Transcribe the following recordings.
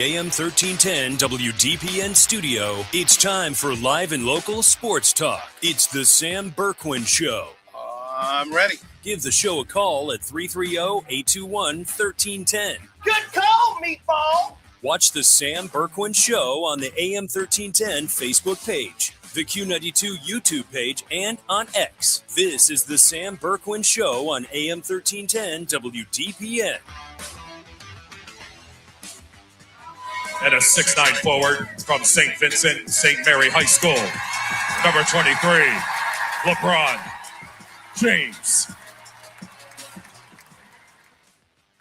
AM1310 WDPN studio, it's time for live and local sports talk. It's the Sam Bourquin Show. I'm ready. Give the show a call at 330-821-1310. Good call, meatball. Watch the Sam Bourquin Show on the AM1310 Facebook page, the Q92 YouTube page, and on X. This is the Sam Bourquin Show on AM1310 WDPN. And a 6'9" forward from St. Vincent, St. Mary High School. Number 23, LeBron James.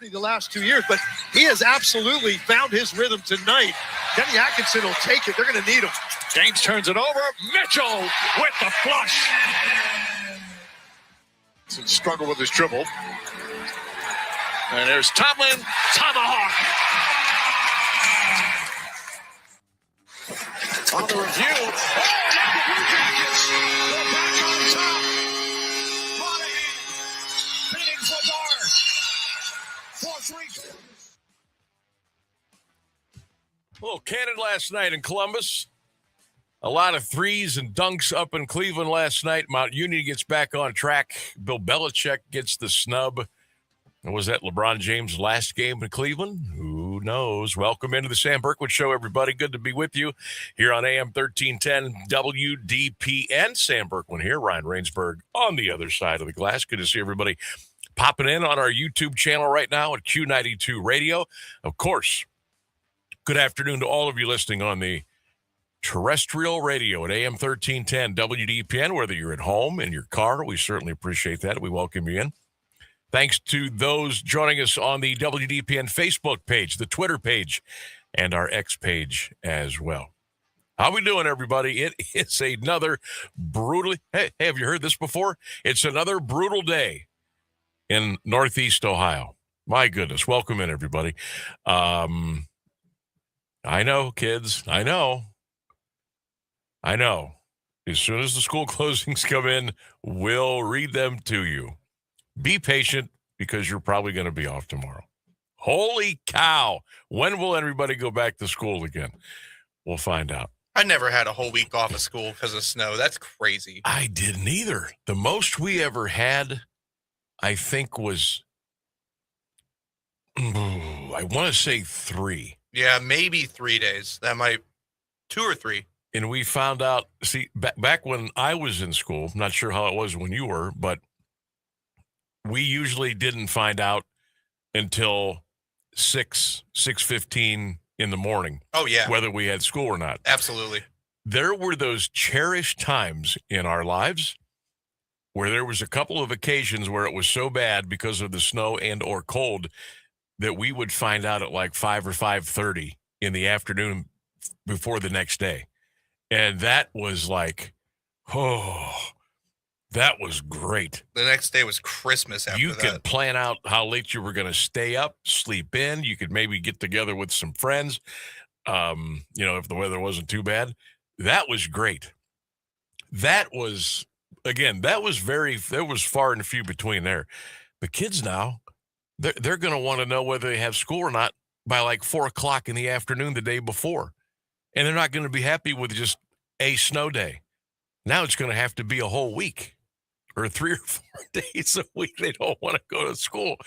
The last 2 years, but he has absolutely found his rhythm tonight. Kenny Atkinson will take it. They're going to need him. James turns it over. Mitchell with the flush. Struggle with his dribble. And there's Tomlin. Tomahawk. On the review. Oh, the Blue Jackets go back on top. Monahan beating Fedor. 4-3. A little cannon last night in Columbus. A lot of threes and dunks up in Cleveland last night. Mount Union gets back on track. Bill Belichick gets the snub. And was that LeBron James' last game in Cleveland? Who knows? Welcome into the Sam Bourquin Show, everybody. Good to be with you here on AM 1310 WDPN. Sam Bourquin here, Ryan Rainsberg on the other side of the glass. Good to see everybody popping in on our YouTube channel right now at Q92 Radio. Of course, good afternoon to all of you listening on the terrestrial radio at AM 1310 WDPN, whether you're at home, in your car. We certainly appreciate that. We welcome you in. Thanks to those joining us on the WDPN Facebook page, the Twitter page, and our X page as well. How we doing, everybody? It is another brutal... Hey, have you heard this before? It's another brutal day in Northeast Ohio. My goodness. Welcome in, everybody. I know, kids. I know. As soon as the school closings come in, we'll read them to you. Be patient because you're probably going to be off tomorrow. Holy cow. When will everybody go back to school again? We'll find out. I never had a whole week off of school because of snow. That's crazy. I didn't either. The most we ever had, I think, was, I want to say 3. Yeah, maybe 3 days. That might, 2 or 3. And we found out, see, back when I was in school, I'm not sure how it was when you were, but we usually didn't find out until 6:15 in the morning. Oh, yeah. Whether we had school or not. Absolutely. There were those cherished times in our lives where there was a couple of occasions where it was so bad because of the snow and or cold that we would find out at like 5 or 5:30 in the afternoon before the next day. And that was like, oh, that was great. The next day was Christmas after you that. could plan out how late you were going to stay up, sleep in. You could maybe get together with some friends, if the weather wasn't too bad. That was great. That was, again, there was far and few between there. The kids now, they're going to want to know whether they have school or not by like 4 o'clock in the afternoon the day before. And they're not going to be happy with just a snow day. Now it's going to have to be a whole week. Or 3 or 4 days a week they don't want to go to school.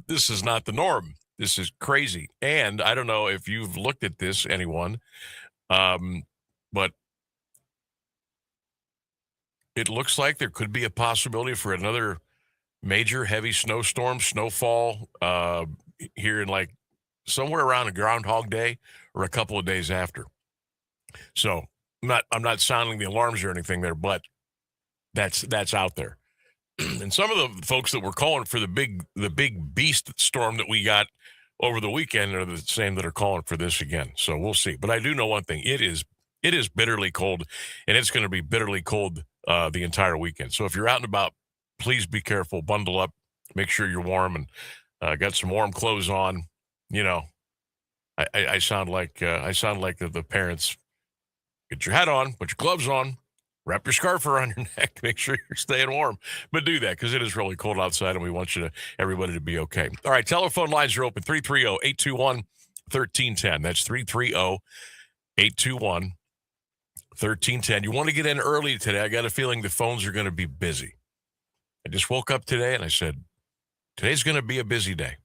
This is not the norm. This is crazy. And I don't know if you've looked at this, anyone, but it looks like there could be a possibility for another major heavy snowstorm, snowfall here in like somewhere around a Groundhog Day or a couple of days after. So I'm not sounding the alarms or anything there, but that's out there. And some of the folks that were calling for the big beast storm that we got over the weekend are the same that are calling for this again. So we'll see. But I do know one thing. It is bitterly cold, and it's going to be bitterly cold the entire weekend. So if you're out and about, please be careful, bundle up, make sure you're warm, and got some warm clothes on. I sound like the parents. Get your hat on, put your gloves on, wrap your scarf around your neck, make sure you're staying warm. But do that because it is really cold outside, and we want everybody to be okay. All right, telephone lines are open, 330-821-1310. 1310. That's 330-821-1310. You want to get in early today. I got a feeling the phones are going to be busy. I just woke up today and I said, today's going to be a busy day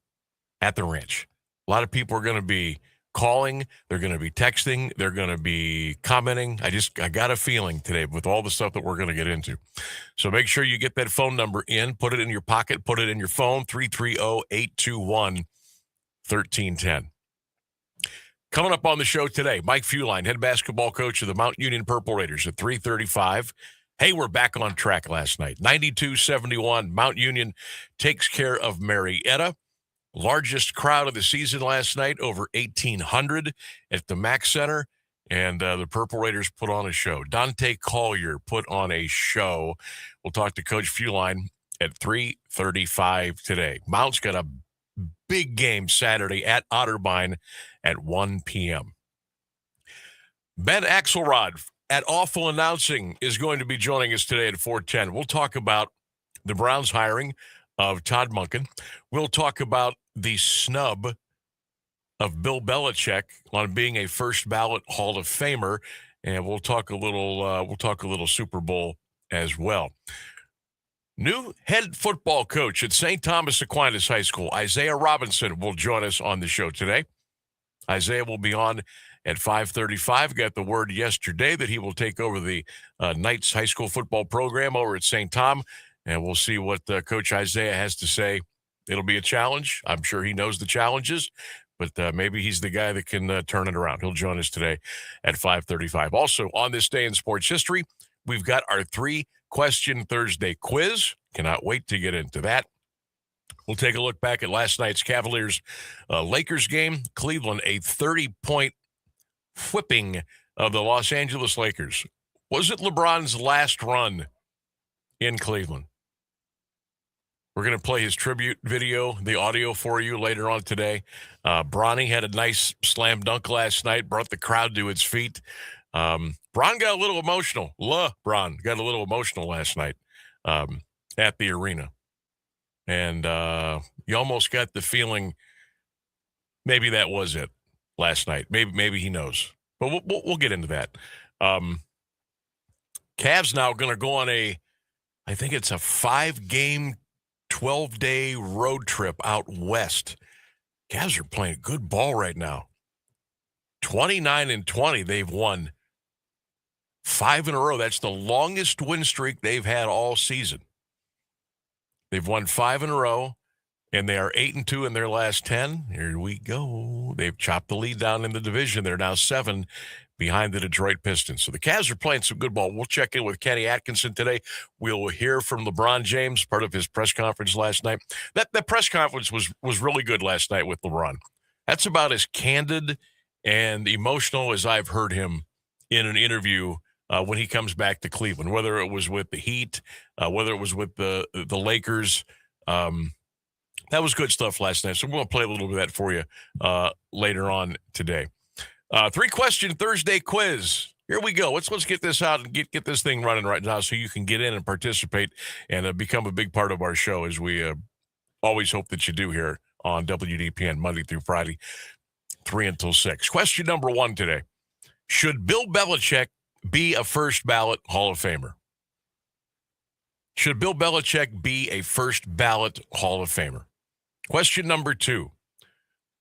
at the ranch. A lot of people are going to be calling. They're going to be texting. They're going to be commenting. I got a feeling today with all the stuff that we're going to get into. So make sure you get that phone number in, put it in your pocket, put it in your phone, 330-821-1310. Coming up on the show today, Mike Fuline, head basketball coach of the Mount Union Purple Raiders at 3:35. Hey, we're back on track last night. 92-71, Mount Union takes care of Marietta. Largest crowd of the season last night, over 1,800 at the Mack Center, and the Purple Raiders put on a show. Dante Collier put on a show. We'll talk to Coach Fuline at 3:35 today. Mount's got a big game Saturday at Otterbein at 1 p.m. Ben Axelrod at Awful Announcing is going to be joining us today at 4:10. We'll talk about the Browns hiring of Todd Monken. We'll talk about the snub of Bill Belichick on being a first ballot Hall of Famer, and we'll talk a little Super Bowl as well. New head football coach at St. Thomas Aquinas High School, Isaiah Robinson, will join us on the show today. Isaiah will be on at 5:35. Got the word yesterday that he will take over the Knights high school football program over at St. Tom, and we'll see what Coach Isaiah has to say. It'll be a challenge. I'm sure he knows the challenges, but maybe he's the guy that can turn it around. He'll join us today at 5:35. Also, on this day in sports history, we've got our 3-question Thursday quiz. Cannot wait to get into that. We'll take a look back at last night's Cavaliers-Lakers game. Cleveland, a 30-point whipping of the Los Angeles Lakers. Was it LeBron's last run in Cleveland? We're going to play his tribute video, the audio for you later on today. Bronny had a nice slam dunk last night, brought the crowd to its feet. Bron got a little emotional. LeBron got a little emotional last night at the arena. And you almost got the feeling maybe that was it last night. Maybe he knows. But we'll get into that. Cavs now going to go on I think it's a 5-game 12-day road trip out west. Cavs are playing good ball right now. 29-20, they've won 5 in a row. That's the longest win streak they've had all season. They've won 5 in a row, and they are 8-2 in their last 10. Here we go. They've chopped the lead down in the division. They're now 7 behind the Detroit Pistons. So the Cavs are playing some good ball. We'll check in with Kenny Atkinson today. We'll hear from LeBron James, part of his press conference last night. That press conference was really good last night with LeBron. That's about as candid and emotional as I've heard him in an interview when he comes back to Cleveland, whether it was with the Heat, whether it was with the Lakers. That was good stuff last night. So we're going to play a little bit of that for you later on today. 3-question Thursday quiz. Here we go. Let's get this out and get this thing running right now so you can get in and participate and become a big part of our show, as we always hope that you do here on WDPN Monday through Friday, 3 until 6. Question number 1 today. Should Bill Belichick be a first ballot Hall of Famer? Should Bill Belichick be a first ballot Hall of Famer? Question number 2.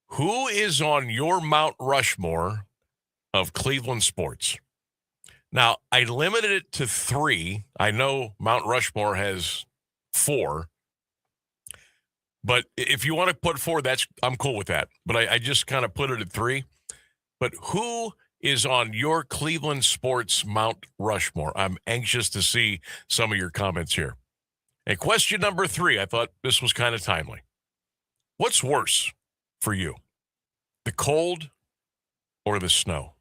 Who is on your Mount Rushmore of Cleveland sports? Now, I limited it to 3. I know Mount Rushmore has 4. But if you want to put 4, I'm cool with that. But I just kind of put it at 3. But who is on your Cleveland sports Mount Rushmore? I'm anxious to see some of your comments here. And question number 3, I thought this was kind of timely. What's worse for you, the cold or the snow?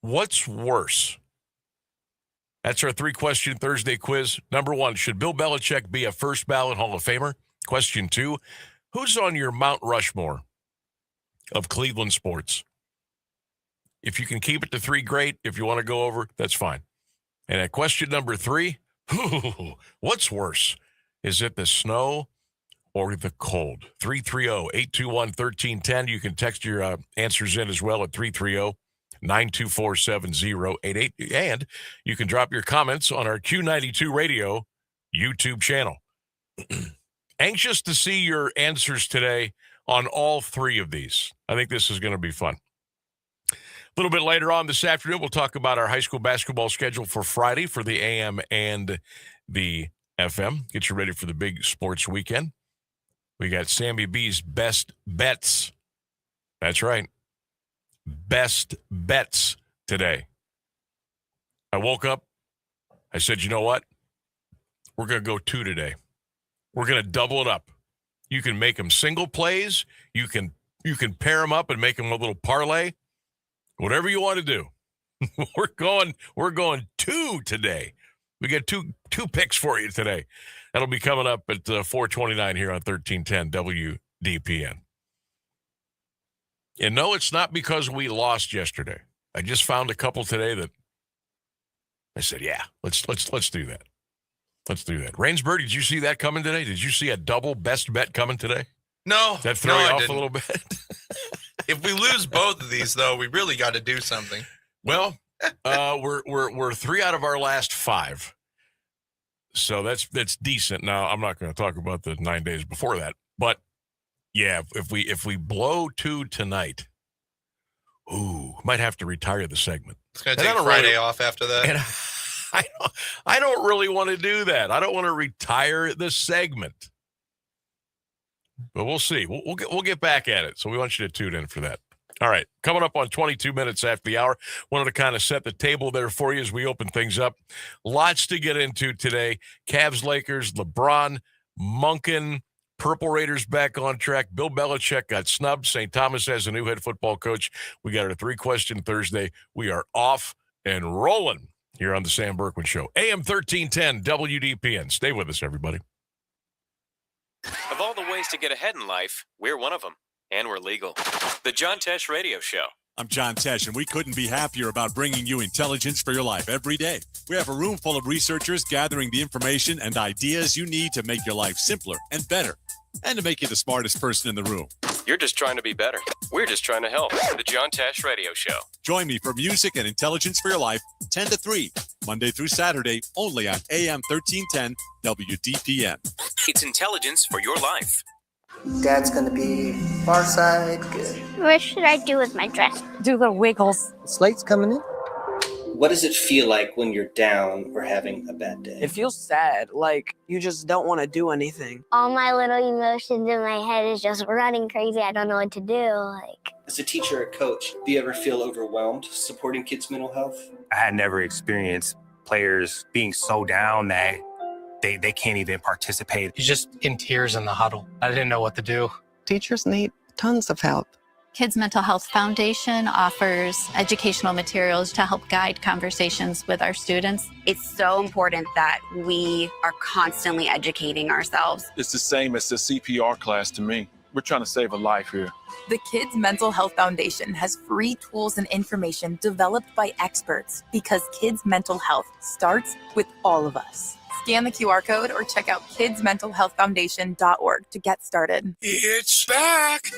What's worse? That's our 3-question Thursday quiz. Number 1, should Bill Belichick be a first ballot Hall of Famer? Question 2, who's on your Mount Rushmore of Cleveland sports? If you can keep it to 3, great. If you want to go over, that's fine. And at question number 3, what's worse? Is it the snow or the cold? 330-821-1310. You can text your answers in as well at 330-924-7088. And you can drop your comments on our Q92 Radio YouTube channel. Anxious to see your answers today on all three of these. I think this is going to be fun. A little bit later on this afternoon, we'll talk about our high school basketball schedule for Friday for the AM and the FM. Get you ready for the big sports weekend. We got Sammy B's best bets. That's right. Best bets today. I woke up. I said, you know what? We're going to go 2 today. We're going to double it up. You can make them single plays. You can pair them up and make them a little parlay. Whatever you want to do. We're going 2 today. We got two picks for you today. That'll be coming up at 4:29 here on 1310 WDPN. And no, it's not because we lost yesterday. I just found a couple today that I said, yeah, let's do that. Let's do that. Rainsbury, did you see that coming today? Did you see a double best bet coming today? No. Does that throw you off a little bit? If we lose both of these, though, we really got to do something. Well, we're 3 out of our last 5, so that's decent. Now I'm not going to talk about the 9 days before that, but yeah, if we blow 2 tonight, might have to retire the segment. It's going to take Friday off after that. And I don't really want to do that. I don't want to retire the segment. But we'll see. We'll get back at it. So we want you to tune in for that. All right. Coming up on 22 minutes after the hour. Wanted to kind of set the table there for you as we open things up. Lots to get into today. Cavs, Lakers, LeBron, Monken, Purple Raiders back on track. Bill Belichick got snubbed. St. Thomas has a new head football coach. We got our 3-question Thursday. We are off and rolling here on the Sam Bourquin Show. AM 1310 WDPN. Stay with us, everybody. Of all the ways to get ahead in life, we're one of them. And we're legal. The John Tesh Radio Show. I'm John Tesh, and we couldn't be happier about bringing you intelligence for your life every day. We have a room full of researchers gathering the information and ideas you need to make your life simpler and better, and to make you the smartest person in the room. You're just trying to be better. We're just trying to help. The John Tesh Radio Show. Join me for music and intelligence for your life, 10 to 3, Monday through Saturday, only on AM 1310 WDPN. It's intelligence for your life. Dad's gonna be far side, good. What should I do with my dress? Do the wiggles. Slate's coming in. What does it feel like when you're down or having a bad day? It feels sad, like you just don't want to do anything. All my little emotions in my head is just running crazy. I don't know what to do. As a teacher or coach, do you ever feel overwhelmed supporting kids' mental health? I had never experienced players being so down that they can't even participate. You're just in tears in the huddle. I didn't know what to do. Teachers need tons of help. Kids Mental Health Foundation offers educational materials to help guide conversations with our students. It's so important that we are constantly educating ourselves. It's the same as the CPR class to me. We're trying to save a life here. The Kids Mental Health Foundation has free tools and information developed by experts because kids' mental health starts with all of us. Scan the QR code or check out kidsmentalhealthfoundation.org to get started. It's back.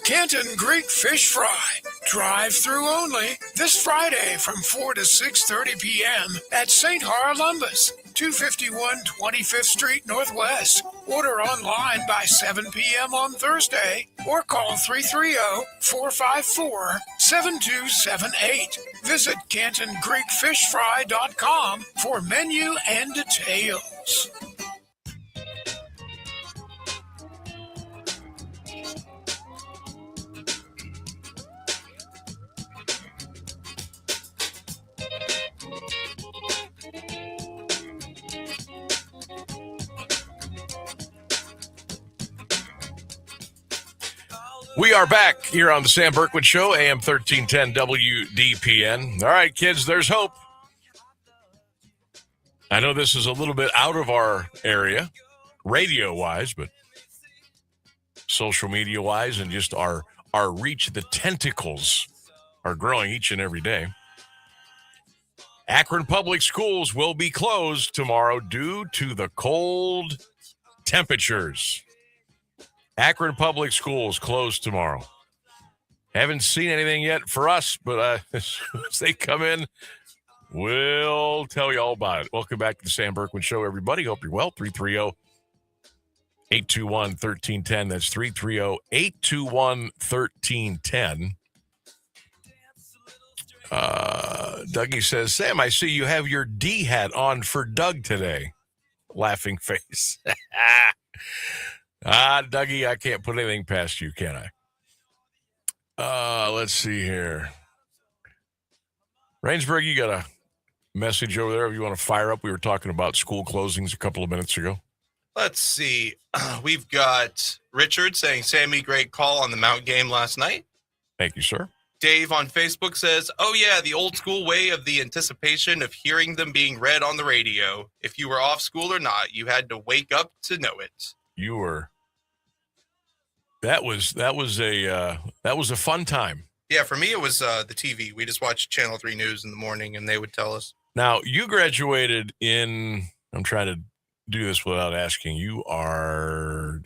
Canton Greek Fish Fry. Drive-through only. This Friday from 4 to 6:30 p.m. at St. Harlumbus, 251 25th Street Northwest. Order online by 7 p.m. on Thursday or call 330-454-7278. Visit CantonGreekFishFry.com for menu and details. We are back here on the Sam Bourquin Show, AM 1310 WDPN. All right, kids, there's hope. I know this is a little bit out of our area, radio-wise, but social media-wise and just our reach, the tentacles are growing each and every day. Akron Public Schools will be closed tomorrow due to the cold temperatures. Akron Public Schools closed tomorrow. Haven't seen anything yet for us, but as soon as they come in, we'll tell you all about it. Welcome back to the Sam Bourquin Show, everybody. Hope you're well. 330-821-1310. That's 330-821-1310. Dougie says, Sam, I see you have your D hat on for Doug today. Laughing face. Dougie, I can't put anything past you, can I? Let's see here. Rainsburg, you got a message over there if you want to fire up. We were talking about school closings a couple of minutes ago. Let's see. We've got Richard saying, Sammy, great call on the Mount game last night. Thank you, sir. Dave on Facebook says, oh, yeah, the old school way of the anticipation of hearing them being read on the radio. If you were off school or not, you had to wake up to know it. You were. That was a fun time. Yeah, for me, it was the TV. We just watched Channel 3 News in the morning, and they would tell us. Now, you graduated in, I'm trying to do this without asking. You are,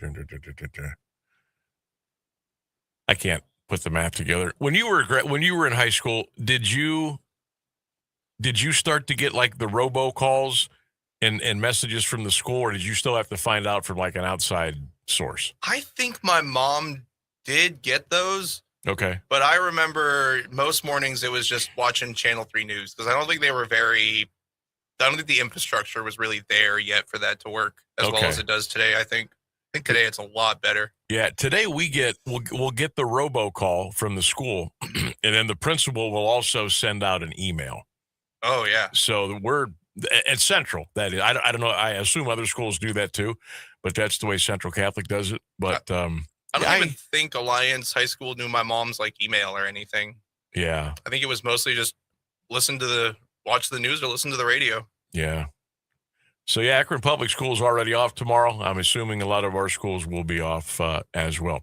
I can't put the math together. When you were in high school, did you start to get like the robocalls and messages from the school, or did you still have to find out from like an outside source? I think my mom did get those. Okay. But I remember most mornings it was just watching Channel 3 News because I don't think the infrastructure was really there yet for that to work as well as it does today. I think today it's a lot better. Yeah, today we'll get the robocall from the school, and then the principal will also send out an email. Oh yeah. So we're at Central. That is, I don't know. I assume other schools do that too, but that's the way Central Catholic does it. But I don't even think Alliance High School knew my mom's like email or anything. Yeah. I think it was mostly just watch the news or listen to the radio. Yeah. So, yeah, Akron Public Schools already off tomorrow. I'm assuming a lot of our schools will be off as well.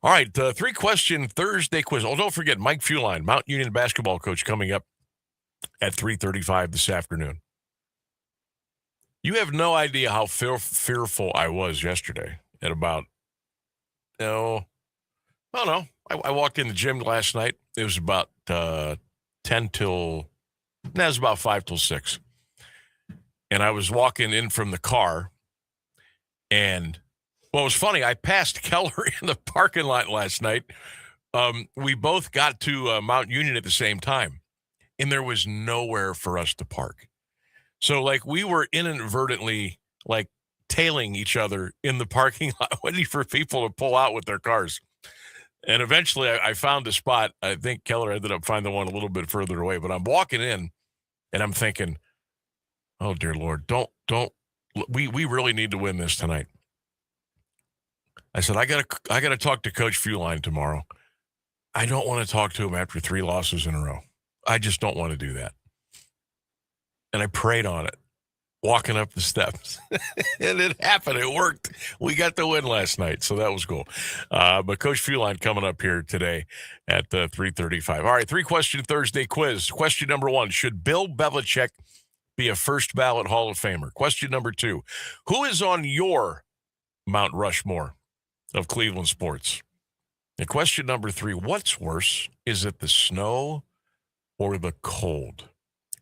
All right, 3-question Thursday quiz. Oh, don't forget, Mike Fuline, Mount Union basketball coach, coming up at 3:35 this afternoon. You have no idea how fearful I was yesterday at about, I don't know. I walked in the gym last night. It was about 5 till 6. And I was walking in from the car, and well, it was funny. I passed Keller in the parking lot last night. We both got to Mount Union at the same time, and there was nowhere for us to park. So, like, we were inadvertently, like, tailing each other in the parking lot, waiting for people to pull out with their cars. And eventually I found a spot. I think Keller ended up finding one a little bit further away, but I'm walking in, and I'm thinking, oh, dear Lord, we really need to win this tonight. I said, I gotta talk to Coach Fuline tomorrow. I don't want to talk to him after 3 losses in a row. I just don't want to do that. And I prayed on it, walking up the steps. And it happened. It worked. We got the win last night, so that was cool. But Coach Fuline coming up here today at 3:35. All right, 3-question Thursday quiz. Question number 1, should Bill Belichick be a first ballot Hall of Famer? Question number 2, who is on your Mount Rushmore of Cleveland sports? And question number 3, what's worse? Is it the snow or the cold?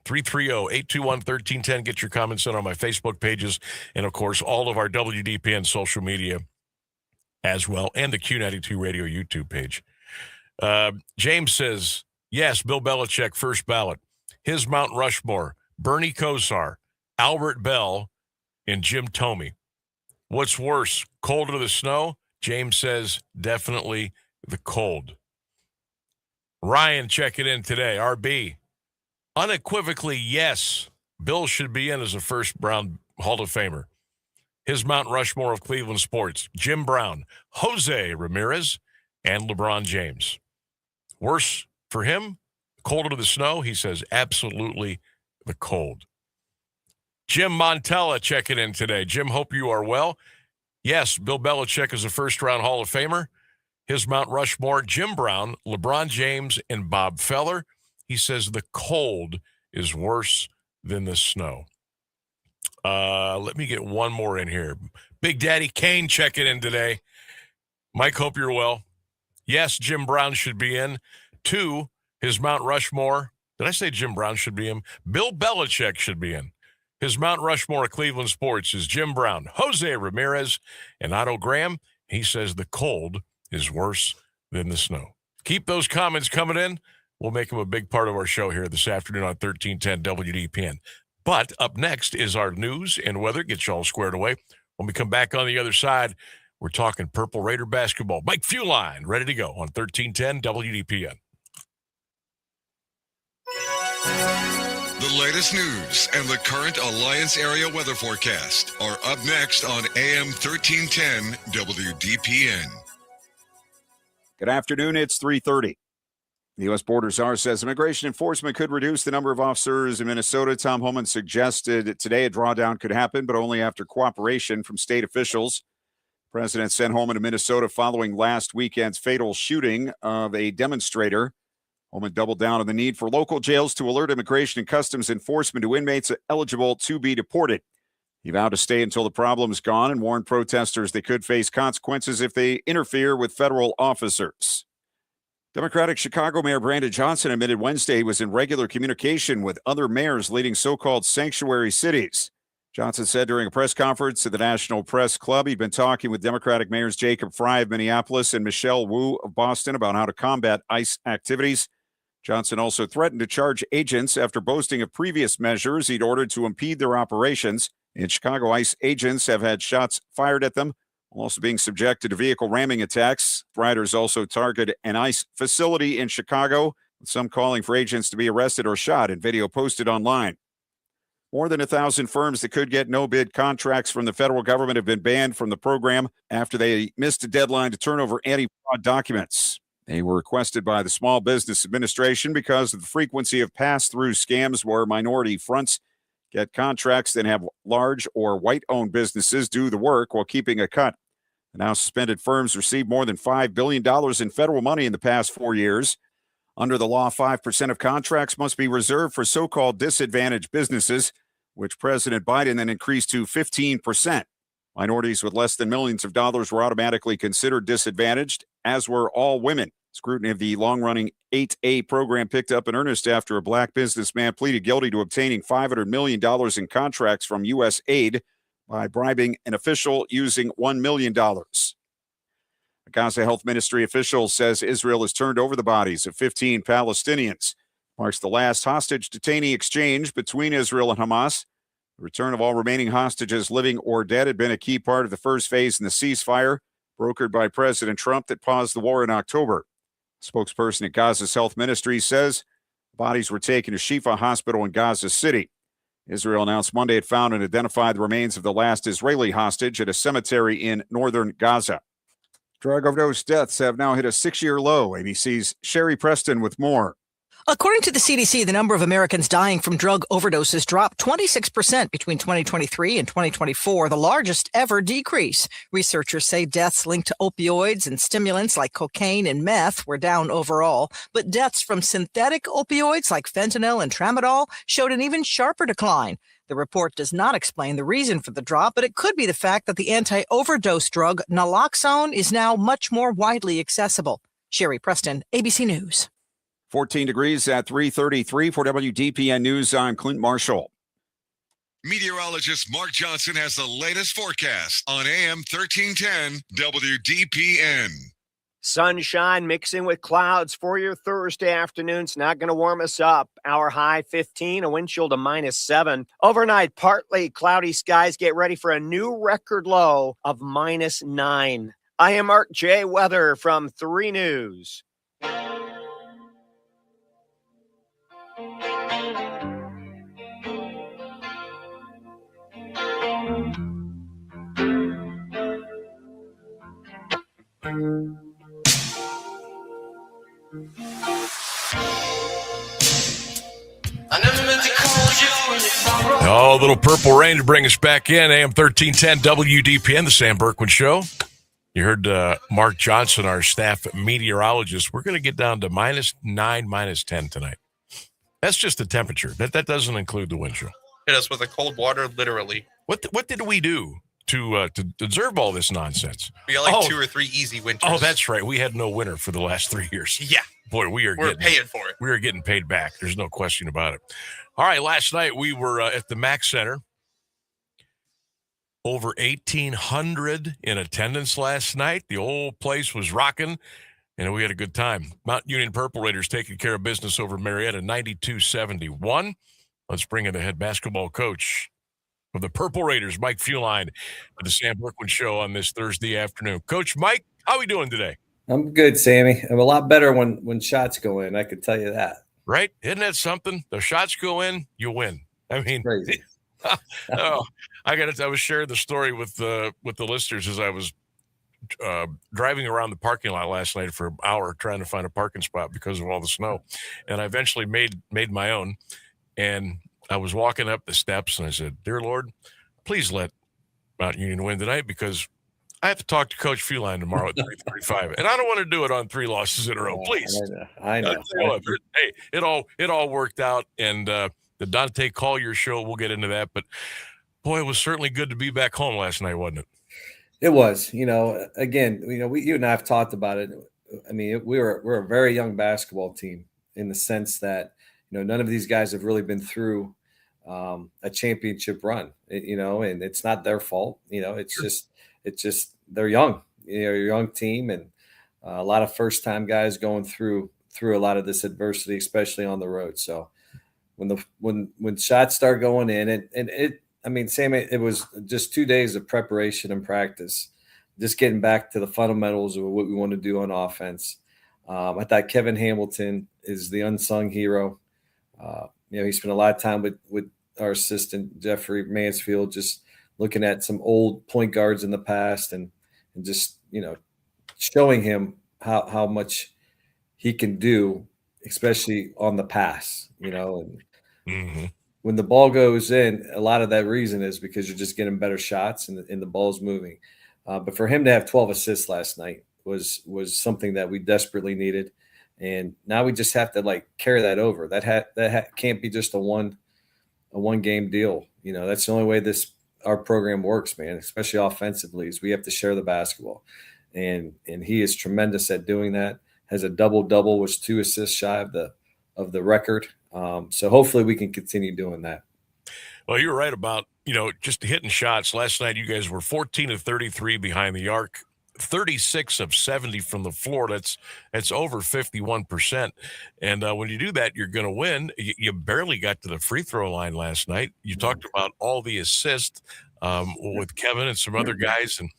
330-821-1310. Get your comments in on my Facebook pages and, of course, all of our WDPN social media as well, and the Q92 Radio YouTube page. James says, yes, Bill Belichick, first ballot. His Mount Rushmore, Bernie Kosar, Albert Bell, and Jim Thome. What's worse, cold or the snow? James says definitely the cold. Ryan checking in today. RB, unequivocally, yes, Bill should be in as a first-round Hall of Famer. His Mount Rushmore of Cleveland sports, Jim Brown, Jose Ramirez, and LeBron James. Worse for him, colder to the snow? He says absolutely the cold. Jim Montella checking in today. Jim, hope you are well. Yes, Bill Belichick is a first-round Hall of Famer. His Mount Rushmore, Jim Brown, LeBron James, and Bob Feller. He says the cold is worse than the snow. Let me get one more in here. Big Daddy Kane checking in today. Mike, hope you're well. Yes, Jim Brown should be in. 2, his Mount Rushmore. Did I say Jim Brown should be in? Bill Belichick should be in. His Mount Rushmore of Cleveland sports is Jim Brown, Jose Ramirez, and Otto Graham. He says the cold is worse than the snow. Keep those comments coming in. We'll make them a big part of our show here this afternoon on 1310 WDPN. But up next is our news and weather. Get you all squared away. When we come back on the other side, we're talking Purple Raider basketball. Mike Fuline, ready to go on 1310 WDPN. The latest news and the current Alliance area weather forecast are up next on AM 1310 WDPN. Good afternoon. It's 3:30. The U.S. Border Czar says immigration enforcement could reduce the number of officers in Minnesota. Tom Homan suggested today a drawdown could happen, but only after cooperation from state officials. The president sent Homan to Minnesota following last weekend's fatal shooting of a demonstrator. Homan doubled down on the need for local jails to alert immigration and customs enforcement to inmates eligible to be deported. He vowed to stay until the problem is gone and warned protesters they could face consequences if they interfere with federal officers. Democratic Chicago Mayor Brandon Johnson admitted Wednesday he was in regular communication with other mayors leading so-called sanctuary cities. Johnson said during a press conference at the National Press Club he'd been talking with Democratic mayors Jacob Frey of Minneapolis and Michelle Wu of Boston about how to combat ICE activities. Johnson also threatened to charge agents after boasting of previous measures he'd ordered to impede their operations. In Chicago, ICE agents have had shots fired at them, also being subjected to vehicle ramming attacks. Riders also targeted an ICE facility in Chicago, with some calling for agents to be arrested or shot in video posted online. More than 1,000 firms that could get no-bid contracts from the federal government have been banned from the program after they missed a deadline to turn over anti-fraud documents. They were requested by the Small Business Administration because of the frequency of pass-through scams where minority fronts get contracts that have large or white-owned businesses do the work while keeping a cut. The now suspended firms received more than $5 billion in federal money in the past 4 years. Under the law, 5% of contracts must be reserved for so-called disadvantaged businesses, which President Biden then increased to 15%. Minorities with less than millions of dollars were automatically considered disadvantaged, as were all women. Scrutiny of the long-running 8A program picked up in earnest after a black businessman pleaded guilty to obtaining $500 million in contracts from U.S. aid by bribing an official using $1 million. A Gaza Health Ministry official says Israel has turned over the bodies of 15 Palestinians. Marks the last hostage detainee exchange between Israel and Hamas. The return of all remaining hostages, living or dead, had been a key part of the first phase in the ceasefire brokered by President Trump that paused the war in October. A spokesperson at Gaza's Health Ministry says bodies were taken to Shifa Hospital in Gaza City. Israel announced Monday it found and identified the remains of the last Israeli hostage at a cemetery in northern Gaza. Drug overdose deaths have now hit a 6-year low. ABC's Sherry Preston with more. According to the CDC, the number of Americans dying from drug overdoses dropped 26% between 2023 and 2024, the largest ever decrease. Researchers say deaths linked to opioids and stimulants like cocaine and meth were down overall, but deaths from synthetic opioids like fentanyl and tramadol showed an even sharper decline. The report does not explain the reason for the drop, but it could be the fact that the anti-overdose drug naloxone is now much more widely accessible. Sherry Preston, ABC News. 14 degrees at 3:33 for WDPN News. I'm Clint Marshall. Meteorologist Mark Johnson has the latest forecast on AM 1310 WDPN. Sunshine mixing with clouds for your Thursday afternoon. It's not going to warm us up. Our high 15, a wind chill to -7. Overnight, partly cloudy skies. Get ready for a new record low of -9. I am Mark J. Weather from 3 News. Oh, little purple rain to bring us back in. AM 1310 WDPN, the Sam Bourquin Show. You heard Mark Johnson, our staff meteorologist. We're going to get down to -9, -10 tonight. That's just the temperature. That doesn't include the wind chill. Hit us with a cold water, literally. What did we do to deserve all this nonsense. We got like 2 or 3 easy winters. Oh, that's right. We had no winner for the last 3 years. Yeah. Boy, we're paying for it. We are getting paid back. There's no question about it. All right, last night we were at the Mac Center. Over 1,800 in attendance last night. The old place was rocking, and we had a good time. Mount Union Purple Raiders taking care of business over Marietta, 92-71. Let's bring in the head basketball coach of the Purple Raiders, Mike Fuline, to the Sam Bourquin Show on this Thursday afternoon. Coach Mike, how are we doing today? I'm good, Sammy. I'm a lot better when shots go in. I could tell you that. Right? Isn't that something? The shots go in, you win. I mean, crazy. I was sharing the story with the listeners as I was driving around the parking lot last night for an hour trying to find a parking spot because of all the snow, and I eventually made my own. And I was walking up the steps, and I said, "Dear Lord, please let Mount Union win tonight, because I have to talk to Coach Fuline tomorrow at 3:35, and I don't want to do it on 3 losses in a row. Please." I know. Hey, it all worked out, and the Dante Collier show, we'll get into that, but boy, it was certainly good to be back home last night, wasn't it? It was. Again, you and I have talked about it. I mean, we're a very young basketball team in the sense that none of these guys have really been through a championship run. And it's not their fault. It's just they're young. You're a young team, and a lot of first time guys going through a lot of this adversity, especially on the road. So when shots start going in, Sam, it was just 2 days of preparation and practice, just getting back to the fundamentals of what we want to do on offense. I thought Kevin Hamilton is the unsung hero. He spent a lot of time with our assistant, Jeffrey Mansfield, just looking at some old point guards in the past and just, showing him how much he can do, especially on the pass, and when the ball goes in, a lot of that reason is because you're just getting better shots and the ball's moving. But for him to have 12 assists last night was something that we desperately needed. And now we just have to carry that over. That can't be just a one game deal. That's the only way our program works, man, especially offensively, is we have to share the basketball. And he is tremendous at doing that. Has a double-double, was 2 assists shy of the record. So hopefully we can continue doing that. Well, you're right about, just hitting shots. Last night, you guys were 14 of 33 behind the arc, 36 of 70 from the floor. That's over 51%. And when you do that, you're going to win. You barely got to the free throw line last night. You talked about all the assists with Kevin and some other guys. And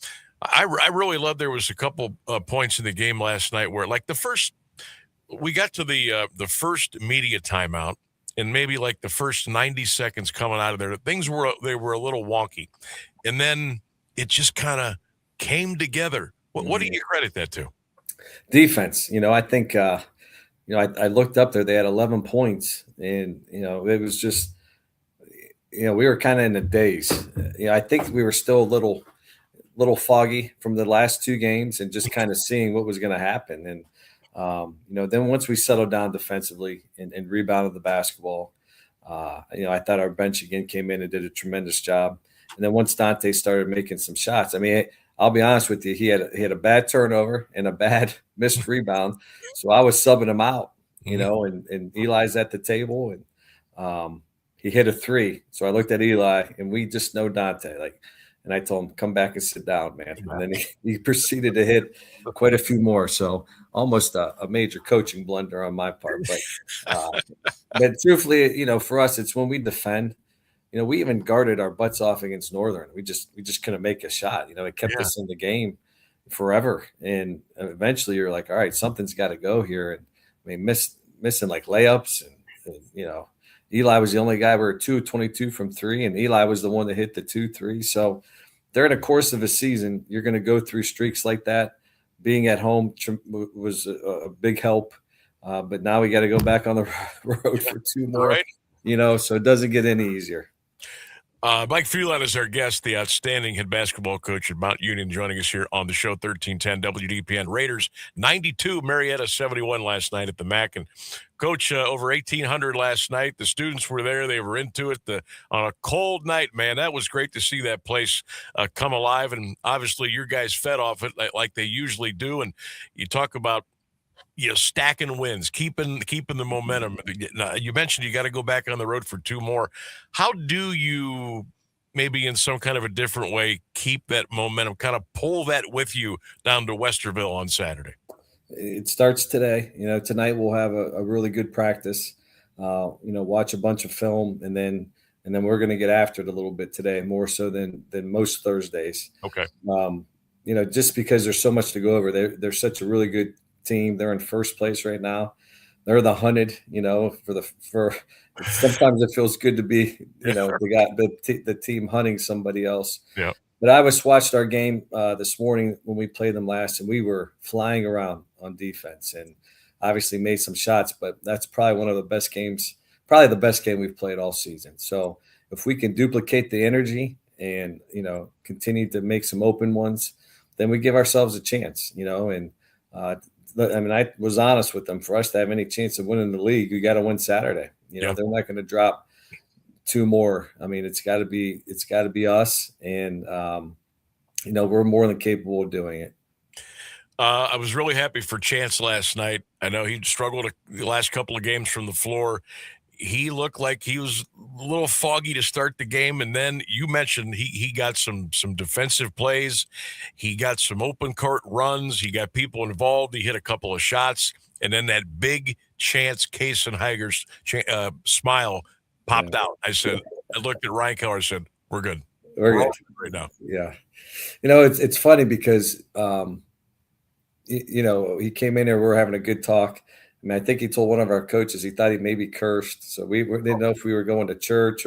I really love, there was a couple points in the game last night where we got to the first media timeout, and maybe the first 90 seconds coming out of there, things were a little wonky. And then it just kind of came together. What do you credit that to? Defense. I think, I looked up there, they had 11 points, and, it was just, we were kind of in a daze. I think we were still a little foggy from the last 2 games and just kind of seeing what was going to happen. And, then once we settled down defensively and rebounded the basketball, I thought our bench again came in and did a tremendous job. And then once Dante started making some shots, I'll be honest with you, he had a bad turnover and a bad missed rebound. So I was subbing him out, and Eli's at the table, and he hit a 3. So I looked at Eli, and we just know Dante, and I told him, come back and sit down, man. And then he proceeded to hit quite a few more. So almost a major coaching blunder on my part. But truthfully, for us, it's when we defend. We even guarded our butts off against Northern. We just couldn't make a shot. It kept us in the game forever. And eventually you're like, all right, something's got to go here. And missing layups. And Eli was the only guy. We were 2 of 22 from 3, and Eli was the one that hit the 2-3. So during the course of a season, you're going to go through streaks like that. Being at home was a big help. But now we got to go back on the road for 2 more, right. So it doesn't get any easier. Mike Fuline is our guest, the outstanding head basketball coach at Mount Union, joining us here on the show. 1310 WDPN. Raiders 92, Marietta 71 last night at the MAC. And Coach, over 1,800 last night. The students were there. They were into it on a cold night, man. That was great to see that place come alive. And obviously your guys fed off it like they usually do. And you talk about stacking wins, keeping the momentum. You mentioned you got to go back on the road for 2 more. How do you, maybe in some kind of a different way, keep that momentum, kind of pull that with you down to Westerville on Saturday? It starts today. Tonight we'll have a really good practice. Watch a bunch of film, and then we're going to get after it a little bit today, more so than most Thursdays. Okay. Just because there's so much to go over. They're such a really good team. They're in first place right now. They're the hunted, for sometimes it feels good to be, they got the team hunting somebody else. Yeah. But I watched our game this morning when we played them last, and we were flying around on defense and obviously made some shots, but that's probably one of the best games, probably the best game we've played all season. So if we can duplicate the energy and, continue to make some open ones, then we give ourselves a chance, and I was honest with them. For us to have any chance of winning the league, we got to win Saturday. They're not going to drop 2 more. It's got to be us, and we're more than capable of doing it. I was really happy for Chance last night. I know he struggled the last couple of games from the floor. He looked like he was a little foggy to start the game, and then you mentioned he got some defensive plays. He got some open court runs. He got people involved. He hit a couple of shots, and then that big Chance Case and Heiger's smile popped out. I looked at Ryan Keller and said, "We're good. We're good right now." Yeah, it's funny because he came in there. We're having a good talk. I think he told one of our coaches he thought he maybe cursed. So we didn't know if we were going to church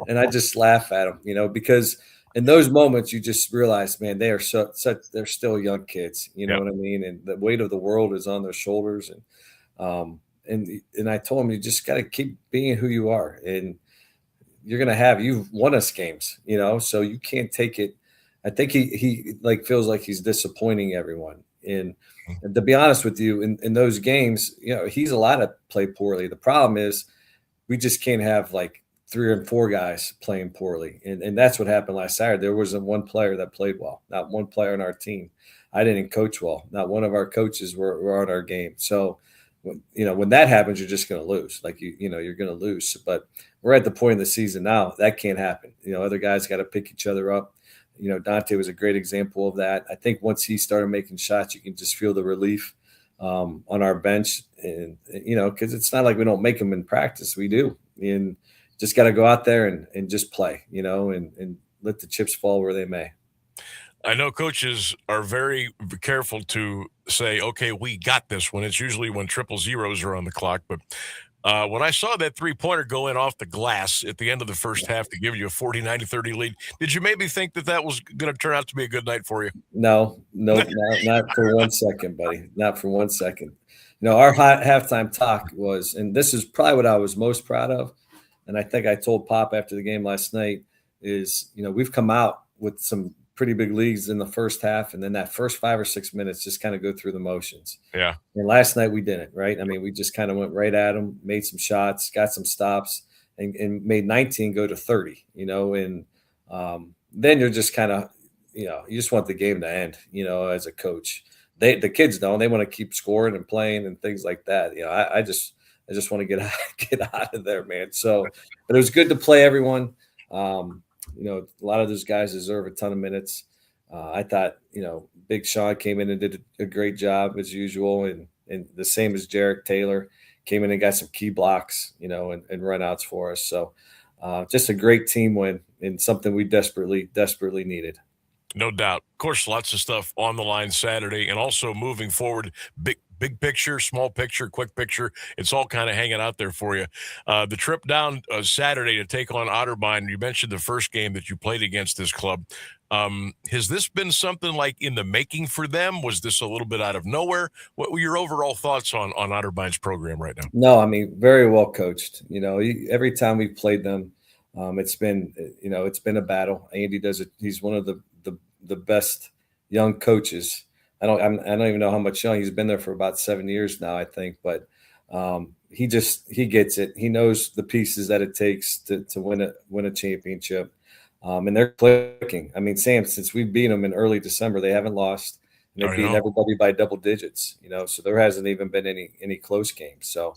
and I just laugh at him, because in those moments you just realize, man, they are they're still young kids, know what I mean? And the weight of the world is on their shoulders. And I told him, you just got to keep being who you are, and you've won us games, so you can't take it. I think he feels like he's disappointing everyone. And to be honest with you, in those games, he's allowed to play poorly. The problem is we just can't have 3 or 4 guys playing poorly. And that's what happened last Saturday. There wasn't one player that played well, not one player on our team. I didn't coach well. Not one of our coaches were on our game. So, when that happens, you're just going to lose. You're going to lose. But we're at the point in the season now that can't happen. Other guys got to pick each other up. Dante was a great example of that. I think once he started making shots, you can just feel the relief on our bench. And, because it's not like we don't make them in practice. We do. And just got to go out there and just play, and let the chips fall where they may. I know coaches are very careful to say, okay, we got this one. It's usually when 000s are on the clock. But when I saw that 3-pointer go in off the glass at the end of the first half to give you a 49-30 lead, did you maybe think that was going to turn out to be a good night for you? No, not for 1 second, buddy. Not for 1 second. Our halftime talk was, and this is probably what I was most proud of, and I think I told Pop after the game last night, is, we've come out with some pretty big leads in the first half, and then that first 5 or 6 minutes just kind of go through the motions. Yeah. And last night we didn't, right? We just kind of went right at them, made some shots, got some stops, and made 19 go to 30, and then you're just kind of, you just want the game to end, as a coach. The kids don't. They want to keep scoring and playing and things like that. I just want to get out of there, man. So, but it was good to play everyone. A lot of those guys deserve a ton of minutes. I thought, Big Sean came in and did a great job as usual. And the same as Jarek Taylor came in and got some key blocks, and runouts for us. So just a great team win and something we desperately needed. No doubt. Of course, lots of stuff on the line Saturday, and also moving forward, big picture, small picture, quick picture. It's all kind of hanging out there for you. The trip down Saturday to take on Otterbein, you mentioned the first game that you played against this club. Has this been something like in the making for them? Was this a little bit out of nowhere? What were your overall thoughts on Otterbein's program right now? No, very well coached. Every time we played them, It's been a battle. Andy does it. He's one of the best young coaches. I don't even know how much young. He's been there for about 7 years now, I think. But he gets it. He knows the pieces that it takes to win a championship. And they're clicking. I mean, Sam, since we beat them in early December, they haven't lost. And they're beating everybody by double digits. So there hasn't even been any close games. So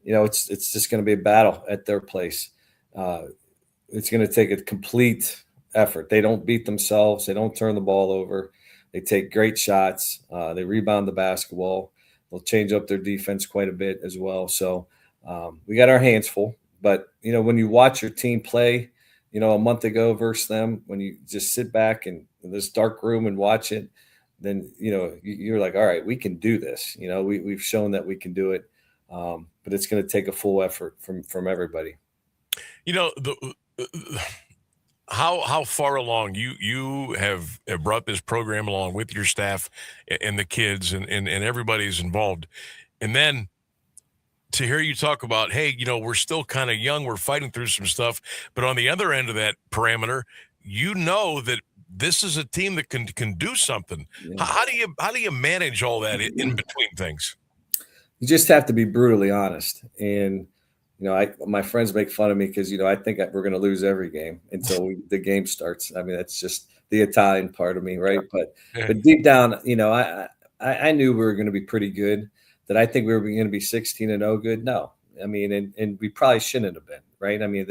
it's just going to be a battle at their place. It's going to take a complete effort. They don't beat themselves. They don't turn the ball over. They take great shots. They rebound the basketball. They'll change up their defense quite a bit as well. So we got our hands full. But, when you watch your team play, a month ago versus them, when you just sit back in this dark room and watch it, then, you're like, all right, we can do this. We've shown that we can do it. But it's going to take a full effort from everybody. How far along you have brought this program along with your staff and the kids and everybody's involved. And then to hear you talk about, hey, we're still kind of young, we're fighting through some stuff, but on the other end of that parameter, that this is a team that can do something. Yeah. How do you manage all that in between things? You just have to be brutally honest. And my friends make fun of me because, I think we're going to lose every game until the game starts. I mean, that's just the Italian part of me, right? But deep down, I knew we were going to be pretty good. Did I think we were going to be 16-0 good? No. I mean, and we probably shouldn't have been, right? I mean,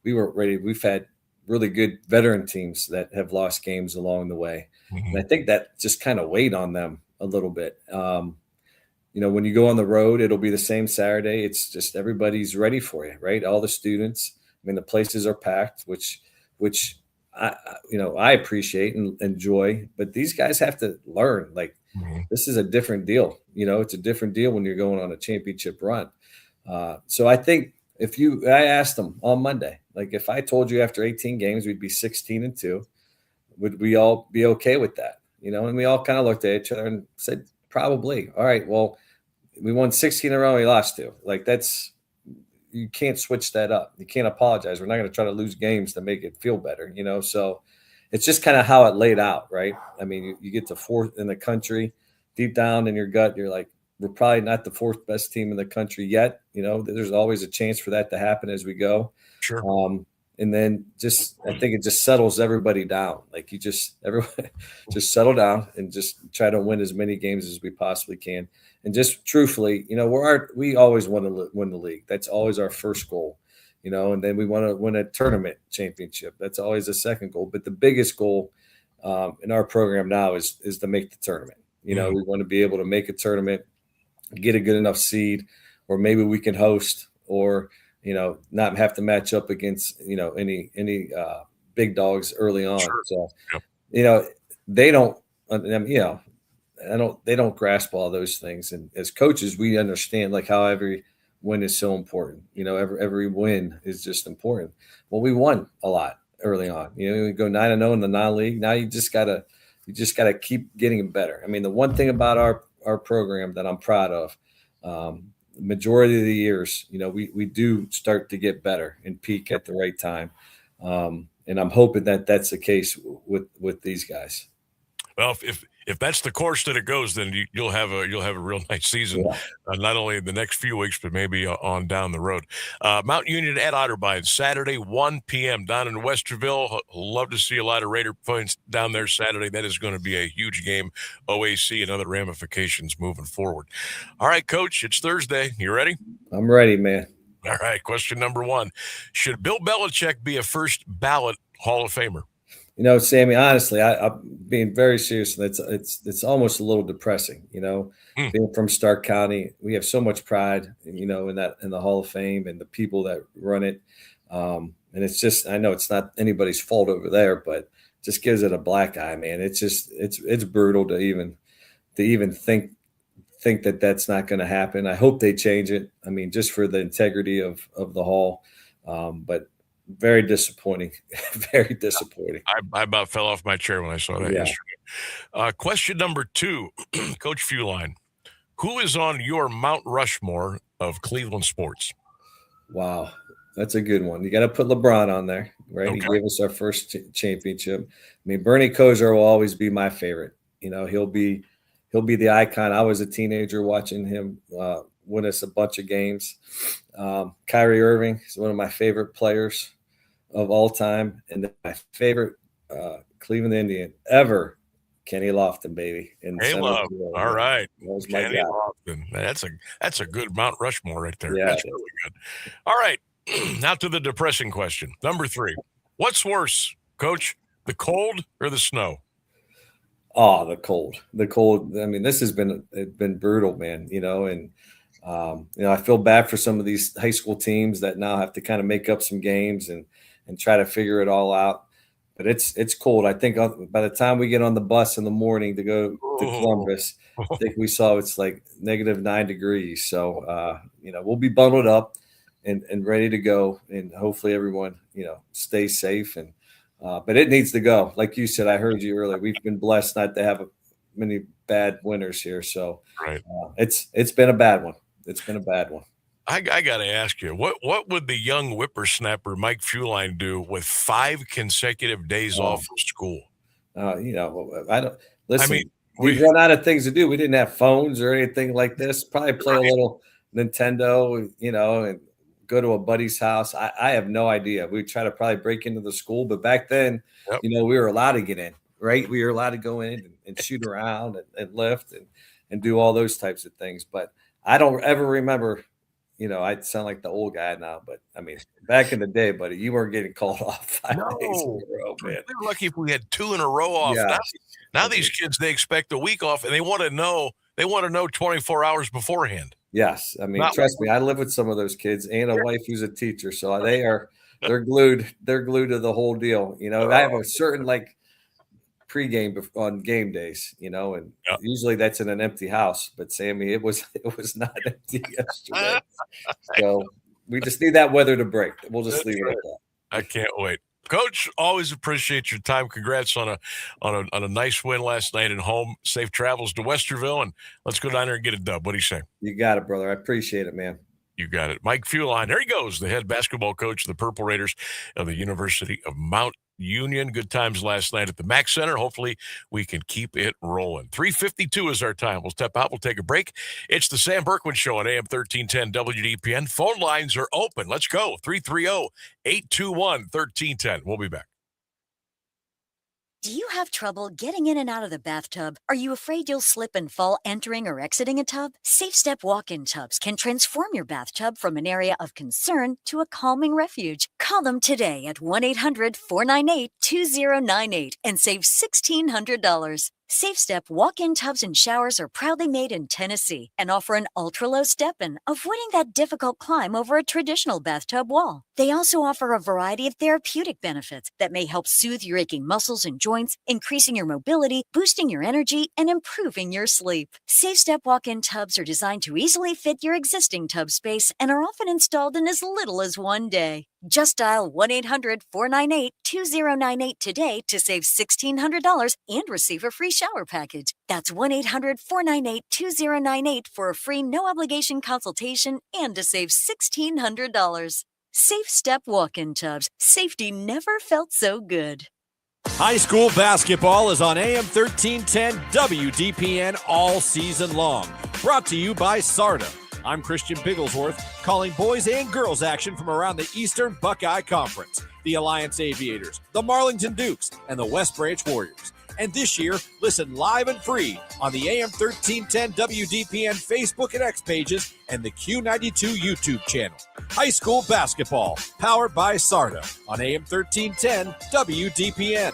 we weren't ready. We've had really good veteran teams that have lost games along the way. Mm-hmm. And I think that just kind of weighed on them a little bit. When you go on the road, it'll be the same Saturday. It's just everybody's ready for you, right? All the students. I mean, the places are packed, which I appreciate and enjoy. But these guys have to learn. Like, this is a different deal. It's a different deal when you're going on a championship run. So I think I asked them on Monday, like, if I told you after 18 games we'd be 16-2, would we all be okay with that? And we all kind of looked at each other and said, probably. All right, well, we won 16 in a row, we lost 2. Like, you can't switch that up. You can't apologize. We're not going to try to lose games to make it feel better, So it's just kind of how it laid out, right? I mean, you get to 4th in the country. Deep down in your gut, you're like, we're probably not the 4th best team in the country yet. There's always a chance for that to happen as we go. Sure. And then I think it just settles everybody down. Like, everybody just settle down and just try to win as many games as we possibly can. And just truthfully, we always want to win the league. That's always our first goal, and then we want to win a tournament championship. That's always the second goal. But the biggest goal in our program now is to make the tournament. We want to be able to make a tournament, get a good enough seed, or maybe we can host, or not have to match up against any big dogs early on. Sure. So they don't. They don't grasp all those things. And as coaches, we understand like how every win is so important. Every win is just important. Well, we won a lot early on. We go 9-0 in the non-league. Now you just gotta keep getting better. I mean, the one thing about our program that I'm proud of, majority of the years, we do start to get better and peak at the right time. And I'm hoping that that's the case with these guys. Well, if that's the course that it goes, then you'll have a real nice season, not only in the next few weeks, but maybe on down the road. Mount Union at Otterbein, Saturday, 1 p.m. down in Westerville. Love to see a lot of Raider fans down there Saturday. That is going to be a huge game, OAC and other ramifications moving forward. All right, Coach, it's Thursday. You ready? I'm ready, man. All right, question number 1. Should Bill Belichick be a first ballot Hall of Famer? Sammy, honestly, I'm being very serious. It's almost a little depressing, being from Stark County. We have so much pride, in the Hall of Fame and the people that run it. And it's just, I know it's not anybody's fault over there, but it just gives it a black eye, man. It's just, it's brutal to even think that that's not going to happen. I hope they change it. I mean, just for the integrity of the Hall. But very disappointing. Very disappointing. I about fell off my chair when I saw that yesterday. Question number 2, Coach Fuline. Who is on your Mount Rushmore of Cleveland sports? Wow. That's a good one. You got to put LeBron on there, right? Okay. He gave us our first championship. I mean, Bernie Kosar will always be my favorite. You know, he'll be the icon. I was a teenager watching him win us a bunch of games. Kyrie Irving is one of my favorite players of all time, and then my favorite Cleveland Indian ever, Kenny Lofton, baby. Hey, Love. All right. That was my Kenny guy. Lofton. That's a good Mount Rushmore right there. Yeah. That's really good. All right. Now to the depressing question. Number 3. What's worse, Coach, the cold or the snow? Oh, the cold. I mean, this has been brutal, man, you know, and I feel bad for some of these high school teams that now have to kind of make up some games and try to figure it all out. But it's cold. I think by the time we get on the bus in the morning to go to Columbus, I think we saw it's like -9 degrees. So, we'll be bundled up and ready to go. And hopefully everyone, stays safe. But it needs to go. Like you said, I heard you earlier, we've been blessed not to have many bad winters here. So right. It's been a bad one. It's been a bad one. I got to ask you, what would the young whippersnapper Mike Fuline do with 5 consecutive days off from school? I don't listen. I mean, we've run out of things to do. We didn't have phones or anything like this. Probably play a little Nintendo, and go to a buddy's house. I have no idea. We try to probably break into the school, but back then, we were allowed to get in, right? We were allowed to go in and shoot around and lift and do all those types of things. But I don't ever remember, I sound like the old guy now, but I mean, back in the day, buddy, you weren't getting called off 5 days in a row, man. We were lucky if we had 2 in a row off. Yeah. Now these kids, they expect a week off and they want to know 24 hours beforehand. Yes. I mean, trust me, I live with some of those kids and a wife who's a teacher. So they're glued to the whole deal. I have a certain pregame on game days, and usually that's in an empty house, but Sammy, it was not empty yesterday. So we just need that weather to break. We'll just leave it at that. I can't wait. Coach, always appreciate your time. Congrats on a nice win last night at home. Safe travels to Westerville, and let's go down there and get a dub. What do you say? You got it, brother. I appreciate it, man. You got it. Mike Fuline, there he goes, the head basketball coach of the Purple Raiders of the University of Mount Union. Good times last night at the Mack Center. Hopefully we can keep it rolling. 3:52 is our time. We'll step out. We'll take a break. It's the Sam Bourquin Show on AM1310 WDPN. Phone lines are open. Let's go. 330-821-1310. We'll be back. Do you have trouble getting in and out of the bathtub? Are you afraid you'll slip and fall entering or exiting a tub? Safe Step walk-in tubs can transform your bathtub from an area of concern to a calming refuge. Call them today at 1-800-498-2098 and save $1,600. Safe Step walk-in tubs and showers are proudly made in Tennessee and offer an ultra-low step-in, avoiding that difficult climb over a traditional bathtub wall. They also offer a variety of therapeutic benefits that may help soothe your aching muscles and joints, increasing your mobility, boosting your energy, and improving your sleep. Safe Step walk-in tubs are designed to easily fit your existing tub space and are often installed in as little as 1 day. Just dial 1-800-498-2098 today to save $1,600 and receive a free shower package. That's 1-800-498-2098 for a free no-obligation consultation and to save $1,600. Safe Step walk-in tubs. Safety never felt so good. High school basketball is on AM 1310 WDPN all season long. Brought to you by SARTA. I'm Christian Bigglesworth, calling boys and girls action from around the Eastern Buckeye Conference, the Alliance Aviators, the Marlington Dukes, and the West Branch Warriors. And this year, listen live and free on the AM 1310 WDPN Facebook and X pages and the Q92 YouTube channel. High school basketball, powered by SARTA on AM 1310 WDPN.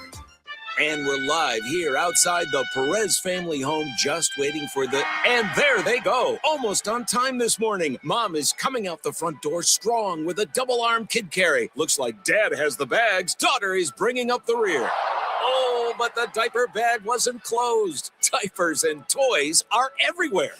And we're live here outside the Perez family home, just waiting for and there they go. Almost on time this morning. Mom is coming out the front door strong with a double-arm kid carry. Looks like Dad has the bags. Daughter is bringing up the rear. Oh, but the diaper bag wasn't closed. Diapers and toys are everywhere.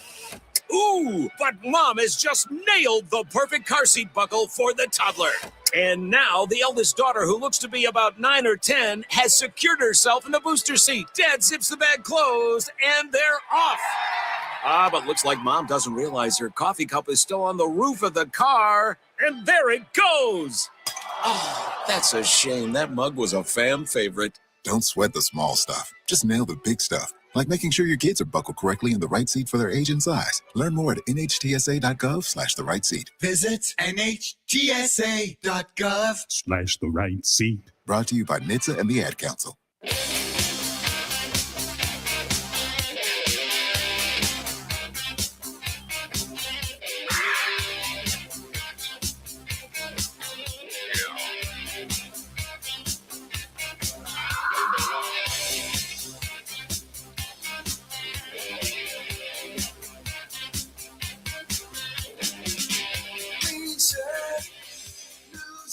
Ooh, but Mom has just nailed the perfect car seat buckle for the toddler. And now the eldest daughter, who looks to be about 9 or 10, has secured herself in the booster seat. Dad zips the bag closed, and they're off. But looks like Mom doesn't realize her coffee cup is still on the roof of the car. And there it goes. Oh, that's a shame. That mug was a fam favorite. Don't sweat the small stuff. Just nail the big stuff, like making sure your kids are buckled correctly in the right seat for their age and size. Learn more at nhtsa.gov/the right seat. Visit nhtsa.gov/the right seat. Brought to you by NHTSA and the Ad Council.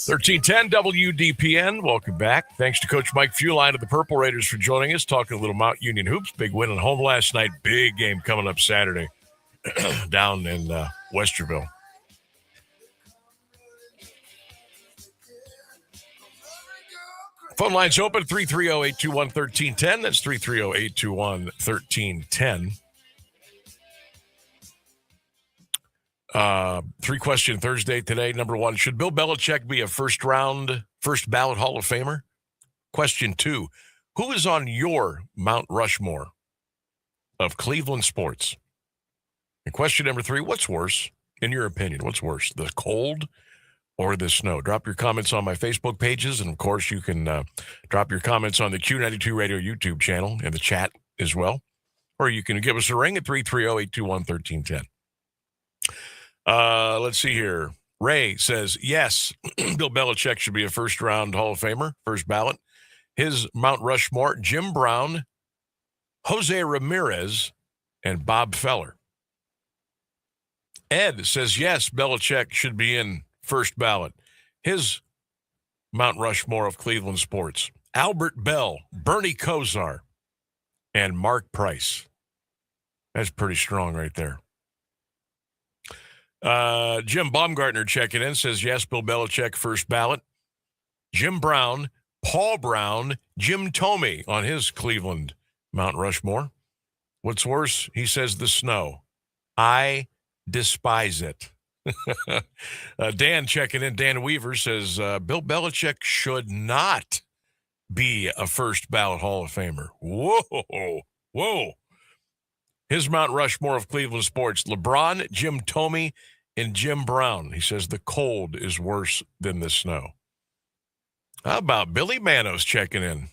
1310 WDPN. Welcome back. Thanks to Coach Mike Fuline of the Purple Raiders for joining us, talking a little Mount Union hoops. Big win at home last night. Big game coming up Saturday down in Westerville. Phone lines open, 330-821-1310. That's 330-821-1310. Three-question Thursday today. Number one, should Bill Belichick be a first ballot Hall of Famer? Question two, who is on your Mount Rushmore of Cleveland sports? And question number three, what's worse, in your opinion? What's worse, the cold or the snow? Drop your comments on my Facebook pages, and of course, you can drop your comments on the Q92 Radio YouTube channel and the chat as well. Or you can give us a ring at 330-821-1310. Let's see here. Ray says, yes, Bill Belichick should be a first-round Hall of Famer, first ballot. His Mount Rushmore, Jim Brown, Jose Ramirez, and Bob Feller. Ed says, yes, Belichick should be in first ballot. His Mount Rushmore of Cleveland sports, Albert Bell, Bernie Kosar, and Mark Price. That's pretty strong right there. Jim Baumgartner checking in, says, yes, Bill Belichick, first ballot. Jim Brown, Paul Brown, Jim Tomey on his Cleveland Mount Rushmore. What's worse? He says the snow. I despise it. Dan checking in, Dan Weaver says, Bill Belichick should not be a first ballot Hall of Famer. Whoa. His Mount Rushmore of Cleveland sports, LeBron, Jim Tomey, and Jim Brown. He says the cold is worse than the snow. How about Billy Manos checking in?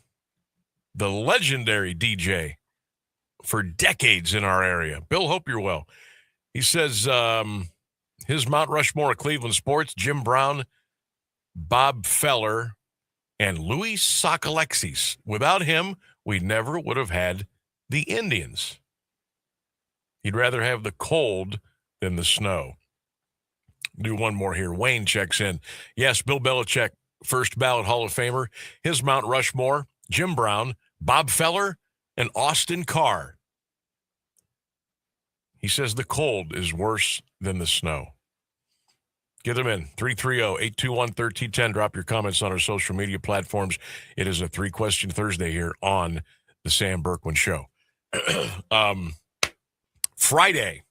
The legendary DJ for decades in our area. Bill, hope you're well. He says his Mount Rushmore of Cleveland sports, Jim Brown, Bob Feller, and Louis Sockalexis. Without him, we never would have had the Indians. He'd rather have the cold than the snow. Do one more here. Wayne checks in. Yes, Bill Belichick, first ballot Hall of Famer. His Mount Rushmore, Jim Brown, Bob Feller, and Austin Carr. He says the cold is worse than the snow. Get them in. 330-821-1310. Drop your comments on our social media platforms. It is a three-question Thursday here on the Sam Bourquin Show. Friday,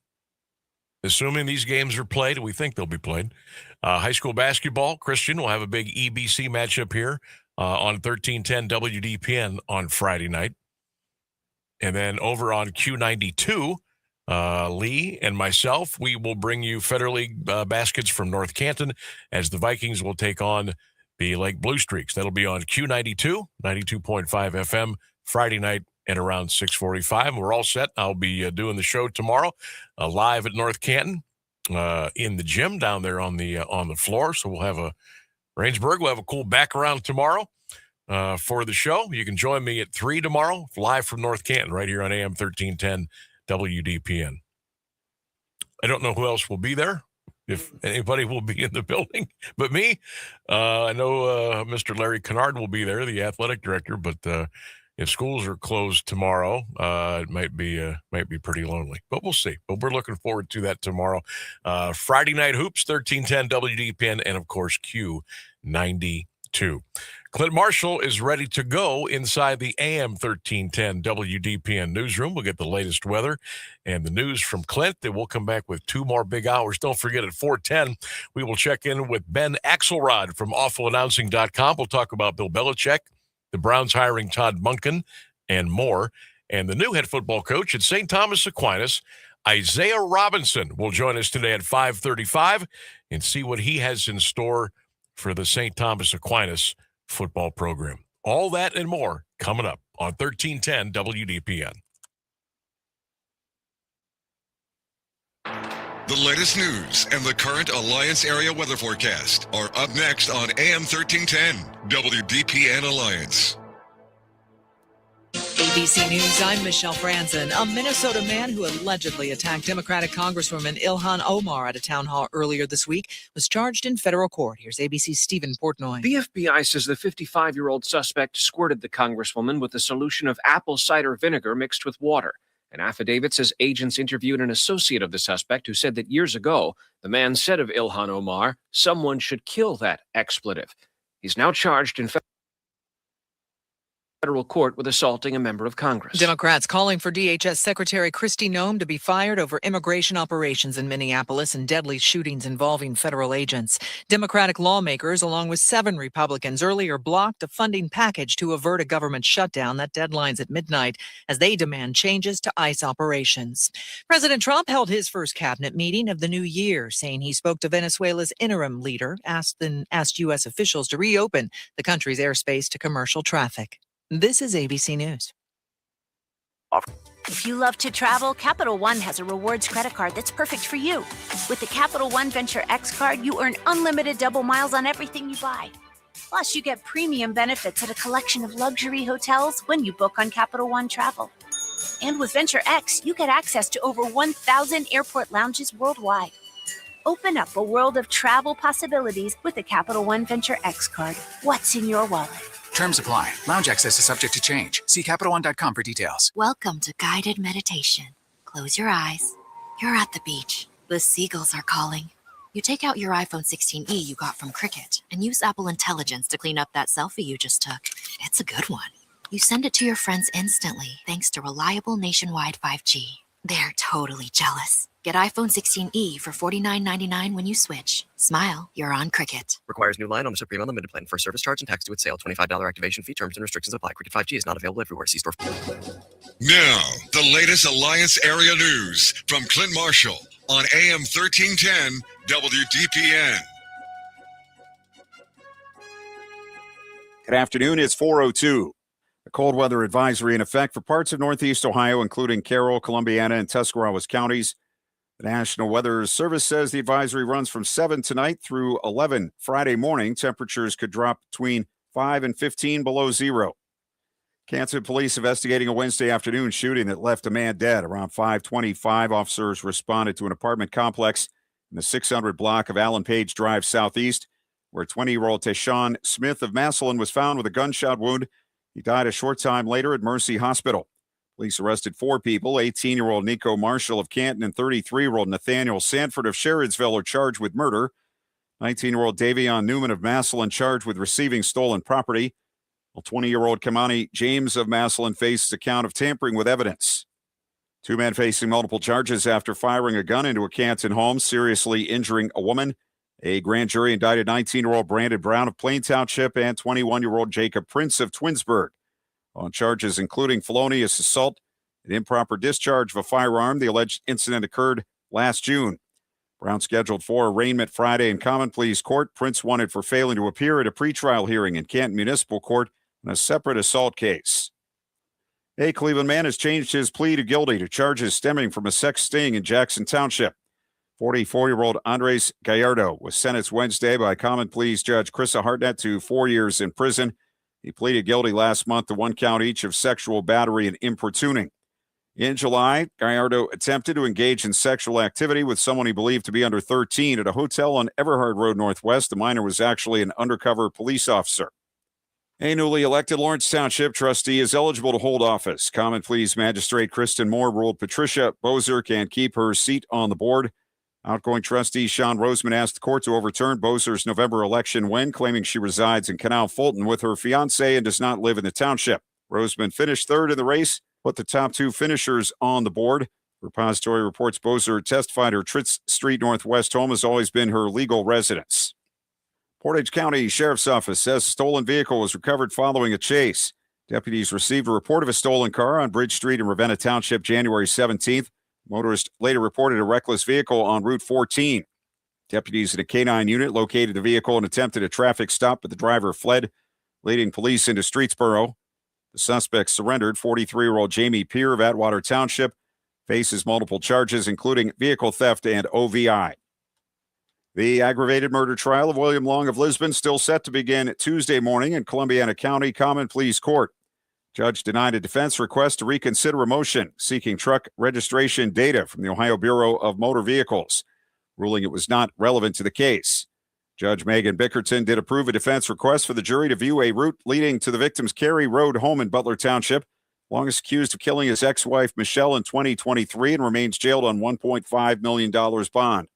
assuming these games are played, we think they'll be played. High school basketball, Christian will have a big EBC matchup here on 1310 WDPN on Friday night. And then over on Q92, Lee and myself, we will bring you Federal League baskets from North Canton as the Vikings will take on the Lake Blue Streaks. That'll be on Q92, 92.5 FM, Friday night at around 6:45. We're all set. I'll be doing the show tomorrow live at North Canton in the gym down there on the floor. So we'll have Rainsburg will have a cool background tomorrow for the show. You can join me at 3 tomorrow, live from North Canton, right here on AM 1310 WDPN. I don't know who else will be there, if anybody will be in the building but me. I know Mr. Larry Kennard will be there, the athletic director, but if schools are closed tomorrow, it might be pretty lonely, but we'll see. But we're looking forward to that tomorrow. Friday night hoops, 1310 WDPN, and of course Q92. Clint Marshall is ready to go inside the AM 1310 WDPN newsroom. We'll get the latest weather and the news from Clint. Then we'll come back with 2 more big hours. Don't forget at 4:10, we will check in with Ben Axelrod from awfulannouncing.com. We'll talk about Bill Belichick, the Browns hiring Todd Monken, and more. And the new head football coach at St. Thomas Aquinas, Isaiah Robinson, will join us today at 5:35 and see what he has in store for the St. Thomas Aquinas football program. All that and more coming up on 1310 WDPN. The latest news and the current Alliance area weather forecast are up next on AM 1310 WDPN Alliance. ABC News, I'm Michelle Franzen. A Minnesota man who allegedly attacked Democratic Congresswoman Ilhan Omar at a town hall earlier this week was charged in federal court. Here's ABC's Stephen Portnoy. The FBI says the 55-year-old suspect squirted the Congresswoman with a solution of apple cider vinegar mixed with water. An affidavit says agents interviewed an associate of the suspect who said that years ago, the man said of Ilhan Omar, someone should kill that expletive. He's now charged in federal court with assaulting a member of Congress. Democrats calling for DHS Secretary Kristi Noem to be fired over immigration operations in Minneapolis and deadly shootings involving federal agents. Democratic lawmakers, along with 7 Republicans, earlier blocked a funding package to avert a government shutdown that deadlines at midnight as they demand changes to ICE operations. President Trump held his first cabinet meeting of the new year, saying he spoke to Venezuela's interim leader, asked U.S. officials to reopen the country's airspace to commercial traffic. This is ABC News. If you love to travel, Capital One has a rewards credit card that's perfect for you. With the Capital One Venture X card, you earn unlimited double miles on everything you buy. Plus, you get premium benefits at a collection of luxury hotels when you book on Capital One Travel. And with Venture X, you get access to over 1,000 airport lounges worldwide. Open up a world of travel possibilities with the Capital One Venture X card. What's in your wallet? Terms apply. Lounge access is subject to change. See CapitalOne.com for details. Welcome to guided meditation. Close your eyes. You're at the beach. The seagulls are calling. You take out your iPhone 16e you got from Cricket and use Apple Intelligence to clean up that selfie you just took. It's a good one. You send it to your friends instantly thanks to reliable nationwide 5G. They're totally jealous. Get iPhone 16e for $49.99 when you switch. Smile, you're on Cricket. Requires new line on the Supreme Unlimited plan. For service charge and tax due at sale. $25 activation fee. Terms and restrictions apply. Cricket 5G is not available everywhere. See store. Now, the latest Alliance area news from Clint Marshall on AM 1310 WDPN. Good afternoon. It's 4:02. A cold weather advisory in effect for parts of northeast Ohio, including Carroll, Columbiana, and Tuscarawas counties. The National Weather Service says the advisory runs from 7 tonight through 11 Friday morning. Temperatures could drop between 5 and 15 below zero. Canton police investigating a Wednesday afternoon shooting that left a man dead. Around 5:25, officers responded to an apartment complex in the 600 block of Allen Page Drive Southeast, where 20-year-old Tayshawn Smith of Massillon was found with a gunshot wound. He died a short time later at Mercy Hospital. Police arrested 4 people. 18-year-old Nico Marshall of Canton and 33-year-old Nathaniel Sanford of Sherrodsville are charged with murder. 19-year-old Davion Newman of Massillon charged with receiving stolen property. While 20-year-old Kamani James of Massillon faces a count of tampering with evidence. 2 men facing multiple charges after firing a gun into a Canton home, seriously injuring a woman. A grand jury indicted 19-year-old Brandon Brown of Plain Township and 21-year-old Jacob Prince of Twinsburg on charges including felonious assault and improper discharge of a firearm. The alleged incident occurred last June. Brown scheduled for arraignment Friday in Common Pleas Court. Prince wanted for failing to appear at a pretrial hearing in Canton Municipal Court in a separate assault case. A Cleveland man has changed his plea to guilty to charges stemming from a sex sting in Jackson Township. 44-year-old Andres Gallardo was sentenced Wednesday by Common Pleas Judge Krista Hartnett to 4 years in prison. He pleaded guilty last month to 1 count each of sexual battery and importuning. In July, Gallardo attempted to engage in sexual activity with someone he believed to be under 13 at a hotel on Everhard Road Northwest. The minor was actually an undercover police officer. A newly elected Lawrence Township trustee is eligible to hold office. Common Pleas Magistrate Kristen Moore ruled Patricia Bozer can keep her seat on the board. Outgoing trustee Sean Roseman asked the court to overturn Bozer's November election win, claiming she resides in Canal Fulton with her fiancé and does not live in the township. Roseman finished third in the race, put the top two finishers on the board. Repository reports Bozer testified her Tritz Street Northwest home has always been her legal residence. Portage County Sheriff's Office says a stolen vehicle was recovered following a chase. Deputies received a report of a stolen car on Bridge Street in Ravenna Township January 17th. Motorist later reported a reckless vehicle on Route 14. Deputies in a canine unit located the vehicle and attempted a traffic stop, but the driver fled, leading police into Streetsboro. The suspect surrendered. 43-year-old Jamie Peer of Atwater Township faces multiple charges, including vehicle theft and OVI. The aggravated murder trial of William Long of Lisbon still set to begin Tuesday morning in Columbiana County Common Pleas Court. Judge denied a defense request to reconsider a motion seeking truck registration data from the Ohio Bureau of Motor Vehicles, ruling it was not relevant to the case. Judge Megan Bickerton did approve a defense request for the jury to view a route leading to the victim's Cary Road home in Butler Township. Long is accused of killing his ex-wife Michelle in 2023 and remains jailed on $1.5 million bond.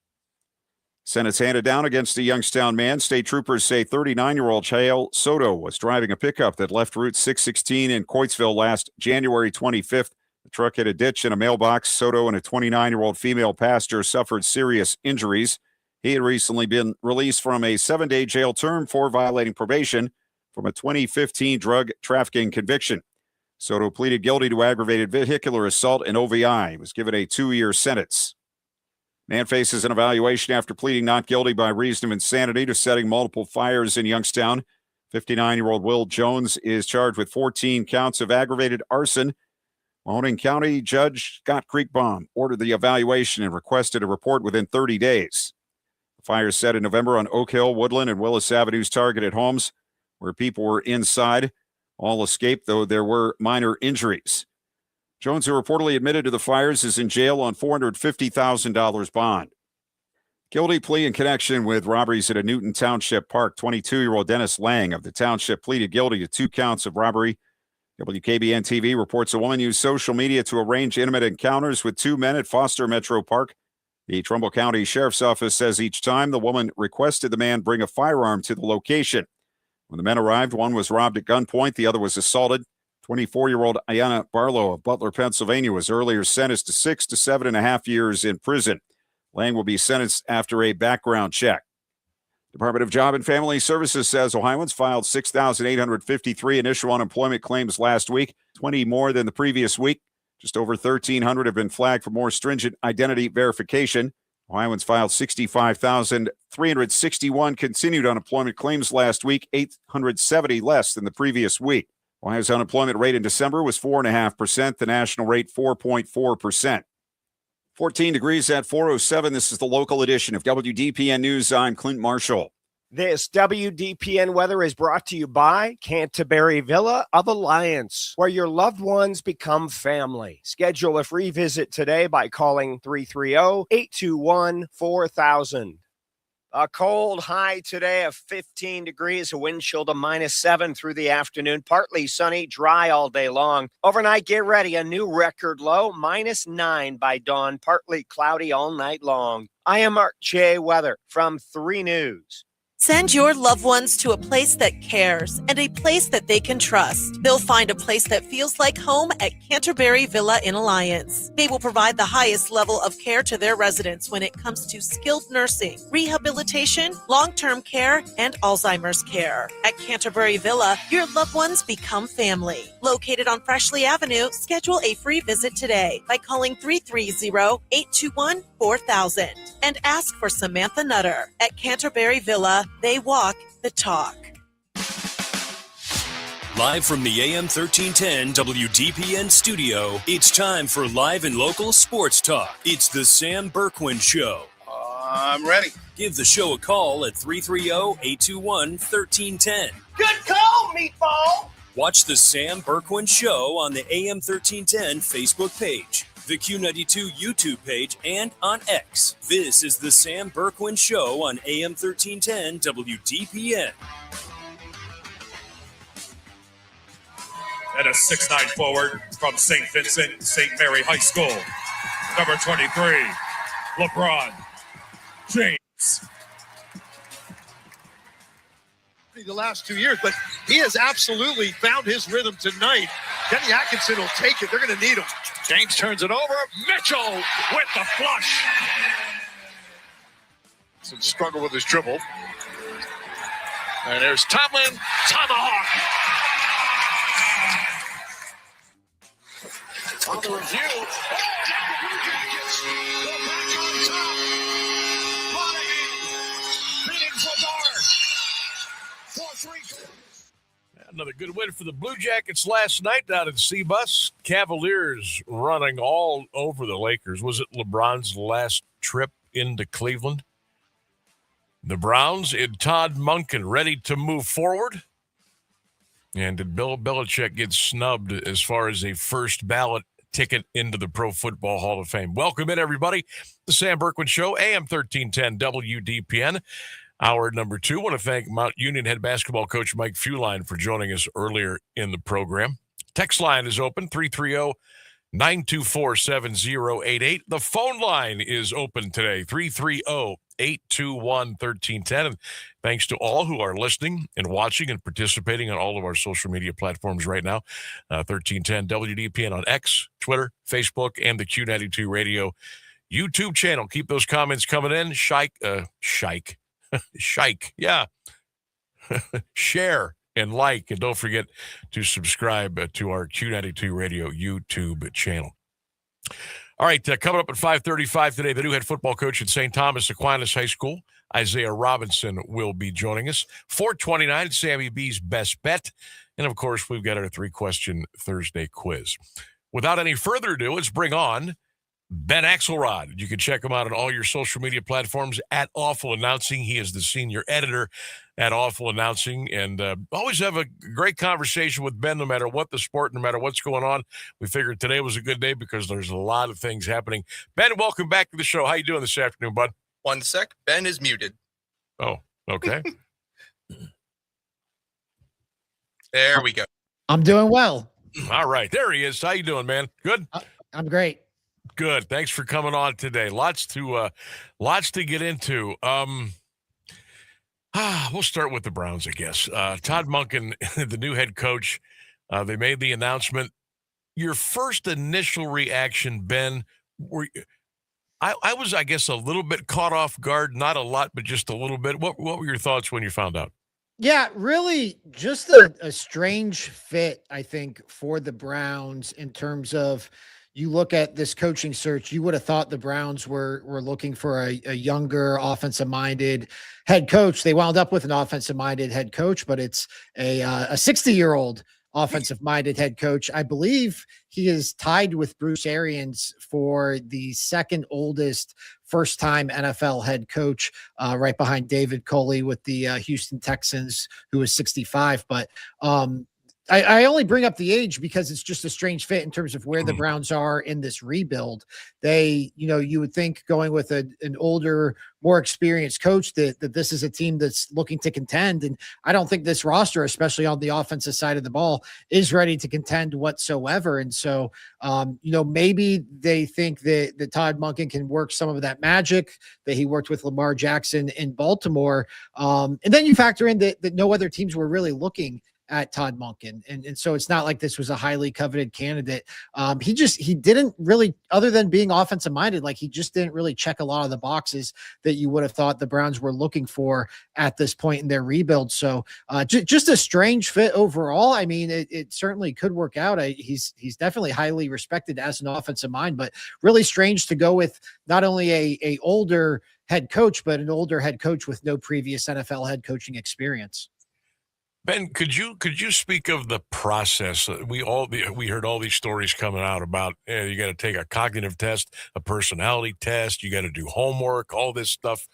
Sentence handed down against the Youngstown man. State troopers say 39-year-old Chael Soto was driving a pickup that left Route 616 in Coatesville last January 25th. The truck hit a ditch and a mailbox. Soto and a 29-year-old female passenger suffered serious injuries. He had recently been released from a 7-day jail term for violating probation from a 2015 drug trafficking conviction. Soto pleaded guilty to aggravated vehicular assault and OVI. He was given a 2-year sentence. Man faces an evaluation after pleading not guilty by reason of insanity to setting multiple fires in Youngstown. 59-year-old Will Jones is charged with 14 counts of aggravated arson. Mahoning County Judge Scott Creekbaum ordered the evaluation and requested a report within 30 days. The fire set in November on Oak Hill, Woodland, and Willis Avenue's targeted homes where people were inside. All escaped, though there were minor injuries. Jones, who reportedly admitted to the fires, is in jail on $450,000 bond. Guilty plea in connection with robberies at a Newton Township park. 22-year-old Dennis Lang of the township pleaded guilty to 2 counts of robbery. WKBN-TV reports a woman used social media to arrange intimate encounters with 2 men at Foster Metro Park. The Trumbull County Sheriff's Office says each time the woman requested the man bring a firearm to the location. When the men arrived, one was robbed at gunpoint, the other was assaulted. 24-year-old Ayanna Barlow of Butler, Pennsylvania, was earlier sentenced to 6 to 7.5 years in prison. Lang will be sentenced after a background check. Department of Job and Family Services says Ohioans filed 6,853 initial unemployment claims last week, 20 more than the previous week. Just over 1,300 have been flagged for more stringent identity verification. Ohioans filed 65,361 continued unemployment claims last week, 870 less than the previous week. Ohio's unemployment rate in December was 4.5%, the national rate 4.4%. 14 degrees at 4:07. This is the local edition of WDPN News. I'm Clint Marshall. This WDPN weather is brought to you by Canterbury Villa of Alliance, where your loved ones become family. Schedule a free visit today by calling 330-821-4000. A cold high today of 15 degrees, a wind chill to -7 through the afternoon. Partly sunny, dry all day long. Overnight, get ready. A new record low, -9 by dawn. Partly cloudy all night long. I am Mark J. Weather from 3 News. Send your loved ones to a place that cares and a place that they can trust. They'll find a place that feels like home at Canterbury Villa in Alliance. They will provide the highest level of care to their residents when it comes to skilled nursing, rehabilitation, long-term care, and Alzheimer's care. At Canterbury Villa, your loved ones become family. Located on Freshley Avenue, schedule a free visit today by calling 330-821-4000 and ask for Samantha Nutter. At Canterbury Villa, they walk the talk. Live from the AM1310 WDPN studio, it's time for live and local sports talk. It's the Sam Bourquin Show. I'm ready. Give the show a call at 330-821-1310. Good call, meatball! Watch the Sam Bourquin Show on the AM1310 Facebook page, the Q92 YouTube page, and on X. This is the Sam Bourquin Show on AM1310 WDPN. And a 6'9" forward from St. Vincent, St. Mary High School. Number 23, LeBron James. The last 2 years, but he has absolutely found his rhythm tonight. Kenny Atkinson will take it. They're going to need him. James turns it over. Mitchell with the flush. Some struggle with his dribble. And there's Tomlin. Tomahawk. On the review. Oh, the Blue Jackets go back on top. Monahan beating Fedor. 4-3. Another good win for the Blue Jackets last night down at C-Bus. Cavaliers running all over the Lakers. Was it LeBron's last trip into Cleveland? The Browns and Todd Monken ready to move forward. And did Bill Belichick get snubbed as far as a first ballot ticket into the Pro Football Hall of Fame? Welcome in, everybody. The Sam Bourquin Show, AM 1310 WDPN. Hour number 2. I want to thank Mount Union head basketball coach Mike Fuline for joining us earlier in the program. Text line is open, 330-924-7088. The phone line is open today, 330-821-1310. And thanks to all who are listening and watching and participating on all of our social media platforms right now. 1310 WDPN on X, Twitter, Facebook, and the Q92 Radio YouTube channel. Keep those comments coming in. Shike, yeah. Share and like, and don't forget to subscribe to our Q92 Radio YouTube channel. All right, coming up at 5:35 today, the new head football coach at St. Thomas Aquinas High School, Isaiah Robinson, will be joining us. 4:29, Sammy B's Best Bet. And, of course, we've got our 3-question Thursday quiz. Without any further ado, let's bring on Ben Axelrod. You can check him out on all your social media platforms at Awful Announcing. He is the senior editor at Awful Announcing, and always have a great conversation with Ben no matter what the sport, no matter what's going on. We figured today was a good day because there's a lot of things happening. Ben, welcome back to the show. How you doing this afternoon, bud? 1 sec. Ben is muted. Oh, okay. There we go. I'm doing well. All right. There he is. How you doing, man? Good? I'm great. Good. Thanks for coming on today. Lots to get into. We'll start with the Browns, I guess. Todd Monken, the new head coach, they made the announcement. Your first initial reaction, Ben, I was, I guess, a little bit caught off guard. Not a lot, but just a little bit. What were your thoughts when you found out? Yeah, really just a strange fit, I think, for the Browns in terms of you look at this coaching search, you would have thought the Browns were looking for a younger offensive-minded head coach. They wound up with an offensive-minded head coach, but it's a 60-year-old offensive-minded head coach. I believe he is tied with Bruce Arians for the second oldest first-time NFL head coach, right behind David Culley with the Houston Texans, who is 65. But I only bring up the age because it's just a strange fit in terms of where the Browns are in this rebuild. They, you would think going with an older, more experienced coach that this is a team that's looking to contend. And I don't think this roster, especially on the offensive side of the ball, is ready to contend whatsoever. And so, maybe they think that Todd Monken can work some of that magic that he worked with Lamar Jackson in Baltimore. And then you factor in that no other teams were really looking at Todd Monken. And so it's not like this was a highly coveted candidate. He didn't really, other than being offensive minded, he just didn't really check a lot of the boxes that you would have thought the Browns were looking for at this point in their rebuild. So just a strange fit overall. I mean, it certainly could work out. He's definitely highly respected as an offensive mind, but really strange to go with not only a older head coach, but an older head coach with no previous NFL head coaching experience. Ben, could you speak of the process? We heard all these stories coming out about you got to take a cognitive test, a personality test, you got to do homework, all this stuff.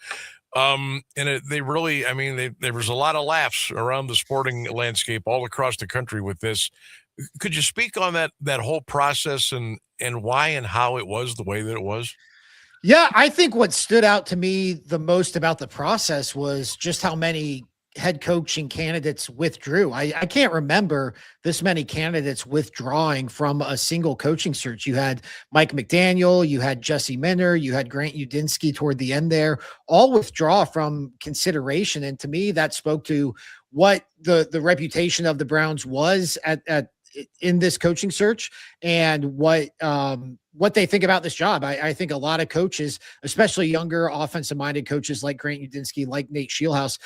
And there was a lot of laughs around the sporting landscape all across the country with this. Could you speak on that whole process and why and how it was the way that it was? Yeah, I think what stood out to me the most about the process was just how many head coaching candidates withdrew. I can't remember this many candidates withdrawing from a single coaching search. You had Mike McDaniel, you had Jesse Minter, you had Grant Udinski toward the end there, all withdraw from consideration. And to me, that spoke to what the reputation of the Browns was in this coaching search and what they think about this job. I think a lot of coaches, especially younger offensive minded coaches like Grant Udinski, like Nate Scheelhaus,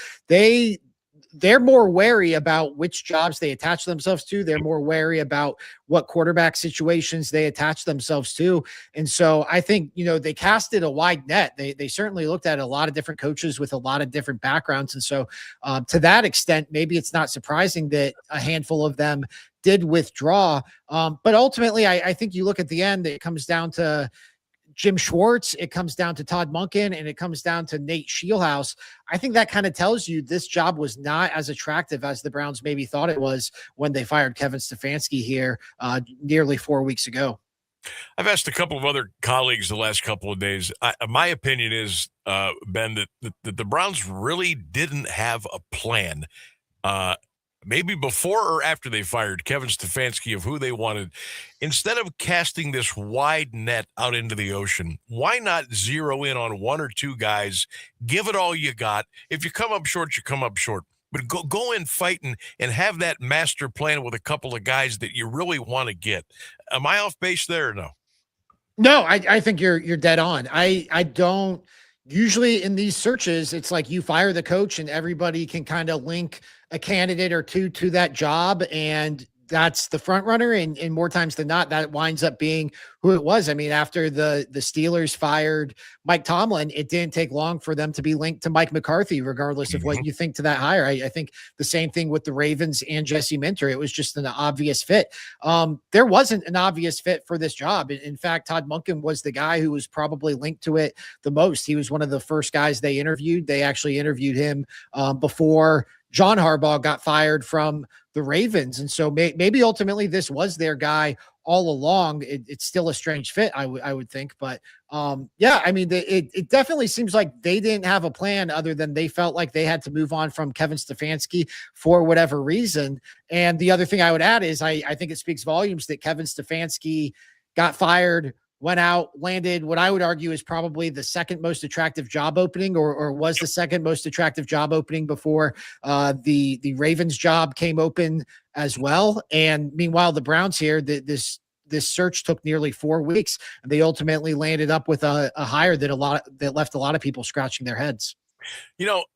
they're more wary about which jobs they attach themselves to. They're more wary about what quarterback situations they attach themselves to. And so I think, they casted a wide net. They certainly looked at a lot of different coaches with a lot of different backgrounds. And so to that extent, maybe it's not surprising that a handful of them did withdraw. But ultimately, I think you look at the end, it comes down to Jim Schwartz, it comes down to Todd Monken, and it comes down to Nate Scheelhaus. I think that kind of tells you this job was not as attractive as the Browns maybe thought it was when they fired Kevin Stefanski here nearly 4 weeks ago. I've asked a couple of other colleagues the last couple of days. My opinion is, Ben, that the Browns really didn't have a plan. Maybe before or after they fired Kevin Stefanski of who they wanted. Instead of casting this wide net out into the ocean, why not zero in on one or two guys, give it all you got? If you come up short, you come up short. But go in fighting and have that master plan with a couple of guys that you really want to get. Am I off base there or no? No, I think you're dead on. I don't usually in these searches, it's like you fire the coach and everybody can kind of link a candidate or two to that job, and that's the front runner. And more times than not, that winds up being who it was. I mean, after the Steelers fired Mike Tomlin, it didn't take long for them to be linked to Mike McCarthy, regardless of what you think to that hire. I think the same thing with the Ravens and Jesse Minter. It was just an obvious fit. There wasn't an obvious fit for this job. In fact, Todd Monken was the guy who was probably linked to it the most. He was one of the first guys they interviewed. They actually interviewed him before John Harbaugh got fired from the Ravens. And so maybe ultimately this was their guy all along. It's still a strange fit, I would think. But yeah, I mean, it definitely seems like they didn't have a plan other than they felt like they had to move on from Kevin Stefanski for whatever reason. And the other thing I would add is I think it speaks volumes that Kevin Stefanski got fired, went out, landed what I would argue is probably the second most attractive job opening, or was the second most attractive job opening before the Ravens job came open as well. And meanwhile, the Browns here, this search took nearly 4 weeks, and they ultimately landed up with a hire that left a lot of people scratching their heads.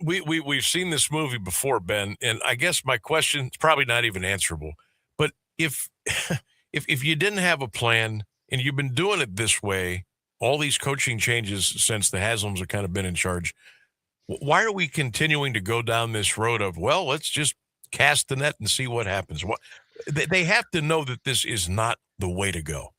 We've seen this movie before, Ben, and I guess my question is probably not even answerable. But if you didn't have a plan, and you've been doing it this way, all these coaching changes since the Haslams have kind of been in charge, why are we continuing to go down this road of, well, let's just cast the net and see what happens? They have to know that this is not the way to go.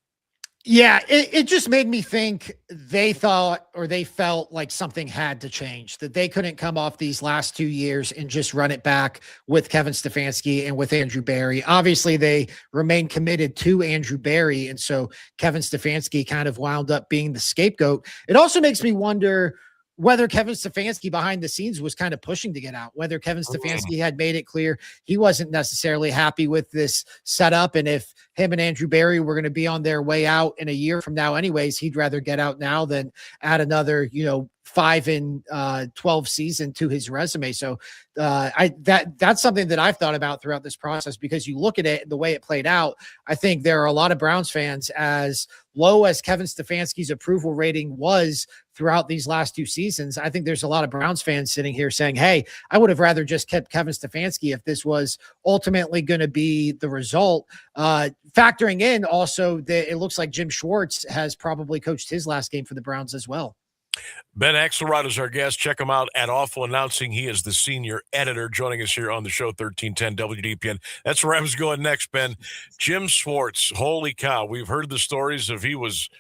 Yeah, it just made me think they thought or they felt like something had to change, that they couldn't come off these last 2 years and just run it back with Kevin Stefanski and with Andrew Berry. Obviously, they remain committed to Andrew Berry, and so Kevin Stefanski kind of wound up being the scapegoat. It also makes me wonder whether Kevin Stefanski behind the scenes was kind of pushing to get out, whether Kevin Stefanski had made it clear he wasn't necessarily happy with this setup. And if him and Andrew Berry were going to be on their way out in a year from now anyways, he'd rather get out now than add another, 5-12 season to his resume. So that's something that I've thought about throughout this process, because you look at it, the way it played out, I think there are a lot of Browns fans, as low as Kevin Stefanski's approval rating was throughout these last 2 seasons. I think there's a lot of Browns fans sitting here saying, hey, I would have rather just kept Kevin Stefanski if this was ultimately going to be the result. Factoring in also that it looks like Jim Schwartz has probably coached his last game for the Browns as well. Ben Axelrod is our guest. Check him out at Awful Announcing. He is the senior editor joining us here on the show, 1310 WDPN. That's where I was going next, Ben. Jim Schwartz, holy cow. We've heard the stories of he was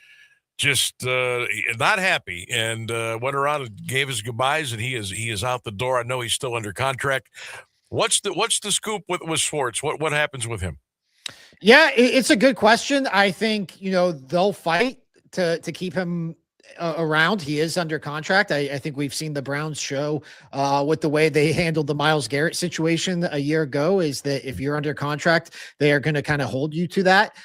just not happy and went around and gave his goodbyes, and he is out the door. I know he's still under contract. What's the scoop with Schwartz? What happens with him? Yeah, it's a good question. I think, they'll fight to keep him around. He is under contract. I think we've seen the Browns show with the way they handled the Myles Garrett situation a year ago, is that if you're under contract, they are going to kind of hold you to that.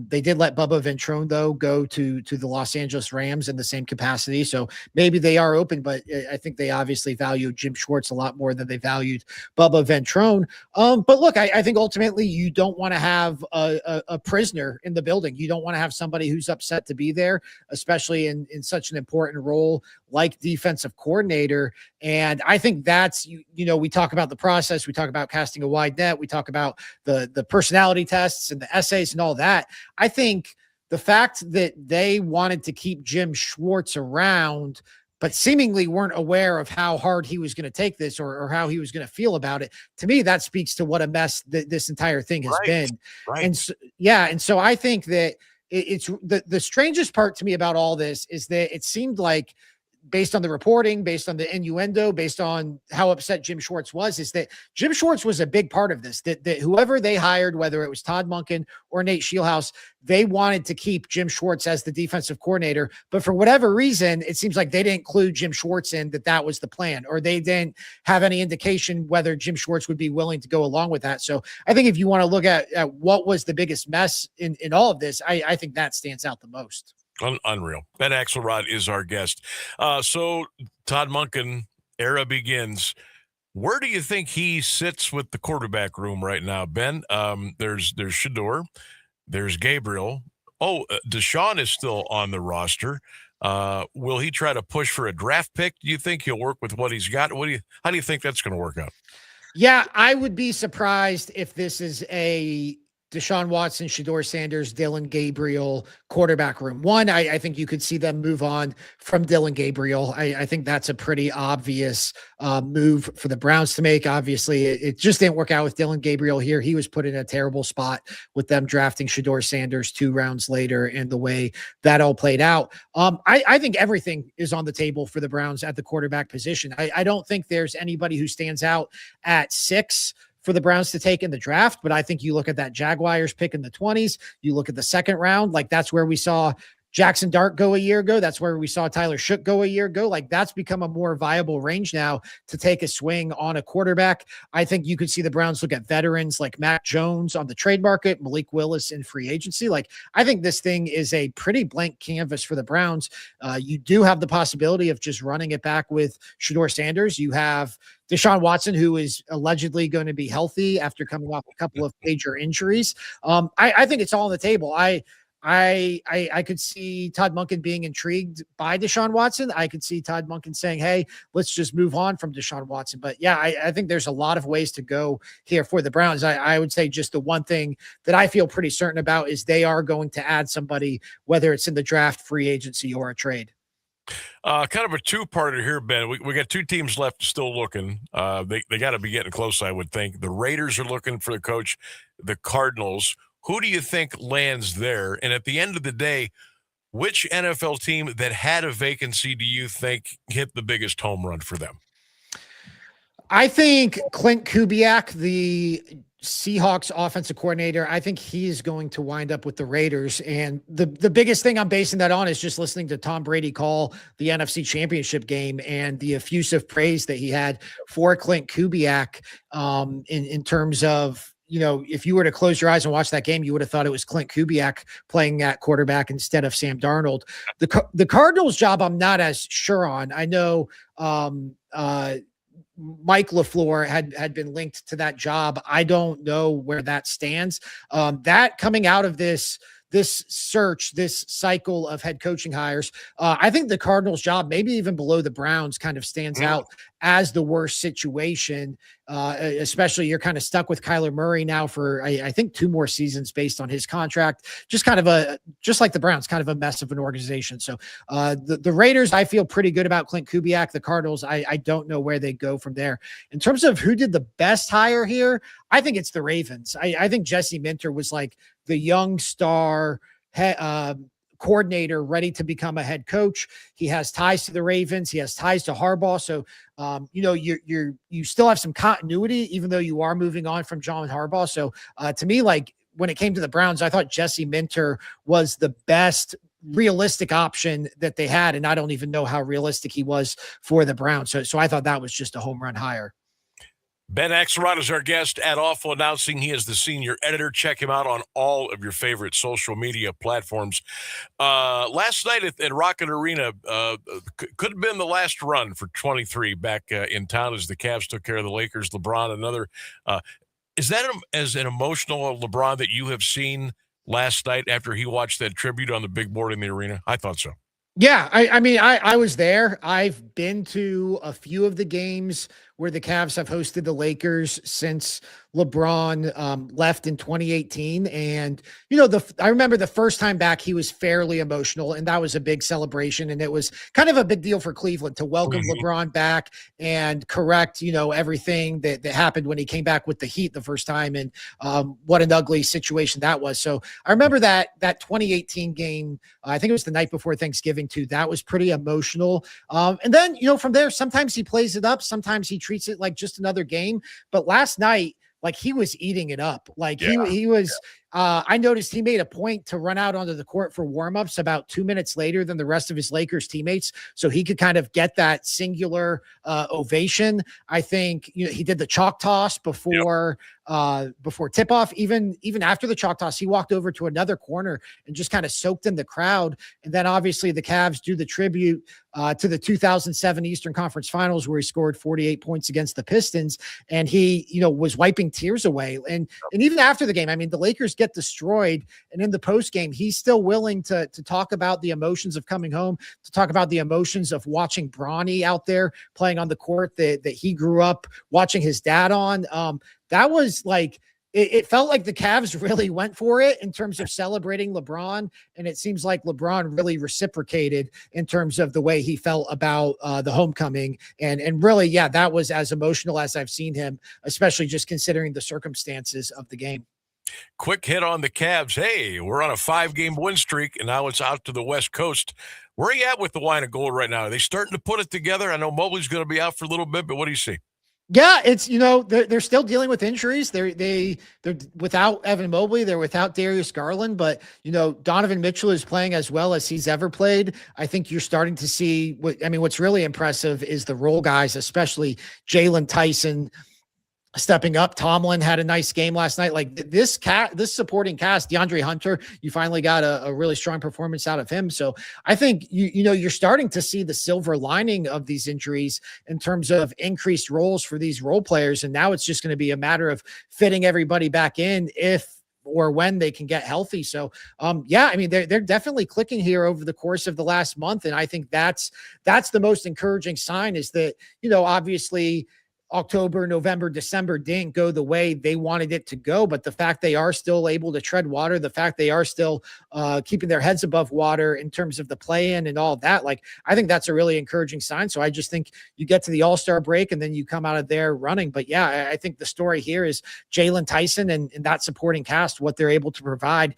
They did let Bubba Ventrone, though, go to the Los Angeles Rams in the same capacity. So maybe they are open, but I think they obviously value Jim Schwartz a lot more than they valued Bubba Ventrone. But look, I think ultimately you don't want to have a prisoner in the building. You don't want to have somebody who's upset to be there, especially in such an important role like defensive coordinator. And I think that's, we talk about the process, we talk about casting a wide net, we talk about the personality tests and the essays and all that. I think the fact that they wanted to keep Jim Schwartz around, but seemingly weren't aware of how hard he was going to take this or how he was going to feel about it, to me, that speaks to what a mess this entire thing has been. Right. And so, and so I think that it's the strangest part to me about all this is that it seemed like, based on the reporting, based on the innuendo, based on how upset Jim Schwartz was, is that Jim Schwartz was a big part of this, that whoever they hired, whether it was Todd Monken or Nate Scheelhaus, they wanted to keep Jim Schwartz as the defensive coordinator. But for whatever reason, it seems like they didn't include Jim Schwartz in that was the plan, or they didn't have any indication whether Jim Schwartz would be willing to go along with that. So I think if you want to look at what was the biggest mess in all of this, I think that stands out the most. Unreal. Ben Axelrod is our guest. So Todd Monken era begins. Where do you think he sits with the quarterback room right now, Ben? There's Shedeur, there's Gabriel. Deshaun is still on the roster. Will he try to push for a draft pick? Do you think he'll work with what he's got? How do you think that's going to work out? Yeah, I would be surprised if this is a Deshaun Watson, Shedeur Sanders, Dylan Gabriel quarterback room. One, I think you could see them move on from Dylan Gabriel. I think that's a pretty obvious move for the Browns to make. Obviously, it just didn't work out with Dylan Gabriel here. He was put in a terrible spot with them drafting Shedeur Sanders 2 rounds later and the way that all played out. I think everything is on the table for the Browns at the quarterback position. I don't think there's anybody who stands out at 6 for the Browns to take in the draft. But I think you look at that Jaguars pick in the 20s, you look at the second round, like that's where we saw Jackson Dart go a year ago. That's where we saw Tyler Shook go a year ago. Like that's become a more viable range now to take a swing on a quarterback. I think you could see the Browns look at veterans like Mac Jones on the trade market, Malik Willis in free agency. Like I think this thing is a pretty blank canvas for the Browns. You do have the possibility of just running it back with Shedeur Sanders. You have Deshaun Watson, who is allegedly going to be healthy after coming off a couple of major injuries. I think it's all on the table. I could see Todd Monken being intrigued by Deshaun Watson. I could see Todd Monken saying, hey, let's just move on from Deshaun Watson. But yeah, I think there's a lot of ways to go here for the Browns. I would say just the one thing that I feel pretty certain about is they are going to add somebody, whether it's in the draft, free agency, or a trade. Kind of a two-parter here, Ben. We got 2 teams left still looking. They got to be getting close, I would think. The Raiders are looking for the coach. The Cardinals. Who do you think lands there? And at the end of the day, which NFL team that had a vacancy do you think hit the biggest home run for them? I think Clint Kubiak, the Seahawks offensive coordinator, I think he's going to wind up with the Raiders. And the biggest thing I'm basing that on is just listening to Tom Brady call the NFC Championship game and the effusive praise that he had for Clint Kubiak in terms of, if you were to close your eyes and watch that game, you would have thought it was Clint Kubiak playing at quarterback instead of Sam Darnold. The Cardinals job, I'm not as sure on. I know Mike LaFleur had been linked to that job. I don't know where that stands. That coming out of this search, this cycle of head coaching hires, I think the Cardinals job, maybe even below the Browns, kind of stands out as the worst situation, especially you're kind of stuck with Kyler Murray now for, I think, 2 more seasons based on his contract. Just like the Browns, kind of a mess of an organization. So the Raiders, I feel pretty good about Clint Kubiak. The Cardinals, I don't know where they go from there. In terms of who did the best hire here, I think it's the Ravens. I think Jesse Minter was like the young star coordinator ready to become a head coach. He has ties to the Ravens. He has ties to Harbaugh. So, you still have some continuity, even though you are moving on from John Harbaugh. So to me, like when it came to the Browns, I thought Jesse Minter was the best realistic option that they had. And I don't even know how realistic he was for the Browns. So I thought that was just a home run hire. Ben Axelrod is our guest at Awful Announcing. He is the senior editor. Check him out on all of your favorite social media platforms. Last night at Rocket Arena could have been the last run for 23 back in town as the Cavs took care of the Lakers. LeBron, another. Is that as an emotional LeBron that you have seen last night after he watched that tribute on the big board in the arena? I thought so. Yeah, I mean, I was there. I've been to a few of the games where the Cavs have hosted the Lakers since LeBron left in 2018. And, I remember the first time back, he was fairly emotional, and that was a big celebration. And it was kind of a big deal for Cleveland to welcome LeBron back and correct, everything that happened when he came back with the Heat the first time. And what an ugly situation that was. So I remember that 2018 game, I think it was the night before Thanksgiving too. That was pretty emotional. And then, from there, sometimes he plays it up. Sometimes he treats it like just another game. But last night, like, he was eating it up. Like he was, I noticed he made a point to run out onto the court for warmups about 2 minutes later than the rest of his Lakers teammates, so he could kind of get that singular ovation. I think he did the chalk toss before tip-off. Even after the chalk toss, he walked over to another corner and just kind of soaked in the crowd. And then obviously the Cavs do the tribute to the 2007 Eastern Conference Finals, where he scored 48 points against the Pistons, and he was wiping tears away. And even after the game, I mean, the Lakers get destroyed, and in the post game, he's still willing to talk about the emotions of coming home, to talk about the emotions of watching Bronny out there playing on the court that he grew up watching his dad on. That was like, it felt like the Cavs really went for it in terms of celebrating LeBron. And it seems like LeBron really reciprocated in terms of the way he felt about the homecoming. And really, yeah, that was as emotional as I've seen him, especially just considering the circumstances of the game. Quick hit on the Cavs. Hey, we're on a 5-game win streak, and now it's out to the West Coast. Where are you at with the wine and gold right now? Are they starting to put it together? I know Mobley's going to be out for a little bit, but what do you see? Yeah, it's, they're still dealing with injuries. They're without Evan Mobley. They're without Darius Garland, but Donovan Mitchell is playing as well as he's ever played. I think you're starting to see what's really impressive is the role guys, especially Jalen Tyson stepping up. Tomlin had a nice game last night. Like this supporting cast, DeAndre Hunter, you finally got a really strong performance out of him. So I think you're starting to see the silver lining of these injuries in terms of increased roles for these role players. And now it's just going to be a matter of fitting everybody back in if or when they can get healthy. So they're definitely clicking here over the course of the last month. And I think that's the most encouraging sign, is that, obviously October, November, December didn't go the way they wanted it to go, but the fact they are still able to tread water, the fact they are still keeping their heads above water in terms of the play-in and all that, I think that's a really encouraging sign. So I just think you get to the All-Star break and then you come out of there running. But yeah, I think the story here is Jalen Tyson and that supporting cast, what they're able to provide,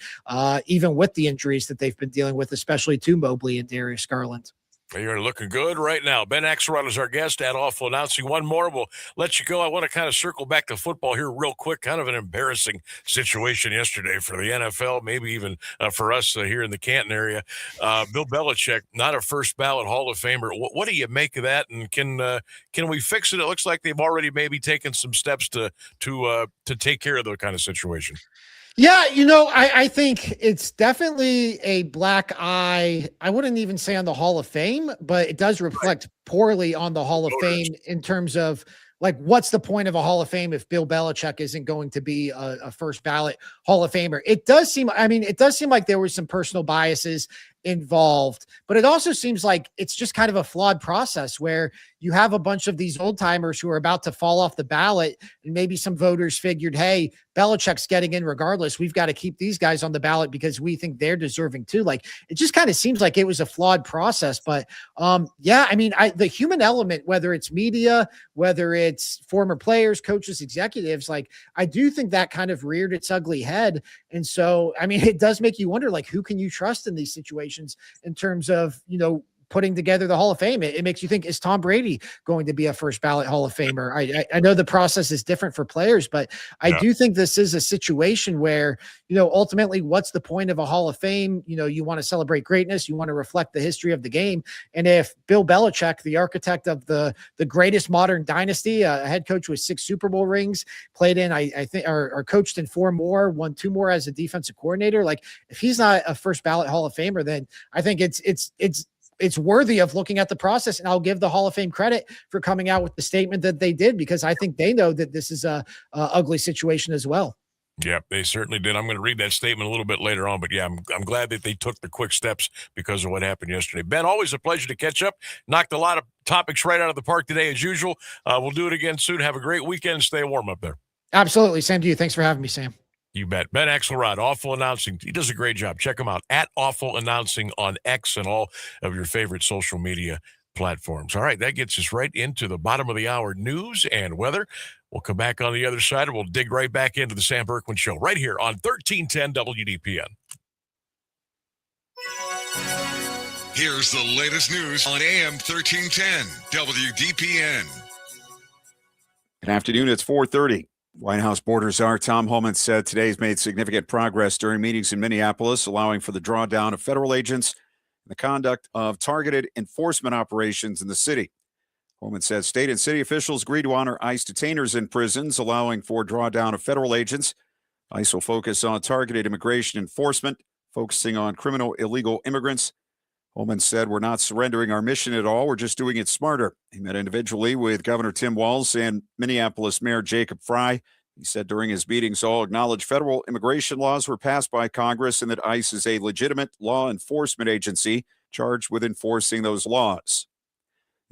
even with the injuries that they've been dealing with, especially to Mobley and Darius Garland. You're looking good right now. Ben Axelrod is our guest at Awful Announcing. One more, we'll let you go. I want to kind of circle back to football here real quick. Kind of an embarrassing situation yesterday for the NFL, maybe even for us here in the Canton area. Bill Belichick, not a first ballot Hall of Famer. What do you make of that? And can we fix it? It looks like they've already maybe taken some steps to take care of that kind of situation. Yeah, I think it's definitely a black eye. I wouldn't even say on the Hall of Fame, but it does reflect poorly on the Hall of Fame in terms of what's the point of a Hall of Fame if Bill Belichick isn't going to be a first ballot Hall of Famer? It does seem like there were some personal biases involved, but it also seems like it's just kind of a flawed process where you have a bunch of these old timers who are about to fall off the ballot, and maybe some voters figured, hey, Belichick's getting in regardless. We've got to keep these guys on the ballot because we think they're deserving too. It just kind of seems like it was a flawed process. But the human element, whether it's media, whether it's former players, coaches, executives, I do think that kind of reared its ugly head. And so, it does make you wonder, who can you trust in these situations in terms of, putting together the Hall of Fame. It makes you think, is Tom Brady going to be a first ballot Hall of Famer? I know the process is different for players, but I do think this is a situation where, ultimately, what's the point of a Hall of Fame? You want to celebrate greatness. You want to reflect the history of the game. And if Bill Belichick, the architect of the greatest modern dynasty, a head coach with 6 Super Bowl rings, played in, I think, or coached in 4 more, won 2 more as a defensive coordinator. Like, if he's not a first ballot Hall of Famer, then I think it's worthy of looking at the process. And I'll give the Hall of Fame credit for coming out with the statement that they did, because I think they know that this is a ugly situation as well. Yeah, they certainly did. I'm going to read that statement a little bit later on, but yeah, I'm glad that they took the quick steps because of what happened yesterday. Ben, always a pleasure to catch up. Knocked a lot of topics right out of the park today as usual. We'll do it again soon. Have a great weekend. Stay warm up there. Absolutely. Same to you. Thanks for having me, Sam. You bet. Ben Axelrod, Awful Announcing. He does a great job. Check him out at Awful Announcing on X and all of your favorite social media platforms. All right, that gets us right into the bottom of the hour news and weather. We'll come back on the other side and we'll dig right back into the Sam Bourquin Show right here on 1310 WDPN. Here's the latest news on AM 1310 WDPN. Good afternoon. It's 4:30. White House border czar Tom Homan said today's made significant progress during meetings in Minneapolis, allowing for the drawdown of federal agents and the conduct of targeted enforcement operations in the city. Homan said state and city officials agreed to honor ICE detainers in prisons, allowing for drawdown of federal agents. ICE will focus on targeted immigration enforcement, focusing on criminal illegal immigrants. Homan said, "We're not surrendering our mission at all. We're just doing it smarter." He met individually with Governor Tim Walz and Minneapolis Mayor Jacob Frey. He said during his meetings, all acknowledged federal immigration laws were passed by Congress and that ICE is a legitimate law enforcement agency charged with enforcing those laws.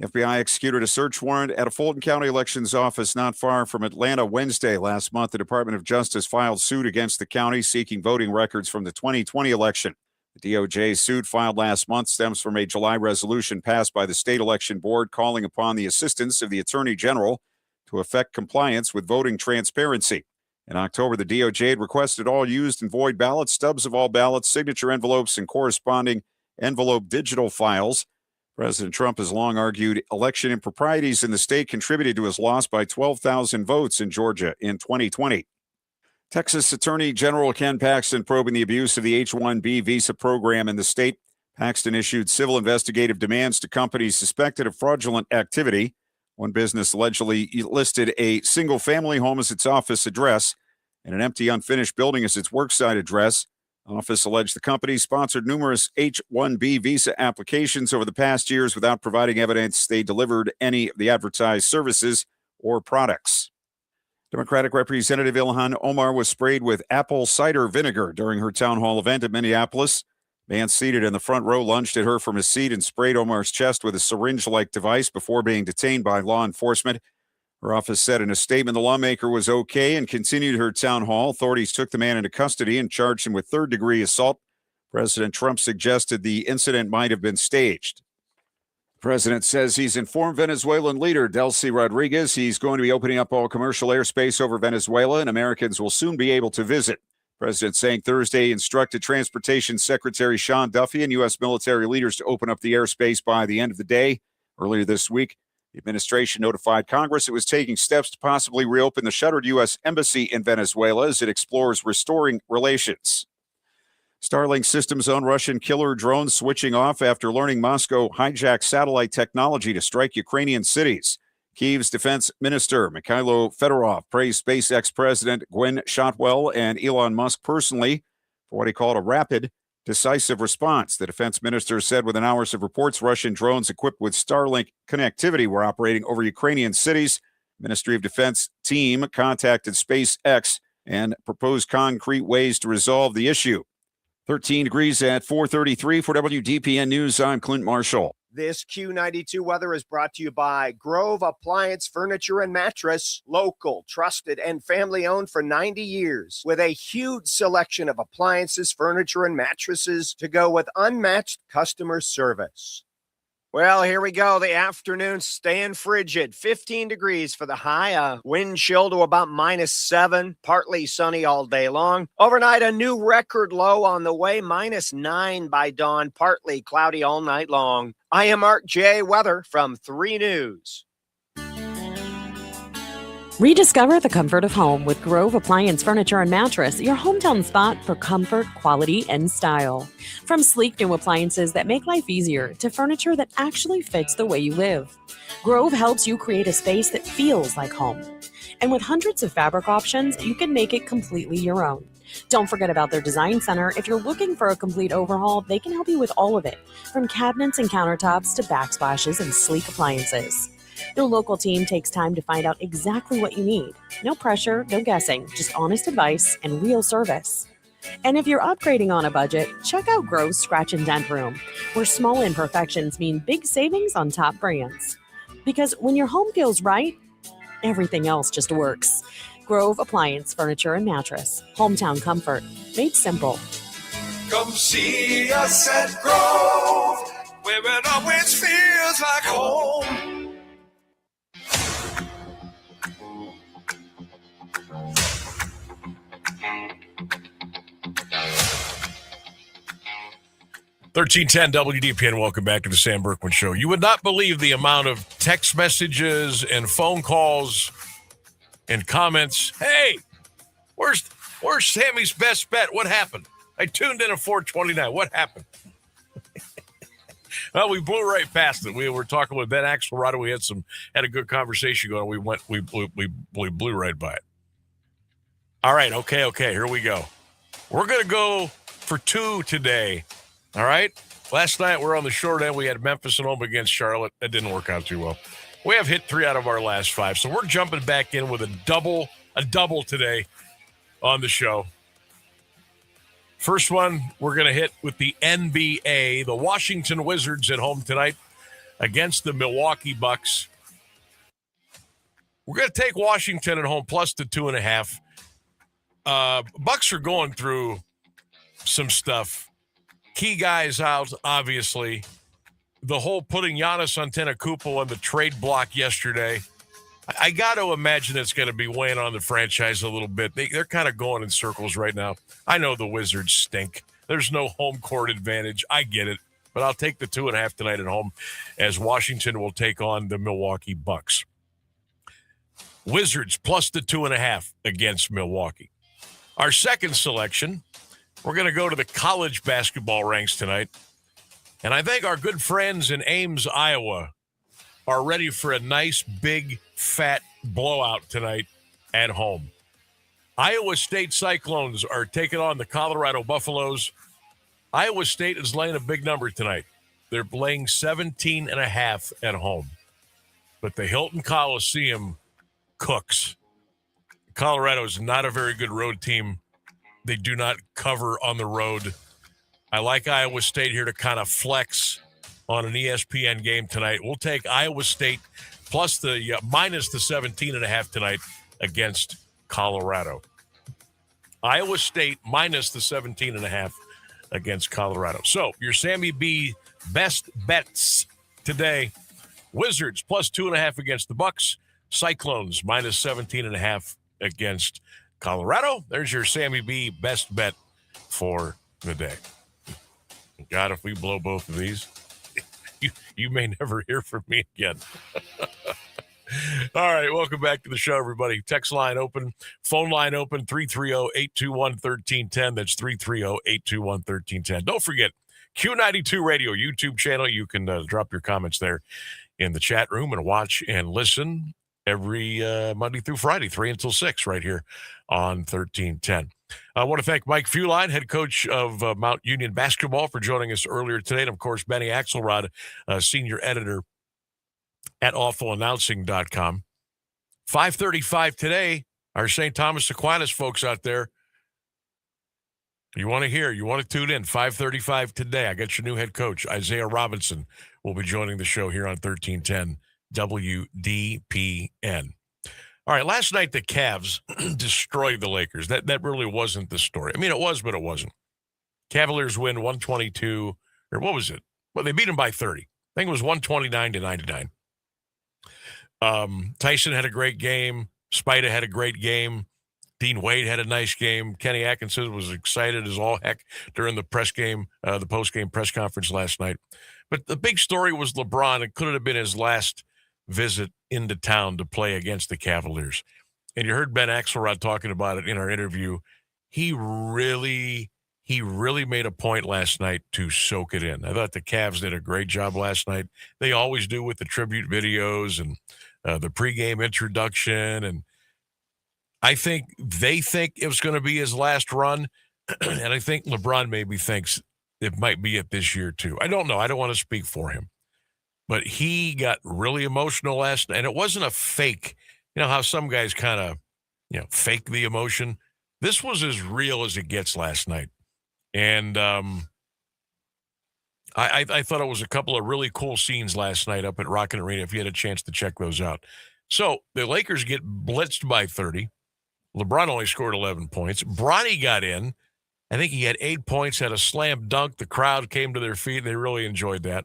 The FBI executed a search warrant at a Fulton County Elections office not far from Atlanta Wednesday. Last month, the Department of Justice filed suit against the county seeking voting records from the 2020 election. The DOJ suit filed last month stems from a July resolution passed by the state election board calling upon the assistance of the Attorney General to effect compliance with voting transparency. In October, the DOJ had requested all used and void ballots, stubs of all ballots, signature envelopes, and corresponding envelope digital files. President Trump has long argued election improprieties in the state contributed to his loss by 12,000 votes in Georgia in 2020. Texas Attorney General Ken Paxton probing the abuse of the H-1B visa program in the state. Paxton issued civil investigative demands to companies suspected of fraudulent activity. One business allegedly listed a single-family home as its office address and an empty, unfinished building as its worksite address. Office alleged the company sponsored numerous H-1B visa applications over the past years without providing evidence they delivered any of the advertised services or products. Democratic Representative Ilhan Omar was sprayed with apple cider vinegar during her town hall event in Minneapolis. A man seated in the front row lunged at her from his seat and sprayed Omar's chest with a syringe-like device before being detained by law enforcement. Her office said in a statement the lawmaker was okay and continued her town hall. Authorities took the man into custody and charged him with third-degree assault. President Trump suggested the incident might have been staged. The president says he's informed Venezuelan leader Delcy Rodriguez he's going to be opening up all commercial airspace over Venezuela and Americans will soon be able to visit. The president saying Thursday instructed Transportation Secretary Sean Duffy and U.S. military leaders to open up the airspace by the end of the day. Earlier this week, the administration notified Congress it was taking steps to possibly reopen the shuttered U.S. embassy in Venezuela as it explores restoring relations. Starlink systems own Russian killer drones switching off after learning Moscow hijacked satellite technology to strike Ukrainian cities. Kyiv's defense minister, Mikhailo Fedorov, praised SpaceX president Gwynne Shotwell and Elon Musk personally for what he called a rapid, decisive response. The defense minister said within hours of reports, Russian drones equipped with Starlink connectivity were operating over Ukrainian cities. Ministry of Defense team contacted SpaceX and proposed concrete ways to resolve the issue. 13 degrees at 4:33 for WDPN News. I'm Clint Marshall. This Q92 weather is brought to you by Grove Appliance Furniture and Mattress. Local, trusted, and family-owned for 90 years. With a huge selection of appliances, furniture, and mattresses to go with unmatched customer service. Well, here we go. The afternoon staying frigid. 15 degrees for the high. Wind chill to about -7. Partly sunny all day long. Overnight, a new record low on the way. -9 by dawn. Partly cloudy all night long. I am Mark J. Weather from 3 News. Rediscover the comfort of home with Grove Appliance Furniture and Mattress, your hometown spot for comfort, quality, and style. From sleek new appliances that make life easier to furniture that actually fits the way you live, Grove helps you create a space that feels like home. And with hundreds of fabric options, you can make it completely your own. Don't forget about their design center. If you're looking for a complete overhaul, they can help you with all of it, from cabinets and countertops to backsplashes and sleek appliances. Their local team takes time to find out exactly what you need. No pressure, no guessing, just honest advice and real service. And if you're upgrading on a budget, check out Grove's Scratch and Dent Room, where small imperfections mean big savings on top brands. Because when your home feels right, everything else just works. Grove Appliance Furniture and Mattress. Hometown comfort. Made simple. Come see us at Grove, where it always feels like home. $1310 WDPN, welcome back to the Sam Bourquin Show. You would not believe the amount of text messages and phone calls and comments. Hey, where's Sammy's best bet? What happened? I tuned in at 429. What happened? Well, we blew right past it. We were talking with Ben Axelrod. We had a good conversation going. We blew right by it. All right, okay, here we go. We're gonna go for 2 today. All right. Last night we're on the short end. We had Memphis at home against Charlotte. That didn't work out too well. We have hit 3 out of our last 5, so we're jumping back in with a double today on the show. First one we're going to hit with the NBA. The Washington Wizards at home tonight against the Milwaukee Bucks. We're going to take Washington at home plus the 2.5. Bucks are going through some stuff. Key guys out, obviously. The whole putting Giannis Antetokounmpo on the trade block yesterday, I got to imagine it's going to be weighing on the franchise a little bit. They're kind of going in circles right now. I know the Wizards stink. There's no home court advantage. I get it. But I'll take the 2.5 tonight at home as Washington will take on the Milwaukee Bucks. Wizards plus the 2.5 against Milwaukee. Our second selection, we're going to go to the college basketball ranks tonight. And I think our good friends in Ames, Iowa, are ready for a nice, big, fat blowout tonight at home. Iowa State Cyclones are taking on the Colorado Buffaloes. Iowa State is laying a big number tonight. They're laying 17.5 at home. But the Hilton Coliseum cooks. Colorado is not a very good road team. They do not cover on the road. I like Iowa State here to kind of flex on an ESPN game tonight. We'll take Iowa State plus the minus the 17.5 tonight against Colorado. Iowa State minus the 17.5 against Colorado. So your Sammy B best bets today: Wizards plus 2.5 against the Bucks. Cyclones minus 17.5 against Colorado. There's your Sammy B best bet for the day. God, if we blow both of these, you may never hear from me again. All right, welcome back to the show, everybody. Text line open, phone line open, 330-821-1310. That's 330-821-1310. Don't forget, Q92 Radio YouTube channel. You can drop your comments there in the chat room and watch and listen every Monday through Friday, 3 until 6, right here on 1310. I want to thank Mike Fuline, head coach of Mount Union basketball, for joining us earlier today. And, of course, Benny Axelrod, senior editor at awfulannouncing.com. 5:35 today, our St. Thomas Aquinas folks out there, you want to tune in, 5:35 today. I got your new head coach, Isaiah Robinson, will be joining the show here on 1310 WDPN. All right, last night the Cavs destroyed the Lakers. That really wasn't the story. I mean, it was, but it wasn't. Cavaliers win 122, or what was it? Well, they beat them by 30. I think it was 129-99. Tyson had a great game. Spida had a great game. Dean Wade had a nice game. Kenny Atkinson was excited as all heck during the the post-game press conference last night. But the big story was LeBron. It could have been his last visit into town to play against the Cavaliers. And you heard Ben Axelrod talking about it in our interview. He really made a point last night to soak it in. I thought the Cavs did a great job last night. They always do with the tribute videos and the pregame introduction. And I think they think it was going to be his last run. And I think LeBron maybe thinks it might be it this year too. I don't know. I don't want to speak for him. But he got really emotional last night. And it wasn't a fake. You know how some guys kind of, fake the emotion? This was as real as it gets last night. And I thought it was a couple of really cool scenes last night up at Rocket Arena, if you had a chance to check those out. So the Lakers get blitzed by 30. LeBron only scored 11 points. Bronny got in. I think he had 8 points, had a slam dunk. The crowd came to their feet. They really enjoyed that.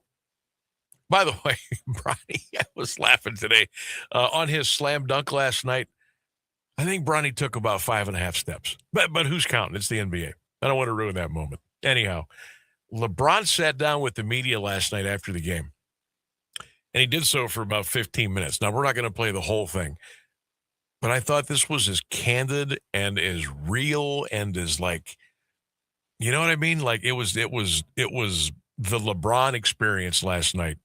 By the way, Bronny, I was laughing today on his slam dunk last night. I think Bronny took about 5.5 steps. But who's counting? It's the NBA. I don't want to ruin that moment. Anyhow, LeBron sat down with the media last night after the game. And he did so for about 15 minutes. Now, we're not going to play the whole thing. But I thought this was as candid and as real and as like, you know what I mean? Like it was the LeBron experience last night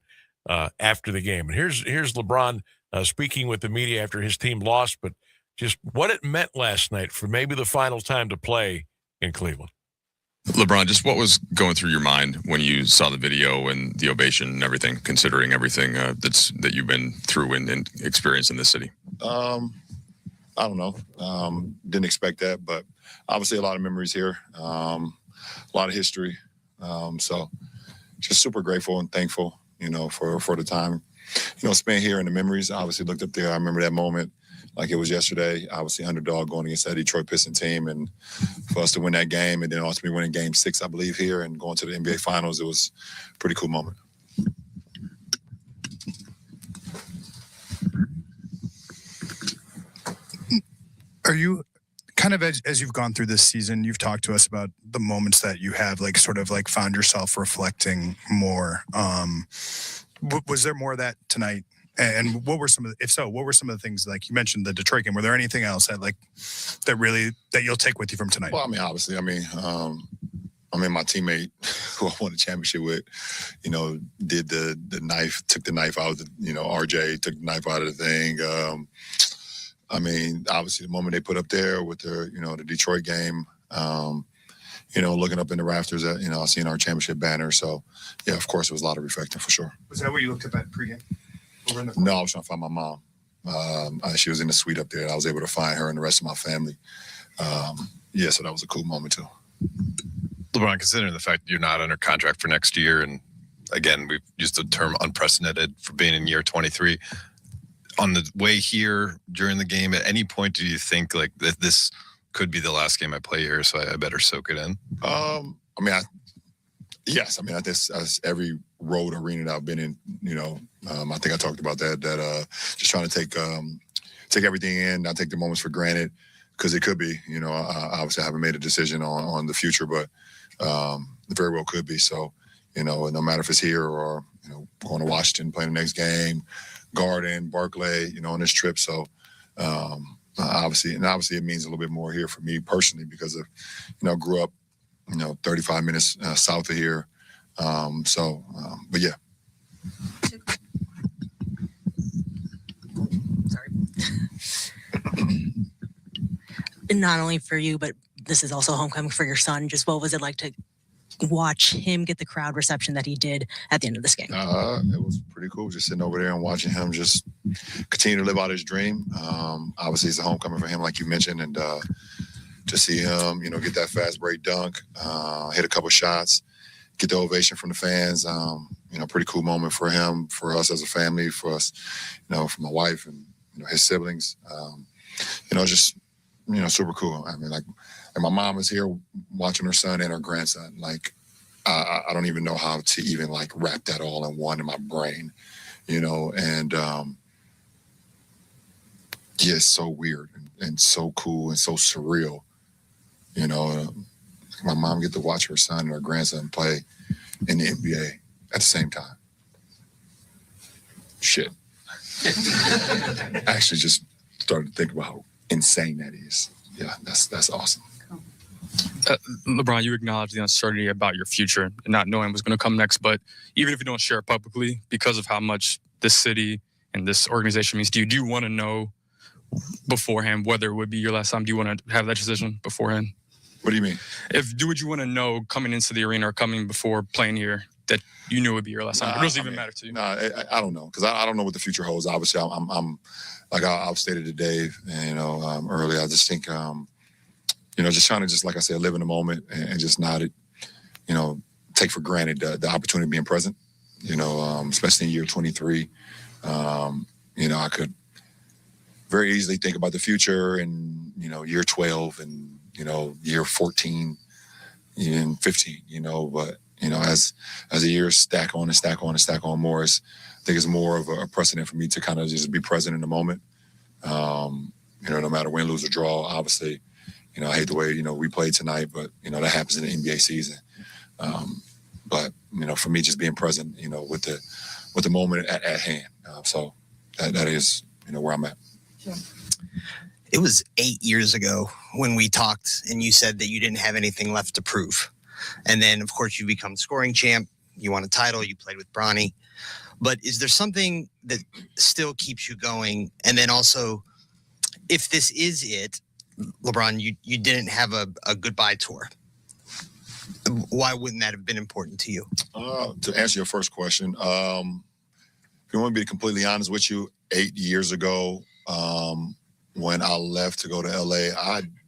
after the game. And here's LeBron speaking with the media after his team lost, but just what it meant last night for maybe the final time to play in Cleveland. LeBron, just what was going through your mind when you saw the video and the ovation and everything, considering everything that you've been through and experienced in this city? I don't know. Didn't expect that, but obviously a lot of memories here, a lot of history. So just super grateful and thankful, for the time, spent here and the memories. I obviously looked up there. I remember that moment like it was yesterday. Obviously underdog going against that Detroit Pistons team, and for us to win that game and then ultimately winning Game 6, I believe, here and going to the NBA Finals, it was a pretty cool moment. Are you kind of, as you've gone through this season, you've talked to us about the moments that you have found yourself reflecting more. Was there more of that tonight? And what were some of the things, like you mentioned the Detroit game? Were there anything else that you'll take with you from tonight? Well, obviously, my teammate who I won the championship with, did the knife, took the knife out of the, RJ took the knife out of the thing. Obviously the moment they put up there with their, the Detroit game, looking up in the rafters at, seeing our championship banner. So, yeah, of course, it was a lot of reflecting for sure. Was that where you looked up at pregame? No, I was trying to find my mom. She was in the suite up there, and I was able to find her and the rest of my family. So that was a cool moment, too. LeBron, considering the fact that you're not under contract for next year, and again, we've used the term unprecedented for being in year 23, on the way here during the game, at any point do you think like that this could be the last game I play here, so I better soak it in? Yes. That's every road arena that I've been in, I think I talked about that just trying to take everything in, not take the moments for granted, because it could be, I obviously haven't made a decision on the future, but it very well could be. So, no matter if it's here or, going to Washington, playing the next game, Garden, Barclay, on this trip. So obviously it means a little bit more here for me personally because of, grew up, 35 minutes south of here. But yeah. Sorry. Not only for you, but this is also homecoming for your son. Just what was it like to watch him get the crowd reception that he did at the end of this game? It was pretty cool just sitting over there and watching him just continue to live out his dream. Obviously it's a homecoming for him, like you mentioned, and to see him, get that fast break dunk, hit a couple shots, get the ovation from the fans, pretty cool moment for him, for us as a family, for us, for my wife and his siblings. Just super cool. Like my mom is here watching her son and her grandson. Like, I don't even know how to even like wrap that all in one in my brain, you know, and yeah, it's so weird and so cool and so surreal, you know. My mom get to watch her son and her grandson play in the NBA at the same time. Shit. I actually just started to think about how insane that is. Yeah, that's awesome. LeBron, you acknowledge the uncertainty about your future and not knowing what's going to come next. But even if you don't share it publicly, because of how much this city and this organization means to you, do you want to know beforehand whether it would be your last time? Do you want to have that decision beforehand? What do you mean? Would you want to know coming into the arena or coming before playing here that you knew it would be your last time? It doesn't even matter to you. I don't know, because I don't know what the future holds. Obviously, I'm like I've stated to Dave, and, you know, earlier. I just think, you know, just trying to like I said, live in the moment and just not, you know, take for granted the opportunity of being present. You know, especially in year 23. You know, I could very easily think about the future and, you know, year 12 and, you know, year 14 and 15, you know, but, you know, as the years stack on and stack on and stack on more, I think it's more of a precedent for me to kind of just be present in the moment. You know, no matter win, lose, or draw, obviously, you know, I hate the way, you know, we played tonight, but, you know, that happens in the NBA season. But, you know, for me, just being present, you know, with the moment at hand. So that is, you know, where I'm at. Sure. It was 8 years ago when we talked and you said that you didn't have anything left to prove. And then, of course, you become scoring champ. You won a title. You played with Bronny. But is there something that still keeps you going? And then also, if this is it, LeBron, you didn't have a goodbye tour. Why wouldn't that have been important to you? To answer your first question, if you want me to be completely honest with you, 8 years ago, when I left to go to LA,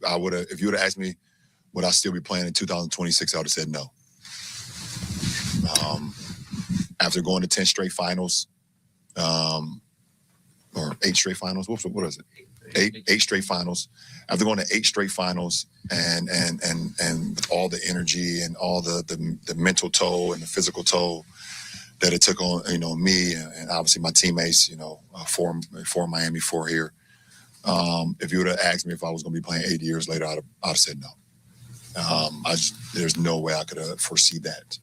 I would have, if you would have asked me, would I still be playing in 2026, I would have said no. After going to 10 straight finals, or 8 straight finals, what is it? Eight straight finals. After going to 8 straight finals and with all the energy and all the mental toll and the physical toll that it took on, you know, me and obviously my teammates, you know, for Miami, for here. If you would have asked me if I was going to be playing 8 years later, I'd have said no. There's no way I could have foreseen that.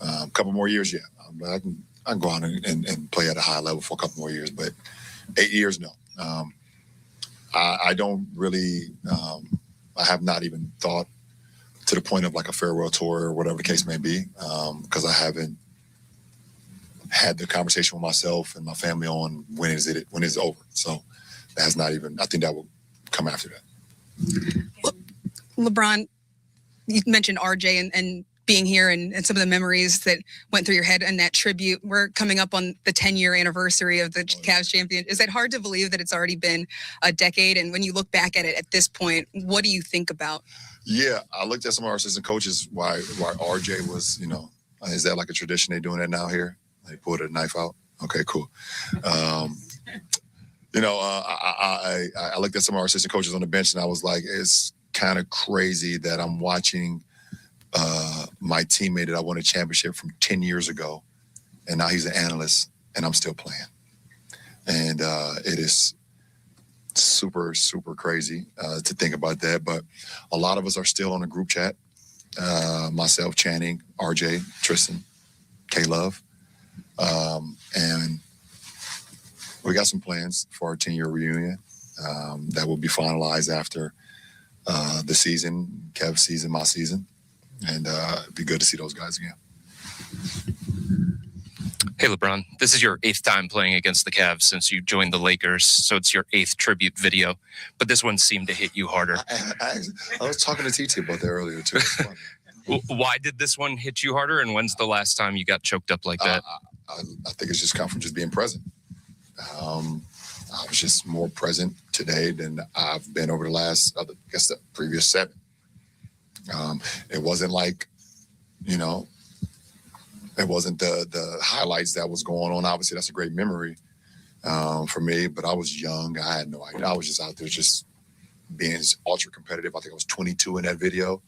A couple more years, yeah. I can go on and play at a high level for a couple more years, but 8 years, no. I don't really, I have not even thought to the point of like a farewell tour or whatever the case may be, because I haven't had the conversation with myself and my family on when is it over. So that has not even, I think that will come after that. LeBron, you mentioned RJ and being here and some of the memories that went through your head and that tribute. We're coming up on the 10-year anniversary of the Cavs champion. Is that hard to believe that it's already been a decade? And when you look back at it at this point, what do you think about? Yeah, I looked at some of our assistant coaches why RJ was, you know, is that like a tradition they doing that now here? They pulled a knife out? Okay, cool. You know, I looked at some of our assistant coaches on the bench and I was like, it's kind of crazy that I'm watching my teammate that I won a championship from 10 years ago, and now he's an analyst, and I'm still playing. And it is super, super crazy to think about that. But a lot of us are still on a group chat. Myself, Channing, RJ, Tristan, K-Love. And we got some plans for our 10-year reunion that will be finalized after the season, Kev's season, my season. And it'd be good to see those guys again. Hey, LeBron, this is your 8th time playing against the Cavs since you joined the Lakers, so it's your 8th tribute video, but this one seemed to hit you harder. I was talking to TT about that earlier, too. Why did this one hit you harder, and when's the last time you got choked up like that? I think it's just come from just being present. I was just more present today than I've been over the last, I guess, the previous 7. It wasn't like, you know, it wasn't the highlights that was going on. Obviously, that's a great memory for me, but I was young. I had no idea. I was just out there just being ultra competitive. I think I was 22 in that video.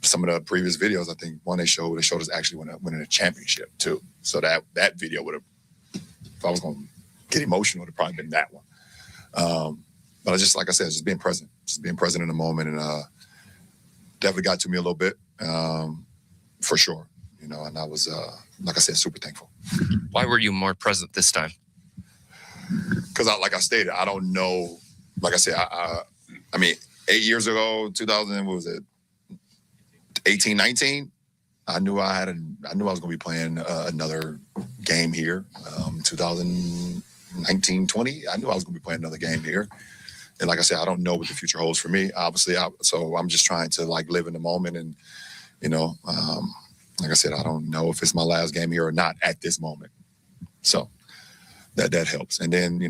some of the previous videos, I think one they showed us actually winning a championship too. So that video would have, if I was going to get emotional, it would have probably been that one. But I just, like I said, just being present in the moment, and definitely got to me a little bit, for sure. And I was, like I said, super thankful. Why were you more present this time? Because, like I stated, I don't know. Like I said, I mean, 8 years ago, 2000, what was it, 18, 19? I knew I was going to be playing another game here. 2019, 20, I knew I was going to be playing another game here. And like I said, I don't know what the future holds for me, obviously. So I'm just trying to live in the moment. And, like I said, I don't know if it's my last game here or not at this moment. So that helps. And then,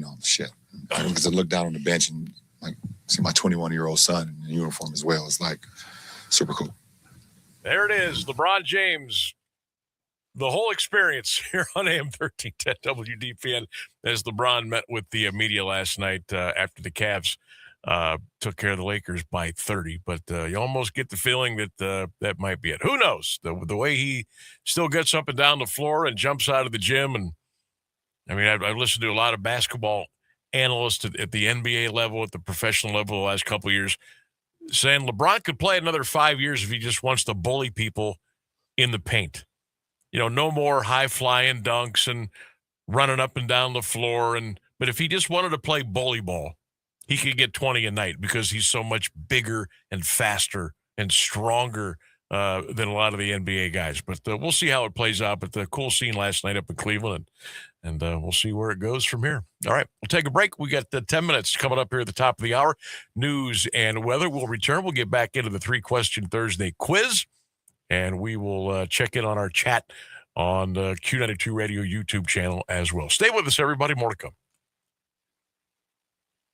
I get to look down on the bench and see my 21-year-old son in uniform as well. It's super cool. There it is, LeBron James. The whole experience here on AM1310 WDPN as LeBron met with the media last night after the Cavs took care of the Lakers by 30. But you almost get the feeling that that might be it. Who knows? The way he still gets up and down the floor and jumps out of the gym. And I mean, I've listened to a lot of basketball analysts at the NBA level, at the professional level the last couple of years, saying LeBron could play another 5 years if he just wants to bully people in the paint. No more high-flying dunks and running up and down the floor. But if he just wanted to play bully ball, he could get 20 a night because he's so much bigger and faster and stronger than a lot of the NBA guys. But we'll see how it plays out. But the cool scene last night up in Cleveland, and we'll see where it goes from here. All right, we'll take a break. We got 10 minutes coming up here at the top of the hour. News and weather. We'll return. We'll get back into the 3-question Thursday quiz. And we will check in on our chat on the Q92 Radio YouTube channel as well. Stay with us, everybody. More to come.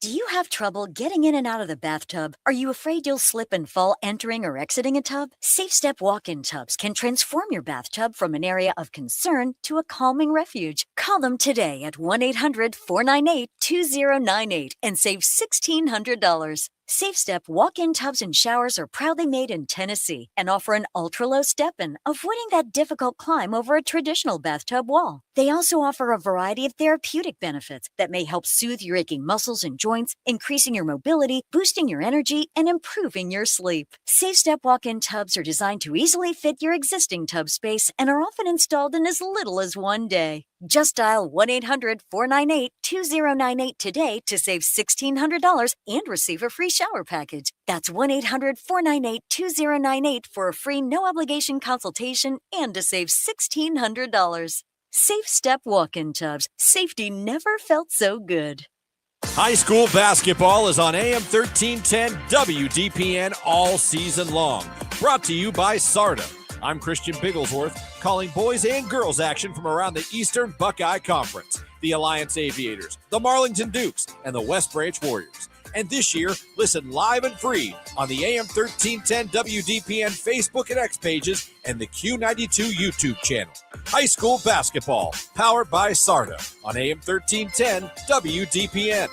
Do you have trouble getting in and out of the bathtub? Are you afraid you'll slip and fall entering or exiting a tub? Safe Step walk-in tubs can transform your bathtub from an area of concern to a calming refuge. Call them today at 1-800-498-2098 and save $1,600. Safe Step walk-in tubs and showers are proudly made in Tennessee and offer an ultra-low step-in, avoiding that difficult climb over a traditional bathtub wall. They also offer a variety of therapeutic benefits that may help soothe your aching muscles and joints, increasing your mobility, boosting your energy, and improving your sleep. Safe Step walk-in tubs are designed to easily fit your existing tub space and are often installed in as little as 1 day. Just dial 1-800-498-2098 today to save $1,600 and receive a free shower package. That's 1-800-498-2098 for a free no-obligation consultation and to save $1,600. Safe Step walk-in tubs. Safety never felt so good. High school basketball is on AM 1310 WDPN all season long. Brought to you by SARTA. I'm Christian Bigglesworth, calling boys and girls action from around the Eastern Buckeye Conference, the Alliance Aviators, the Marlington Dukes, and the West Branch Warriors. And this year, listen live and free on the AM 1310 WDPN Facebook and X pages and the Q92 YouTube channel. High school basketball, powered by SARTA on AM 1310 WDPN.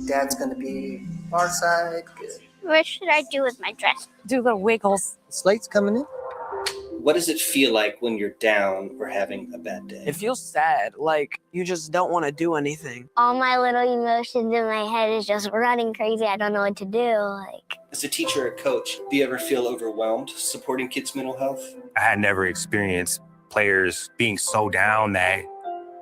Dad's going to be far side. Good. What should I do with my dress? Do the wiggles. Slate's coming in. What does it feel like when you're down or having a bad day? It feels sad, like you just don't want to do anything. All my little emotions in my head is just running crazy. I don't know what to do. As a teacher or coach, do you ever feel overwhelmed supporting kids' mental health? I had never experienced players being so down that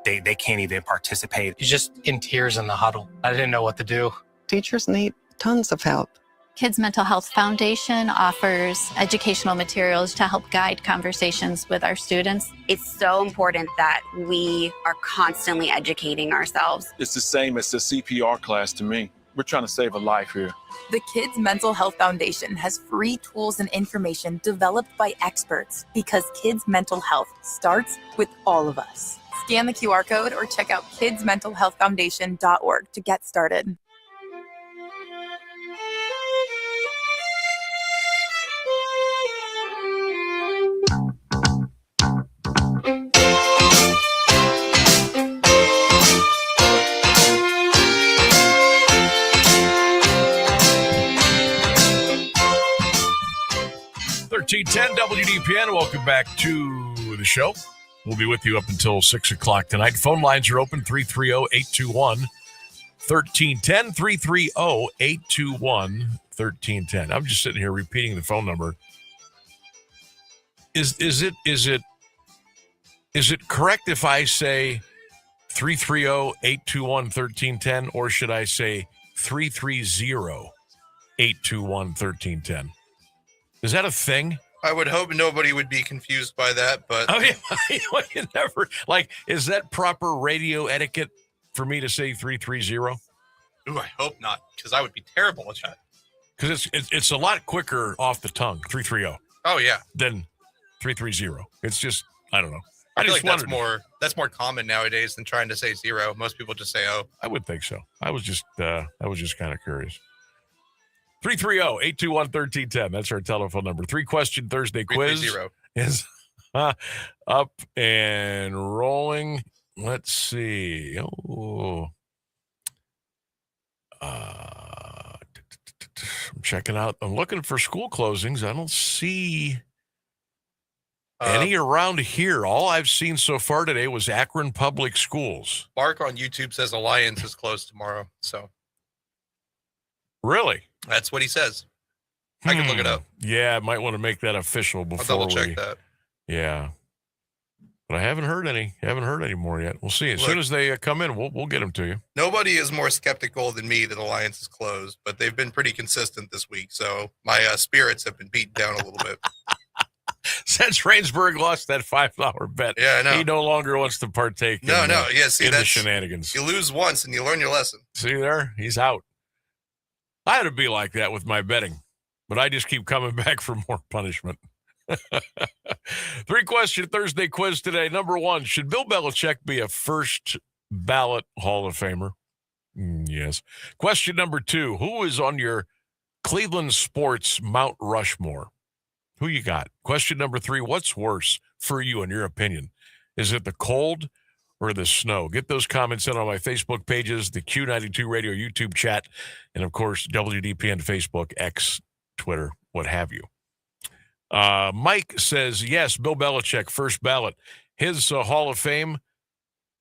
they can't even participate. You're just in tears in the huddle. I didn't know what to do. Teachers need tons of help. Kids Mental Health Foundation offers educational materials to help guide conversations with our students. It's so important that we are constantly educating ourselves. It's the same as the CPR class to me. We're trying to save a life here. The Kids Mental Health Foundation has free tools and information developed by experts because kids' mental health starts with all of us. Scan the QR code or check out kidsmentalhealthfoundation.org to get started. AM1310 WDPN. Welcome back to the show. We'll be with you up until 6 o'clock tonight. Phone lines are open, 330-821-1310, 330-821-1310. I'm just sitting here repeating the phone number. Is it correct if I say 330-821-1310, or should I say 330-821-1310? Is that a thing? I would hope nobody would be confused by that, but I mean, you never, like, is that proper radio etiquette for me to say 330? ooh, I hope not, because I would be terrible at that. Because it's a lot quicker off the tongue, 330. Oh yeah, than 330. It's just, I don't know. I feel like that's more common nowadays than trying to say zero. Most people just say oh. I would think so. I was just kind of curious. 330-821-1310. That's our telephone number. 3-question Thursday quiz is up and rolling. Let's see. I'm checking out. I'm looking for school closings. I don't see any around here. All I've seen so far today was Akron Public Schools. Mark on YouTube says Alliance is closed tomorrow. So really? That's what he says. I can look it up. Yeah, I might want to make that official before I'll double check that. Yeah. But I haven't heard any more yet. We'll see. As soon as they come in, we'll get them to you. Nobody is more skeptical than me that Alliance is closed, but they've been pretty consistent this week. So my spirits have been beaten down a little bit. Since Rainsburg lost that $5 bet, yeah, I know. He no longer wants to partake in the shenanigans. You lose once and you learn your lesson. See there? He's out. I had to be like that with my betting, but I just keep coming back for more punishment. 3-question Thursday quiz today. Number 1, should Bill Belichick be a first ballot Hall of Famer? Yes. Question number 2, who is on your Cleveland sports Mount Rushmore? Who you got? Question number 3, what's worse for you in your opinion? Is it the cold or the snow? Get those comments in on my Facebook pages, the Q92 Radio YouTube chat, and of course, WDPN Facebook, X, Twitter, what have you. Mike says, yes, Bill Belichick, first ballot. His Hall of Fame,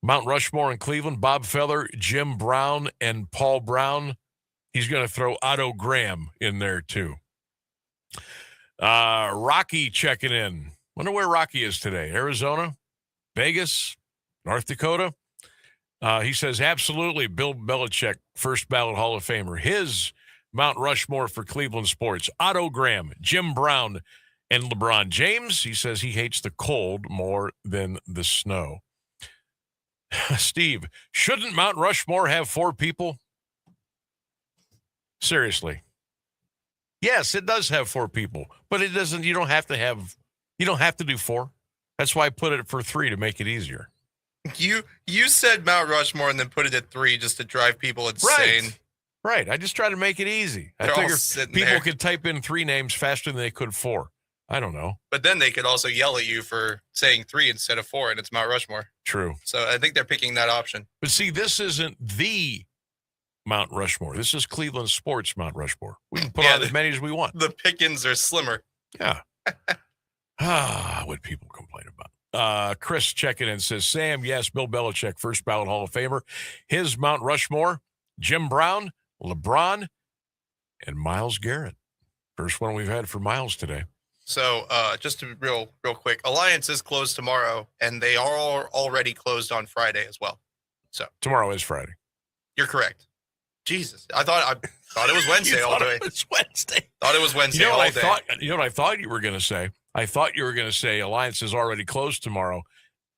Mount Rushmore in Cleveland, Bob Feller, Jim Brown, and Paul Brown. He's going to throw Otto Graham in there too. Rocky checking in. Wonder where Rocky is today. Arizona, Vegas, North Dakota. He says, absolutely, Bill Belichick, first ballot Hall of Famer. His Mount Rushmore for Cleveland sports, Otto Graham, Jim Brown, and LeBron James. He says he hates the cold more than the snow. Steve, shouldn't Mount Rushmore have 4 people? Seriously. Yes, it does have 4 people, but it doesn't. You don't have to do 4. That's why I put it for 3 to make it easier. You said Mount Rushmore and then put it at 3 just to drive people insane. Right. I just try to make it easy. I figure people could type in 3 names faster than they could 4. I don't know. But then they could also yell at you for saying 3 instead of 4, and it's Mount Rushmore. True. So I think they're picking that option. But see, this isn't the Mount Rushmore. This is Cleveland sports Mount Rushmore. We can put on as many as we want. The pickings are slimmer. Yeah. What people complain about. Chris checking in says, Sam, yes, Bill Belichick, first ballot Hall of Famer. His Mount Rushmore, Jim Brown, LeBron, and Myles Garrett. First one we've had for Myles today. So just to real quick, Alliance is closed tomorrow, and they are already closed on Friday as well. So tomorrow is Friday. You're correct. Jesus, I thought it was Wednesday all day. It was Wednesday. Thought it was Wednesday all day. You know what I thought you were going to say? I thought you were going to say Alliance is already closed tomorrow,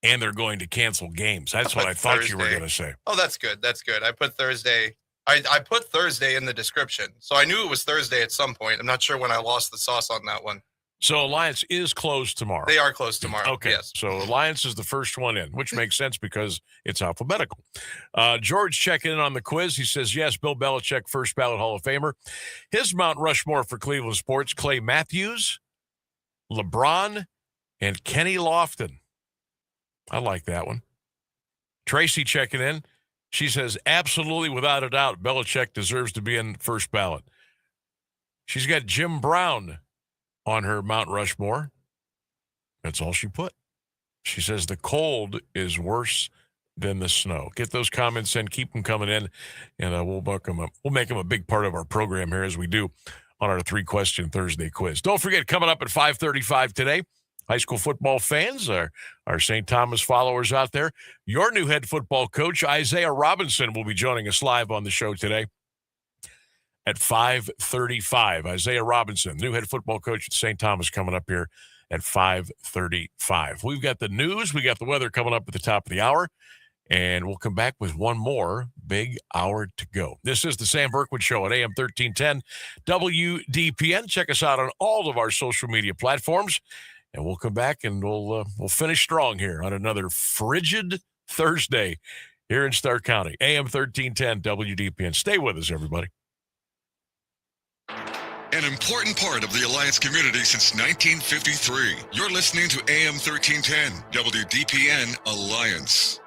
and they're going to cancel games. That's what I thought you were going to say. Oh, that's good. That's good. I put Thursday. I put Thursday in the description, so I knew it was Thursday at some point. I'm not sure when I lost the sauce on that one. So Alliance is closed tomorrow. They are closed tomorrow. Okay. Yes. So Alliance is the first one in, which makes sense because it's alphabetical. George checking in on the quiz. He says, yes, Bill Belichick, first ballot Hall of Famer. His Mount Rushmore for Cleveland sports, Clay Matthews, LeBron, and Kenny Lofton. I like that one. Tracy checking in. She says, absolutely, without a doubt, Belichick deserves to be in first ballot. She's got Jim Brown on her Mount Rushmore. That's all she put. She says the cold is worse than the snow. Get those comments in, keep them coming in, and we'll make them a big part of our program here as we do on our 3-question Thursday quiz. Don't forget, coming up at 5:35 today, high school football fans, our St. Thomas followers out there, your new head football coach, Isaiah Robinson, will be joining us live on the show today at 5:35. Isaiah Robinson, new head football coach at St. Thomas, coming up here at 5:35. We've got the news. We got the weather coming up at the top of the hour, and we'll come back with one more big hour to go. This is the Sam Bourquin Show at AM 1310 WDPN. Check us out on all of our social media platforms, and we'll come back and we'll finish strong here on another frigid Thursday here in Stark County. AM 1310 WDPN. Stay with us, everybody. An important part of the Alliance community since 1953. You're listening to AM 1310, WDPN Alliance.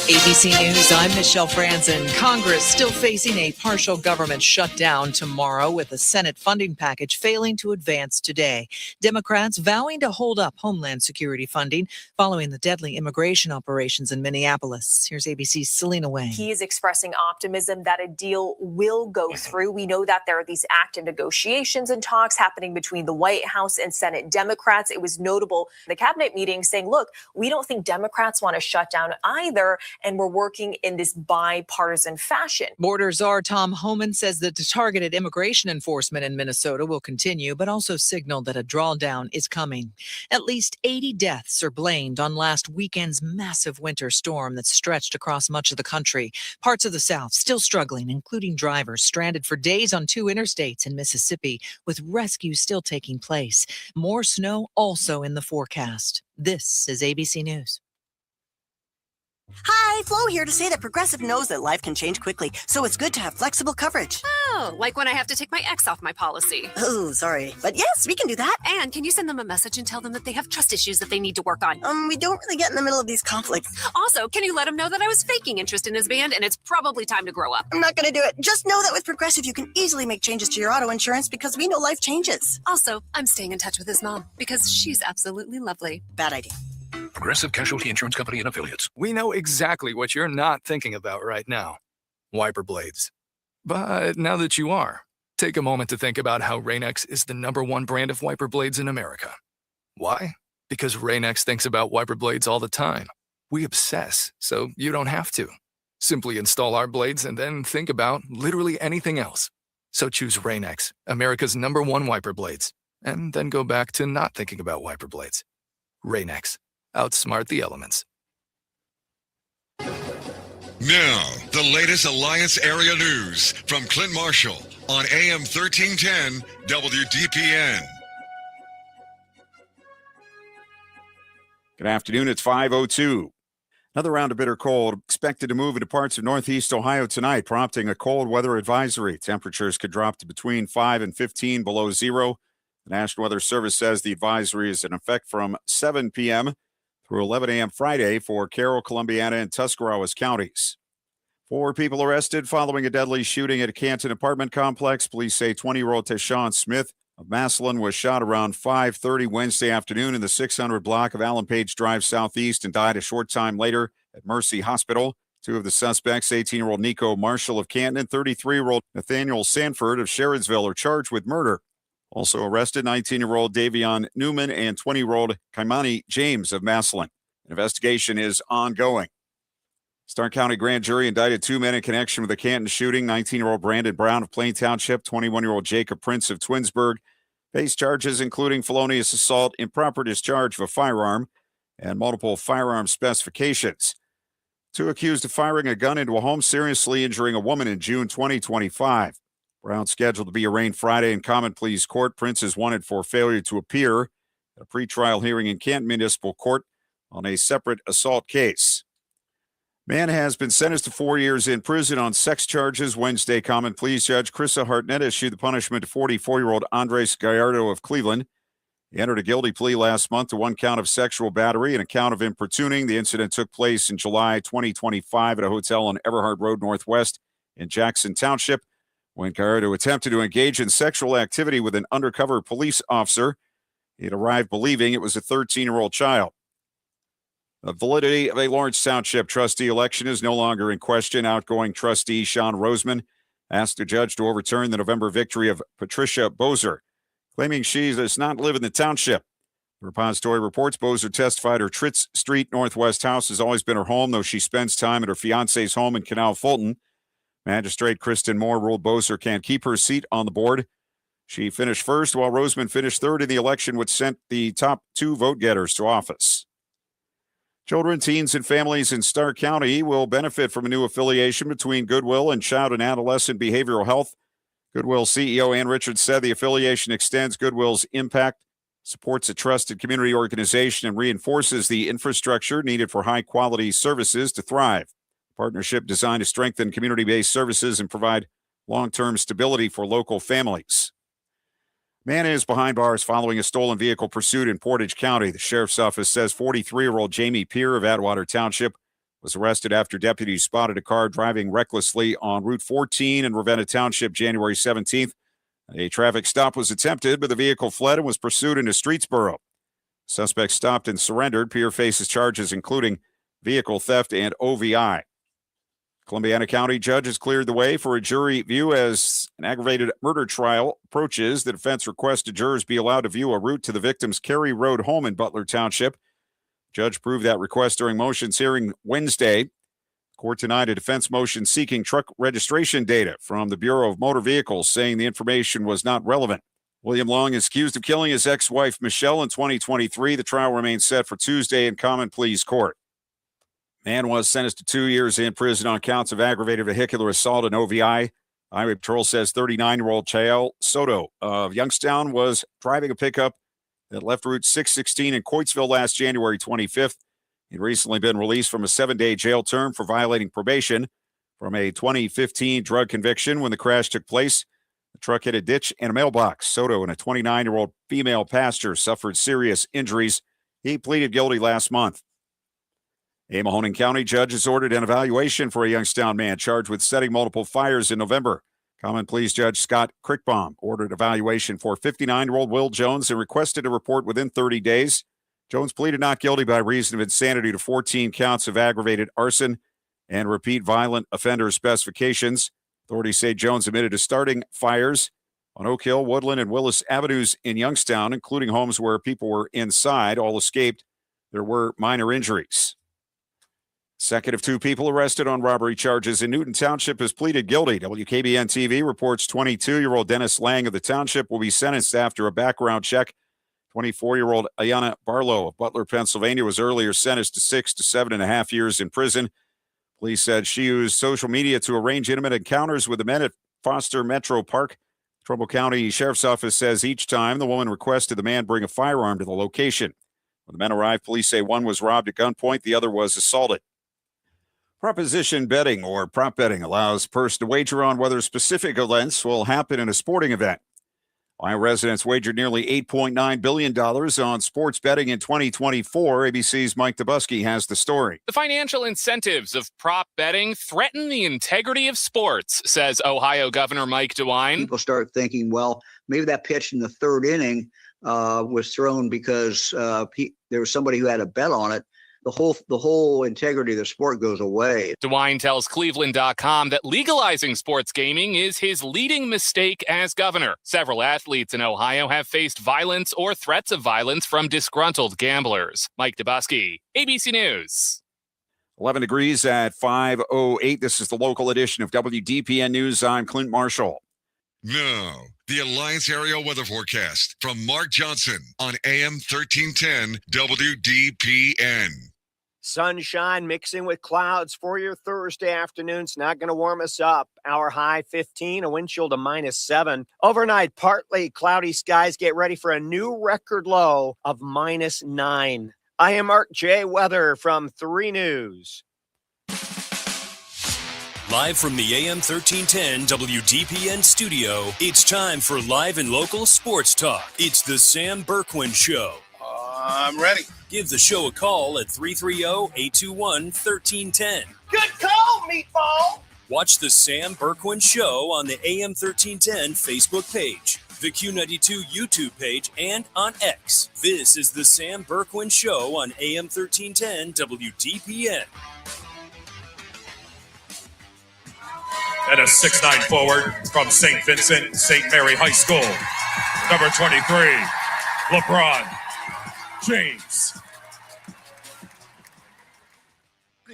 ABC News, I'm Michelle Franzen. Congress still facing a partial government shutdown tomorrow with a Senate funding package failing to advance today. Democrats vowing to hold up Homeland Security funding following the deadly immigration operations in Minneapolis. Here's ABC's Selena Wang. He is expressing optimism that a deal will go through. We know that there are these active negotiations and talks happening between the White House and Senate Democrats. It was notable in the cabinet meeting saying, look, we don't think Democrats want to shut down either, and we're working in this bipartisan fashion. Border Czar Tom Homan says that the targeted immigration enforcement in Minnesota will continue, but also signaled that a drawdown is coming. At least 80 deaths are blamed on last weekend's massive winter storm that stretched across much of the country. Parts of the South still struggling, including drivers stranded for days on 2 interstates in Mississippi, with rescues still taking place. More snow also in the forecast. This is ABC News. Hi, Flo here to say that Progressive knows that life can change quickly, so it's good to have flexible coverage. Oh, like when I have to take my ex off my policy. Oh, sorry. But yes, we can do that. And can you send them a message and tell them that they have trust issues that they need to work on? We don't really get in the middle of these conflicts. Also, can you let them know that I was faking interest in his band and it's probably time to grow up? I'm not going to do it. Just know that with Progressive, you can easily make changes to your auto insurance because we know life changes. Also, I'm staying in touch with his mom because she's absolutely lovely. Bad idea. Progressive Casualty Insurance Company and Affiliates. We know exactly what you're not thinking about right now. Wiper blades. But now that you are, take a moment to think about how Rain-X is the #1 brand of wiper blades in America. Why? Because Rain-X thinks about wiper blades all the time. We obsess, so you don't have to. Simply install our blades and then think about literally anything else. So choose Rain-X, America's #1 wiper blades, and then go back to not thinking about wiper blades. Rain-X. Outsmart the elements. Now, the latest Alliance area news from Clint Marshall on AM 1310 WDPN. Good afternoon. It's 5:02. Another round of bitter cold expected to move into parts of northeast Ohio tonight, prompting a cold weather advisory. Temperatures could drop to between 5 and 15 below zero. The National Weather Service says the advisory is in effect from 7 p.m. through 11 a.m. Friday for Carroll, Columbiana, and Tuscarawas counties. 4 people arrested following a deadly shooting at a Canton apartment complex. Police say 20-year-old Tashawn Smith of Massillon was shot around 5:30 Wednesday afternoon in the 600 block of Allen Page Drive Southeast and died a short time later at Mercy Hospital. 2 of the suspects, 18-year-old Nico Marshall of Canton and 33-year-old Nathaniel Sanford of Sherridsville, are charged with murder. Also arrested, 19-year-old Davion Newman and 20-year-old Kaimani James of Massillon. An investigation is ongoing. Stark County Grand Jury indicted 2 men in connection with the Canton shooting. 19-year-old Brandon Brown of Plain Township, 21-year-old Jacob Prince of Twinsburg face charges including felonious assault, improper discharge of a firearm, and multiple firearm specifications. 2 accused of firing a gun into a home, seriously injuring a woman in June 2025. Brown scheduled to be arraigned Friday in Common Pleas Court. Prince is wanted for failure to appear at a pretrial hearing in Canton Municipal Court on a separate assault case. Man has been sentenced to 4 years in prison on sex charges. Wednesday, Common Pleas Judge Krista Hartnett issued the punishment to 44-year-old Andres Gallardo of Cleveland. He entered a guilty plea last month to 1 count of sexual battery and a count of importuning. The incident took place in July 2025 at a hotel on Everhart Road Northwest in Jackson Township. Winkard, who attempted to engage in sexual activity with an undercover police officer. He had arrived believing it was a 13-year-old child. The validity of a Lawrence Township trustee election is no longer in question. Outgoing trustee Sean Roseman asked the judge to overturn the November victory of Patricia Bozer, claiming she does not live in the township. The repository reports Bozer testified her Tritz Street Northwest house has always been her home, though she spends time at her fiance's home in Canal Fulton. Magistrate Kristen Moore ruled Bozer can't keep her seat on the board. She finished first, while Roseman finished third in the election, which sent the top 2 vote-getters to office. Children, teens, and families in Stark County will benefit from a new affiliation between Goodwill and Child and Adolescent Behavioral Health. Goodwill CEO Ann Richards said the affiliation extends Goodwill's impact, supports a trusted community organization, and reinforces the infrastructure needed for high-quality services to thrive. Partnership designed to strengthen community-based services and provide long-term stability for local families. Man is behind bars following a stolen vehicle pursuit in Portage County. The sheriff's office says 43-year-old Jamie Peer of Atwater Township was arrested after deputies spotted a car driving recklessly on Route 14 in Ravenna Township January 17th. A traffic stop was attempted, but the vehicle fled and was pursued into Streetsboro. Suspect stopped and surrendered. Peer faces charges including vehicle theft and OVI. Columbiana County judges cleared the way for a jury view as an aggravated murder trial approaches. The defense requested jurors be allowed to view a route to the victim's Cary Road home in Butler Township. Judge approved that request during motions hearing Wednesday. Court denied a defense motion seeking truck registration data from the Bureau of Motor Vehicles, saying the information was not relevant. William Long is accused of killing his ex-wife Michelle in 2023. The trial remains set for Tuesday in common pleas court. Man was sentenced to 2 years in prison on counts of aggravated vehicular assault and OVI. Highway Patrol says 39-year-old Chael Soto of Youngstown was driving a pickup that left Route 616 in Coatesville last January 25th. He'd recently been released from a 7-day jail term for violating probation from a 2015 drug conviction. When the crash took place, the truck hit a ditch and a mailbox. Soto and a 29-year-old female passenger suffered serious injuries. He pleaded guilty last month. A Mahoning County judge has ordered an evaluation for a Youngstown man charged with setting multiple fires in November. Common Pleas Judge Scott Crickbaum ordered evaluation for 59-year-old Will Jones and requested a report within 30 days. Jones pleaded not guilty by reason of insanity to 14 counts of aggravated arson and repeat violent offender specifications. Authorities say Jones admitted to starting fires on Oak Hill, Woodland, and Willis Avenues in Youngstown, including homes where people were inside. All escaped. There were minor injuries. Second of 2 people arrested on robbery charges in Newton Township has pleaded guilty. WKBN TV reports 22-year-old Dennis Lang of the township will be sentenced after a background check. 24-year-old Ayanna Barlow of Butler, Pennsylvania, was earlier sentenced to 6 to 7.5 years in prison. Police said she used social media to arrange intimate encounters with the men at Foster Metro Park. Trumbull County Sheriff's Office says each time the woman requested the man bring a firearm to the location. When the men arrived, police say one was robbed at gunpoint, the other was assaulted. Proposition betting, or prop betting, allows a person to wager on whether specific events will happen in a sporting event. Ohio residents wagered nearly $8.9 billion on sports betting in 2024. ABC's Mike Dubusky has the story. The financial incentives of prop betting threaten the integrity of sports, says Ohio Governor Mike DeWine. People start thinking, well, maybe that pitch in the 3rd inning was thrown because there was somebody who had a bet on it. The whole integrity of the sport goes away. DeWine tells Cleveland.com that legalizing sports gaming is his leading mistake as governor. Several athletes in Ohio have faced violence or threats of violence from disgruntled gamblers. Mike Dubusky, ABC News. 11 degrees at 5:08. This is the local edition of WDPN News. I'm Clint Marshall. Now, the Alliance Area Weather Forecast from Mark Johnson on AM 1310 WDPN. Sunshine mixing with clouds for your Thursday afternoon. It's not going to warm us up. Our high 15, a wind chill to -7. Overnight, partly cloudy skies. Get ready for a new record low of -9. I am Mark J. Weather from 3 News. Live from the AM 1310 WDPN studio, it's time for live and local sports talk. It's the Sam Bourquin Show. I'm ready. Give the show a call at 330-821-1310. Good call, Meatball. Watch the Sam Bourquin Show on the AM1310 Facebook page, the Q92 YouTube page, and on X. This is the Sam Bourquin Show on AM1310 WDPN. And a 6'9" forward from St. Vincent St. Mary High School, number 23, LeBron James.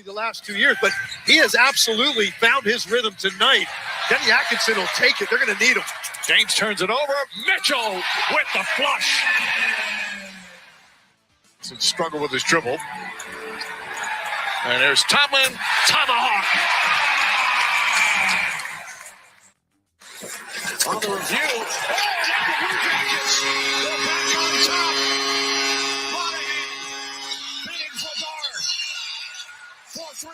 The last 2 years, but he has absolutely found his rhythm tonight. Kenny Atkinson will take it. They're going to need him. James turns it over. Mitchell with the flush. Struggle with his dribble. And there's Tomlin. Tomahawk. On the review. Oh, the Blue Jackets go back on top. Monahan beating for Barr. 4-3.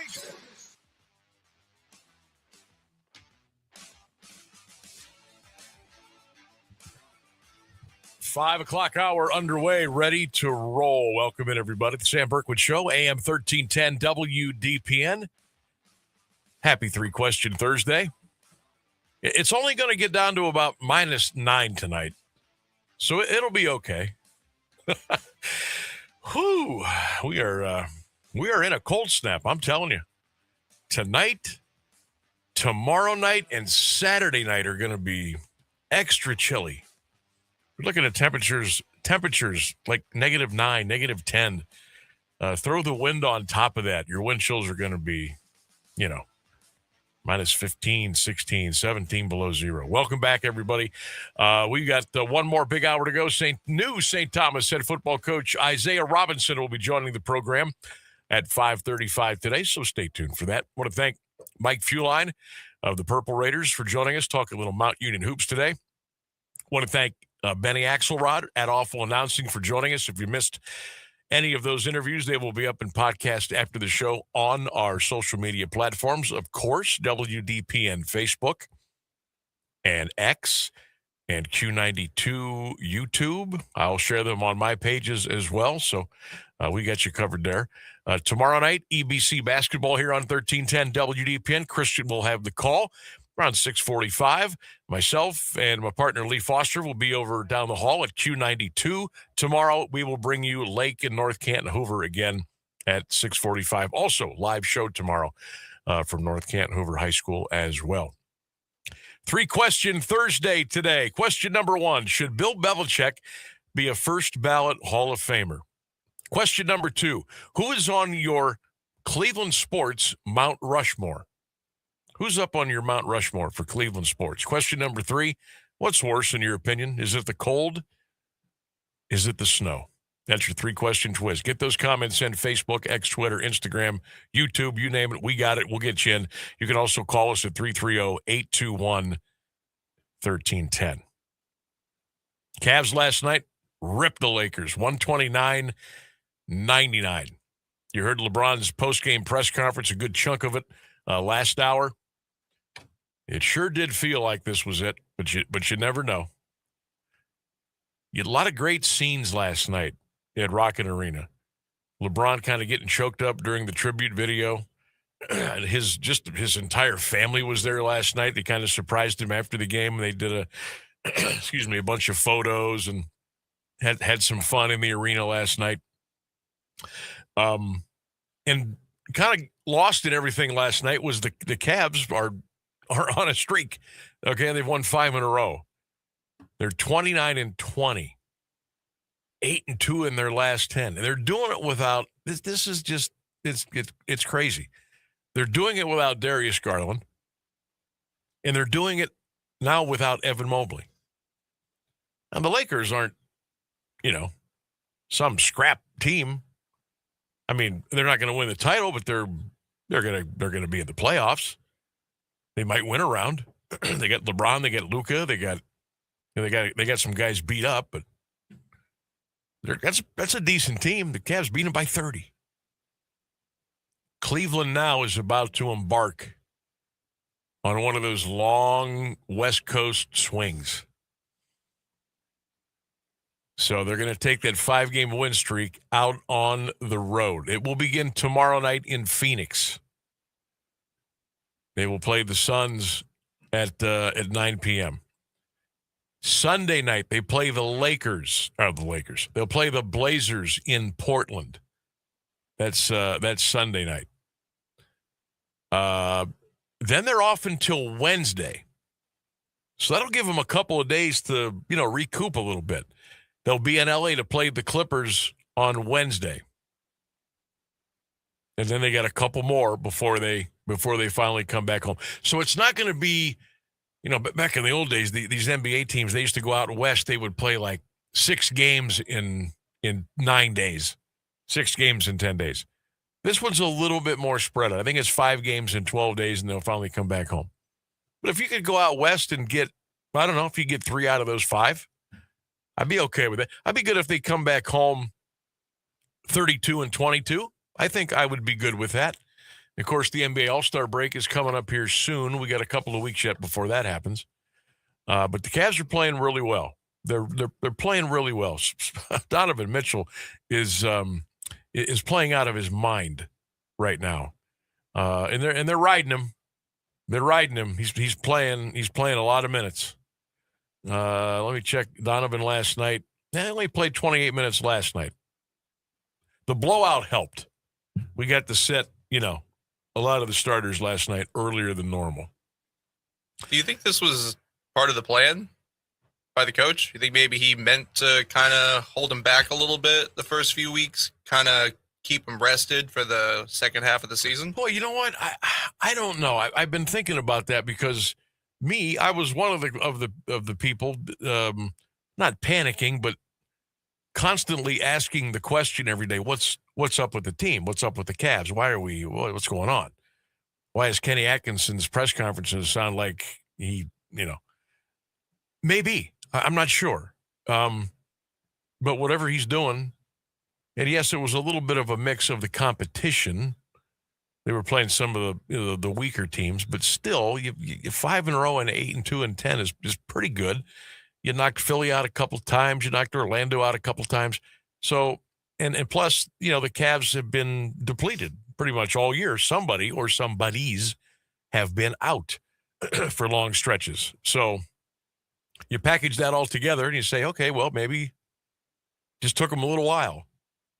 5 o'clock hour underway, ready to roll. Welcome in, everybody. The Sam Bourquin Show, AM 1310 WDPN. Happy 3-question Thursday. It's only going to get down to about -9 tonight, so it'll be okay. Whew, we are in a cold snap, I'm telling you. Tonight, tomorrow night, and Saturday night are going to be extra chilly. We're looking at temperatures like -9, -10. Throw the wind on top of that. Your wind chills are going to be, -15, 16, 17 below zero. Welcome back, everybody. We got one more big hour to go. St. Thomas head football coach Isaiah Robinson will be joining the program at 5:35 today, so stay tuned for that. I want to thank Mike Fuline of the Purple Raiders for joining us, talking a little Mount Union hoops today. I want to thank Benny Axelrod at Awful Announcing for joining us. If you missed any of those interviews, they will be up in podcast after the show on our social media platforms. Of course, WDPN Facebook and X and Q92 YouTube. I'll share them on my pages as well. So we got you covered there. Tomorrow night, EBC basketball here on 1310 WDPN. Christian will have the call around 6:45. Myself and my partner Lee Foster will be over down the hall at Q92. Tomorrow, we will bring you Lake and North Canton Hoover again at 6:45. Also, live show tomorrow from North Canton Hoover High School as well. 3-question Thursday today. Question number 1, should Bill Belichick be a first ballot Hall of Famer? Question number 2, who is on your Cleveland sports Mount Rushmore? Who's up on your Mount Rushmore for Cleveland sports? Question number 3, what's worse in your opinion? Is it the cold? Is it the snow? That's your 3-question quiz. Get those comments in Facebook, X, Twitter, Instagram, YouTube, you name it. We got it. We'll get you in. You can also call us at 330-821-1310. Cavs last night ripped the Lakers, 129-99. You heard LeBron's post-game press conference, a good chunk of it last hour. It sure did feel like this was it, but you never know. You had a lot of great scenes last night at Rocket Arena. LeBron kind of getting choked up during the tribute video. His entire family was there last night. They kind of surprised him after the game. They did a bunch of photos and had some fun in the arena last night. And kind of lost in everything last night was the Cavs are on a streak. Okay, they've won 5 in a row. They're 29-20, 8-2 in their last 10. And they're doing it without this is just it's crazy. They're doing it without Darius Garland, and they're doing it now without Evan Mobley. And the Lakers aren't, some scrap team. I mean, they're not going to win the title, but they're going to be in the playoffs. They might win a round. They got LeBron, they got Luka, they got some guys beat up, but that's a decent team. The Cavs beat them by 30. Cleveland now is about to embark on one of those long West Coast swings. So they're going to take that 5-game win streak out on the road. It will begin tomorrow night in Phoenix. They will play the Suns at 9 p.m. Sunday night, they play the Lakers. They'll play the Blazers in Portland. That's Sunday night. Then they're off until Wednesday. So that'll give them a couple of days to, recoup a little bit. They'll be in L.A. to play the Clippers on Wednesday. And then they got a couple more before they finally come back home. So it's not going to be, but back in the old days, these NBA teams, they used to go out west. They would play like 6 games in 9 days, 6 games in 10 days. This one's a little bit more spread out. I think it's 5 games in 12 days, and they'll finally come back home. But if you could go out west and get, I don't know, if you get 3 out of those 5, I'd be okay with it. I'd be good if they come back home 32-22. I think I would be good with that. Of course, the NBA All-Star break is coming up here soon. We got a couple of weeks yet before that happens. But the Cavs are playing really well. They're playing really well. Donovan Mitchell is playing out of his mind right now, and they're riding him. They're riding him. He's playing a lot of minutes. Let me check Donovan last night. He only played 28 minutes last night. The blowout helped. We got to set, a lot of the starters last night earlier than normal. Do you think this was part of the plan by the coach? You think maybe he meant to kind of hold him back a little bit the first few weeks, kind of keep him rested for the second half of the season? Boy, you know what? I don't know. I've been thinking about that because I was one of the people, not panicking, but constantly asking the question every day, what's up with the team? What's up with the Cavs? What's going on? Why is Kenny Atkinson's press conferences sound like he, maybe, I'm not sure. But whatever he's doing, and yes, it was a little bit of a mix of the competition. They were playing some of the weaker teams, but still, you 5 in a row and 8-2 and 10 is pretty good. You knocked Philly out a couple times. You knocked Orlando out a couple times. So, and plus, the Cavs have been depleted pretty much all year. Somebody or somebodies have been out for long stretches. So you package that all together and you say, okay, well, maybe just took them a little while.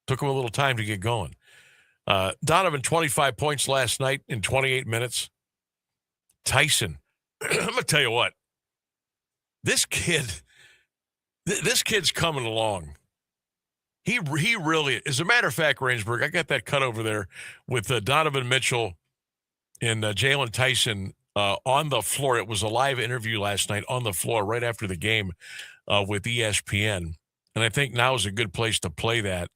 Took them a little time to get going. Donovan, 25 points last night in 28 minutes. Tyson, I'm going to tell you what. This kid's coming along. He really, as a matter of fact, Rainsburg, I got that cut over there with Donovan Mitchell and Jalen Tyson on the floor. It was a live interview last night on the floor right after the game with ESPN. And I think now is a good place to play that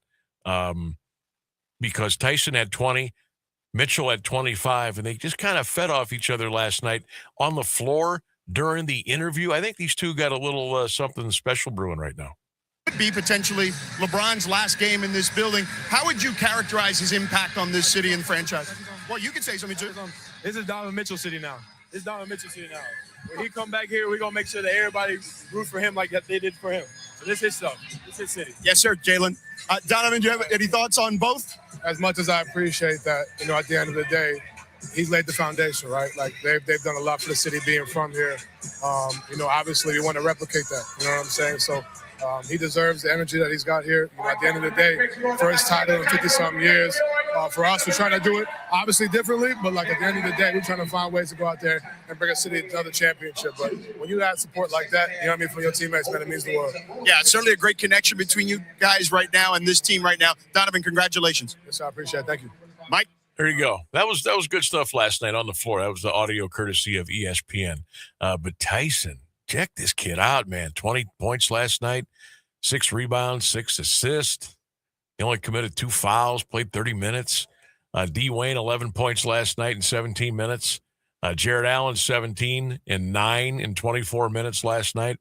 because Tyson had 20, Mitchell had 25, and they just kind of fed off each other last night on the floor. During the interview, I think these two got a little something special brewing right now. Could be potentially LeBron's last game in this building. How would you characterize his impact on this city and franchise? Well, you could say something too. This is Donovan Mitchell city now. When he come back here, we're going to make sure that everybody root for him like they did for him. So this is his stuff. This is his city. Yes, sir, Jalen. Donovan, do you have any thoughts on both? As much as I appreciate that, at the end of the day, he's laid the foundation, right? Like they've done a lot for the city being from here. Obviously we want to replicate that. You know what I'm saying? So he deserves the energy that he's got here. At the end of the day, first title in 50-something years. For us, we're trying to do it obviously differently, but at the end of the day, we're trying to find ways to go out there and bring a city another championship. But when you have support like that, from your teammates, man, it means the world. Yeah, it's certainly a great connection between you guys right now and this team right now. Donovan, congratulations. Yes, I appreciate it. Thank you. Mike? There you go. That was good stuff last night on the floor. That was the audio courtesy of ESPN. But Tyson, check this kid out, man. 20 points last night, 6 rebounds, 6 assists. He only committed 2 fouls, played 30 minutes. D. Wayne, 11 points last night in 17 minutes. Jared Allen, 17 and 9 in 24 minutes last night.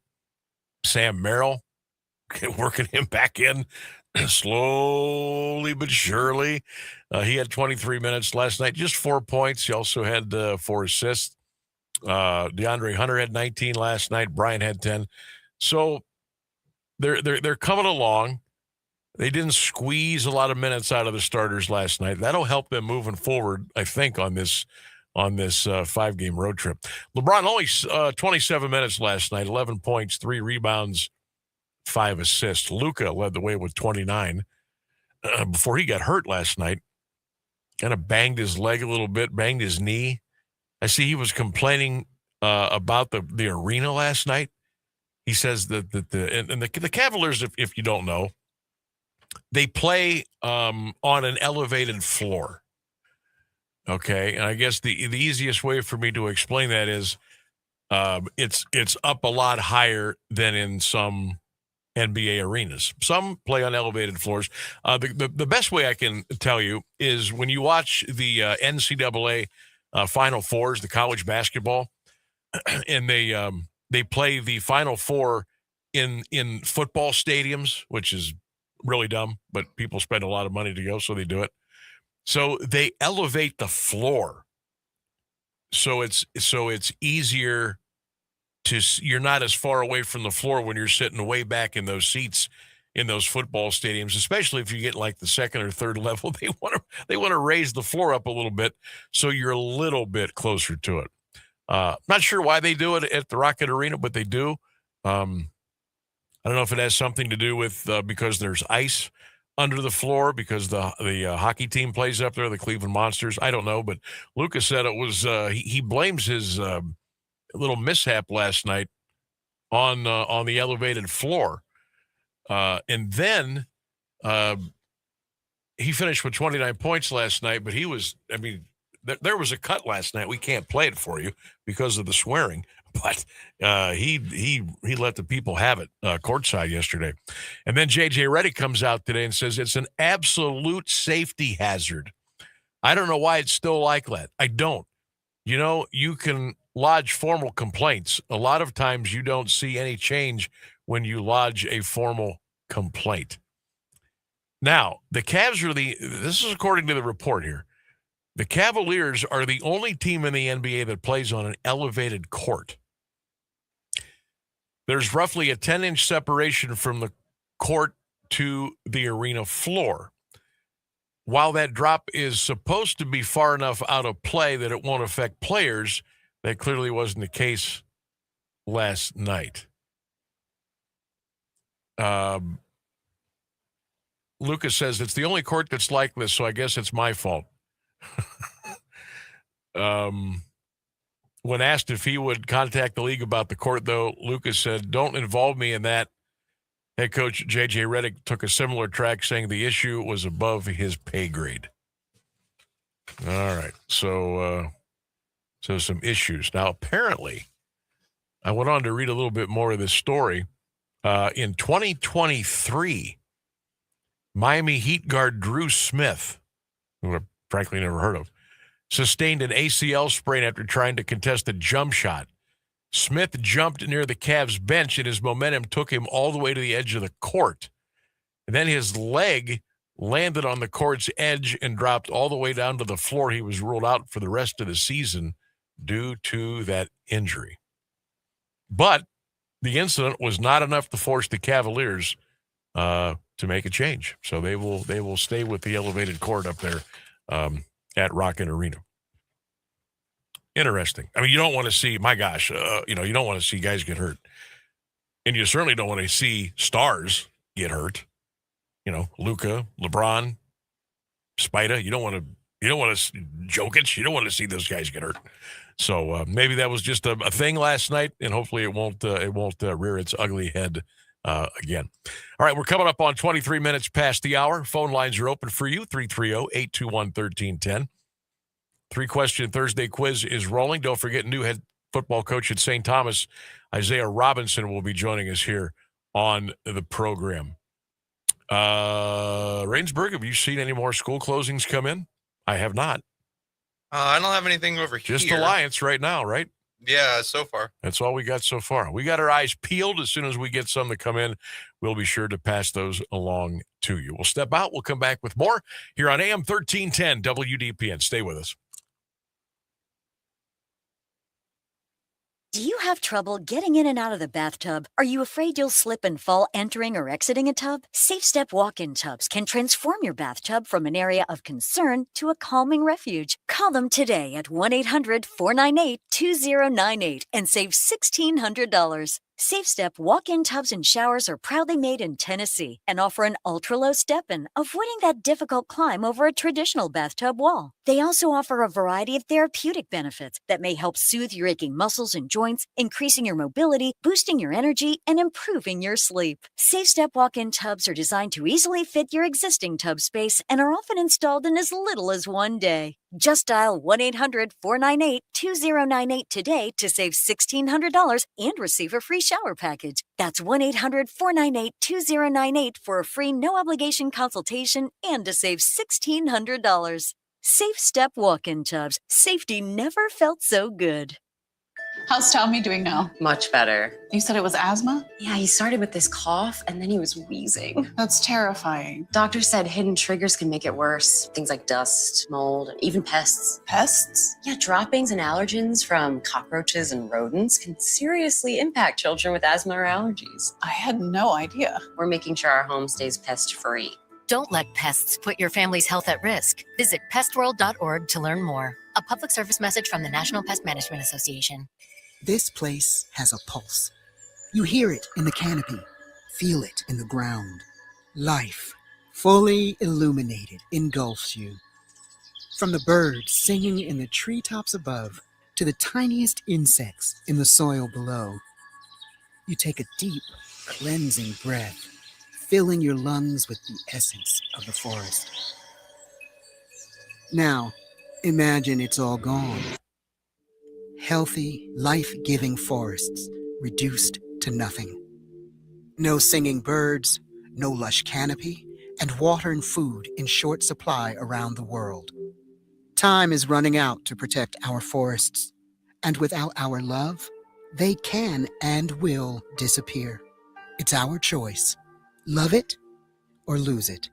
Sam Merrill, working him back in slowly but surely. He had 23 minutes last night, just 4 points. He also had 4 assists. DeAndre Hunter had 19 last night. Brian had 10. So they're coming along. They didn't squeeze a lot of minutes out of the starters last night. That'll help them moving forward, I think, on this on this 5-game road trip. LeBron only 27 minutes last night, 11 points, 3 rebounds, 5 assists. Luka led the way with 29 before he got hurt last night. Kind of banged his leg a little bit, banged his knee. I see he was complaining about the arena last night. He says that the Cavaliers, if you don't know, they play on an elevated floor. Okay, and I guess the easiest way for me to explain that is it's up a lot higher than in some NBA arenas. Some play on elevated floors. The best way I can tell you is when you watch the NCAA Final Fours, the college basketball, and they play the Final Four in football stadiums, which is really dumb, but people spend a lot of money to go, so they do it. So they elevate the floor, so it's easier to, you're not as far away from the floor when you're sitting way back in those seats in those football stadiums, especially if you get like the second or third level. They want to raise the floor up a little bit so you're a little bit closer to it. Not sure why they do it at the Rocket Arena, but they do. I don't know if it has something to do with because there's ice under the floor because the hockey team plays up there, the Cleveland Monsters. I don't know, but Lucas said it was he blames his little mishap last night on the elevated floor, and then he finished with 29 points last night. But he was, I mean, there was a cut last night. We can't play it for you because of the swearing. But he let the people have it courtside yesterday. And then J.J. Redick comes out today and says it's an absolute safety hazard. I don't know why it's still like that. I don't. You know, you can lodge formal complaints. A lot of times you don't see any change when you lodge a formal complaint. Now, the Cavs are this is according to the report here, the Cavaliers are the only team in the NBA that plays on an elevated court. There's roughly a 10-inch separation from the court to the arena floor. While that drop is supposed to be far enough out of play that it won't affect players, that clearly wasn't the case last night. Lucas says it's the only court that's like this, so I guess it's my fault. When asked if he would contact the league about the court, though, Lucas said, "Don't involve me in that." Head coach J.J. Redick took a similar track, saying the issue was above his pay grade. All right, so some issues. Now, apparently, I went on to read a little bit more of this story. In 2023, Miami Heat guard Drew Smith, who I've frankly never heard of, sustained an ACL sprain after trying to contest a jump shot. Smith jumped near the Cavs bench, and his momentum took him all the way to the edge of the court. And then his leg landed on the court's edge and dropped all the way down to the floor. He was ruled out for the rest of the season due to that injury. But the incident was not enough to force the Cavaliers to make a change. So they will stay with the elevated court up there at Rocket Arena. Interesting. I mean, you don't want to see, my gosh, you don't want to see guys get hurt. And you certainly don't want to see stars get hurt. You know, Luka, LeBron, Spida. You don't want to Jokic. You don't want to see those guys get hurt. So maybe that was just a thing last night, and hopefully it won't rear its ugly head again. All right, we're coming up on 23 minutes past the hour. Phone lines are open for you, 330-821-1310. 3-question Thursday quiz is rolling. Don't forget, new head football coach at St. Thomas, Isaiah Robinson, will be joining us here on the program. Rainsburg, have you seen any more school closings come in? I have not. I don't have anything over here. Just Alliance right now, right? Yeah, so far. That's all we got so far. We got our eyes peeled. As soon as we get some to come in, we'll be sure to pass those along to you. We'll step out. We'll come back with more here on AM 1310 WDPN. Stay with us. Do you have trouble getting in and out of the bathtub? Are you afraid you'll slip and fall entering or exiting a tub? Safe Step walk-in tubs can transform your bathtub from an area of concern to a calming refuge. Call them today at 1-800-498-2098 and save $1,600. Safe Step walk-in tubs and showers are proudly made in Tennessee and offer an ultra-low step-in, avoiding that difficult climb over a traditional bathtub wall. They also offer a variety of therapeutic benefits that may help soothe your aching muscles and joints, increasing your mobility, boosting your energy, and improving your sleep. Safe Step walk-in tubs are designed to easily fit your existing tub space and are often installed in as little as one day. Just dial 1-800-498-2098 today to save $1,600 and receive a free shower package. That's 1-800-498-2098 for a free no-obligation consultation and to save $1,600. Safe Step walk-in tubs. Safety never felt so good. How's Tommy doing now? Much better. You said it was asthma? Yeah, he started with this cough and then he was wheezing. That's terrifying. Doctor said hidden triggers can make it worse. Things like dust, mold, and even pests. Pests? Yeah, droppings and allergens from cockroaches and rodents can seriously impact children with asthma or allergies. I had no idea. We're making sure our home stays pest-free. Don't let pests put your family's health at risk. Visit pestworld.org to learn more. A public service message from the National Pest Management Association. This place has a pulse. You hear it in the canopy, feel it in the ground. Life, fully illuminated, engulfs you. From the birds singing in the treetops above to the tiniest insects in the soil below. You take a deep, cleansing breath, filling your lungs with the essence of the forest. Now, imagine it's all gone. Healthy, life-giving forests reduced to nothing. No singing birds, no lush canopy, and water and food in short supply around the world. Time is running out to protect our forests, and without our love, they can and will disappear. It's our choice. Love it or lose it.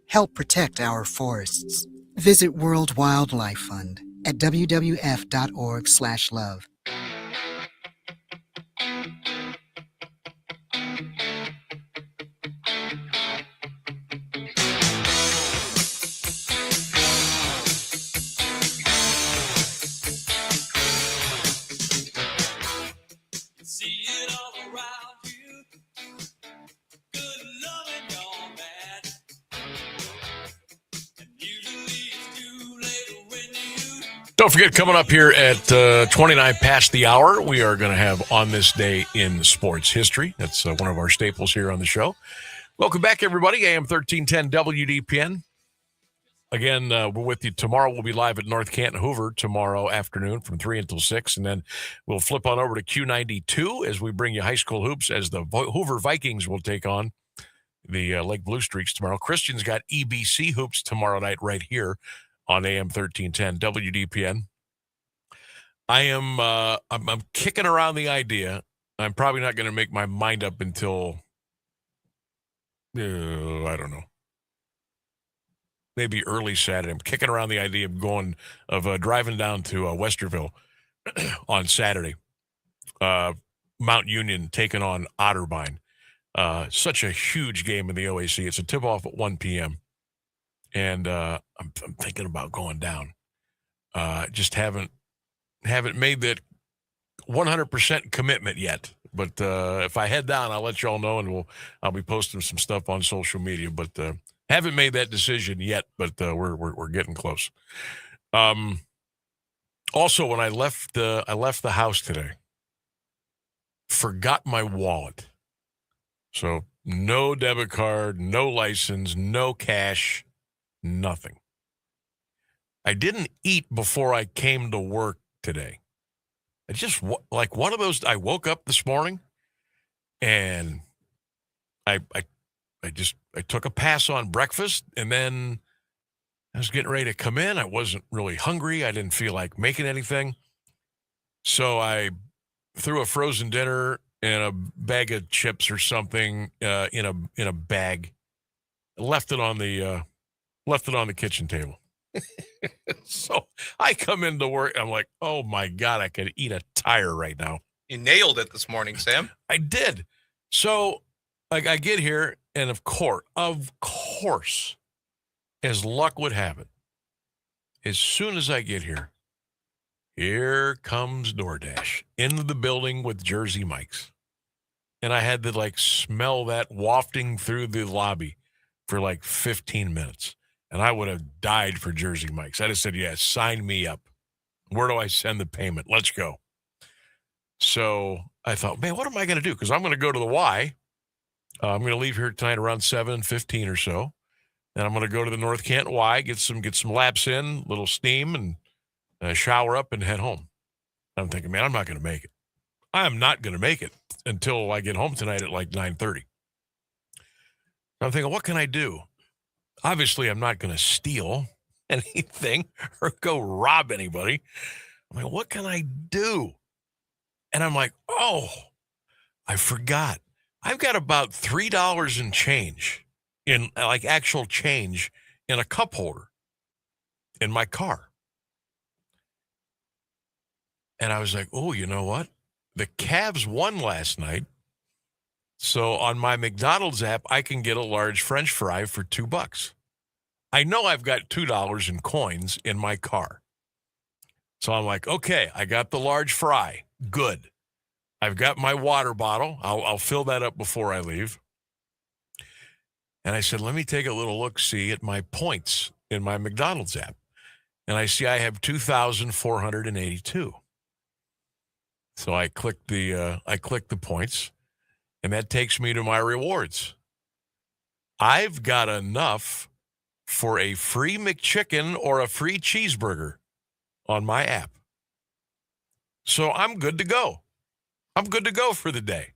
Help protect our forests. Visit World Wildlife Fund at wwf.org/love. Don't forget, coming up here at 29 past the hour, we are going to have On This Day in Sports History. That's one of our staples here on the show. Welcome back, everybody. AM1310 WDPN. Again, we're with you tomorrow. We'll be live at North Canton Hoover tomorrow afternoon from 3 until 6. And then we'll flip on over to Q92 as we bring you high school hoops as the Hoover Vikings will take on the Lake Blue Streaks tomorrow. Christian's got EBC hoops tomorrow night right here on AM 1310 WDPN. I'm kicking around the idea. I'm probably not going to make my mind up until I don't know, maybe early Saturday. I'm kicking around the idea of driving down to Westerville on Saturday. Mount Union taking on Otterbein. Such a huge game in the OAC. It's a tip-off at 1 p.m. And I'm thinking about going down. Just haven't made that 100% commitment yet. But if I head down, I'll let you all know, and I'll be posting some stuff on social media. But haven't made that decision yet. But we're getting close. Also, when I left the house today, forgot my wallet. So no debit card, no license, no cash. Nothing. I didn't eat before I came to work today. I just like one of those. I woke up this morning and I took a pass on breakfast, and then I was getting ready to come in. I wasn't really hungry. I didn't feel like making anything. So I threw a frozen dinner and a bag of chips or something in a bag, left it on the kitchen table. So I come into work. I'm like, oh, my God, I could eat a tire right now. You nailed it this morning, Sam. I did. So like I get here, and of course, as luck would have it, as soon as I get here comes DoorDash into the building with Jersey Mike's. And I had to like smell that wafting through the lobby for like 15 minutes. And I would have died for Jersey Mike's. I just said, yeah, sign me up. Where do I send the payment? Let's go. So I thought, man, what am I going to do? Because I'm going to go to the Y. I'm going to leave here tonight around 7:15 or so. And I'm going to go to the North Canton Y, get some laps in, little steam, and shower up and head home. I'm thinking, man, I'm not going to make it. I am not going to make it until I get home tonight at like 9:30. I'm thinking, what can I do? Obviously, I'm not going to steal anything or go rob anybody. I'm like, what can I do? And I'm like, oh, I forgot. I've got about $3 in change, in like actual change, in a cup holder in my car. And I was like, oh, you know what? The Cavs won last night. So on my McDonald's app, I can get a large French fry for $2. I know I've got $2 in coins in my car. So I'm like, okay, I got the large fry. Good. I've got my water bottle. I'll fill that up before I leave. And I said, let me take a little look-see at my points in my McDonald's app. And I see I have 2,482. So I click the points, and that takes me to my rewards. I've got enough for a free McChicken or a free cheeseburger on my app. So I'm good to go. I'm good to go for the day.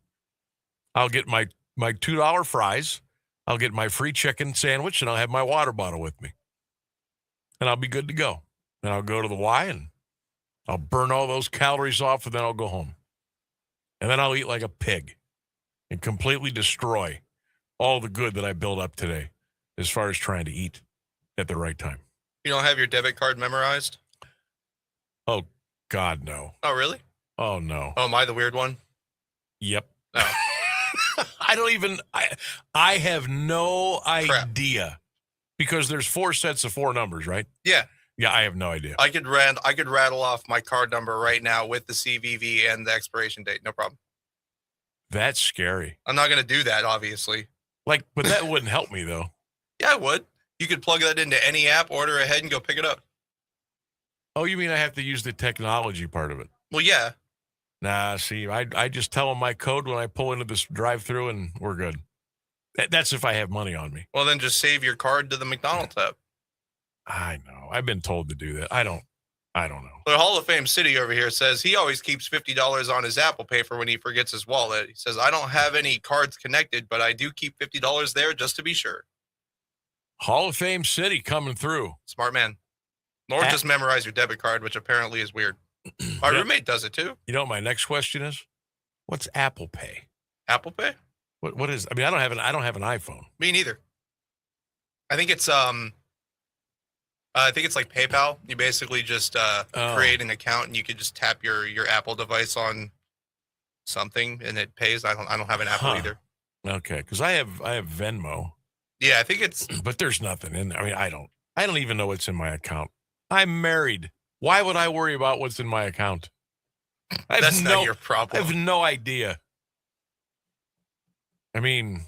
I'll get my $2 fries. I'll get my free chicken sandwich, and I'll have my water bottle with me. And I'll be good to go. And I'll go to the Y, and I'll burn all those calories off, and then I'll go home. And then I'll eat like a pig and completely destroy all the good that I built up today as far as trying to eat at the right time. You don't have your debit card memorized? Oh, God, no. Oh, really? Oh, no. Oh, am I the weird one? Yep. No. I have no idea, because there's 4 sets of 4 numbers, right? Yeah. Yeah, I have no idea. I could rattle off my card number right now with the CVV and the expiration date. No problem. That's scary. I'm not going to do that, obviously. But that wouldn't help me, though. Yeah, it would. You could plug that into any app, order ahead, and go pick it up. Oh, you mean I have to use the technology part of it? Well, yeah. Nah, see, I just tell them my code when I pull into this drive-through, and we're good. That's if I have money on me. Well, then just save your card to the McDonald's app. I know. I've been told to do that. I don't know. The Hall of Fame City over here says he always keeps $50 on his Apple Pay for when he forgets his wallet. He says, I don't have any cards connected, but I do keep $50 there just to be sure. Hall of Fame City coming through. Smart man. Or just memorize your debit card, which apparently is weird. My roommate does it too. You know what my next question is? What's Apple Pay? Apple Pay? What is? I mean, I don't have an iPhone. Me neither. I think it's like PayPal. You basically just create an account, and you can just tap your Apple device on something, and it pays. I don't have an Apple either. Okay, because I have Venmo. Yeah, I think it's. But there's nothing in there. I mean, I don't even know what's in my account. I'm married. Why would I worry about what's in my account? That's not your problem. I have no idea. I mean,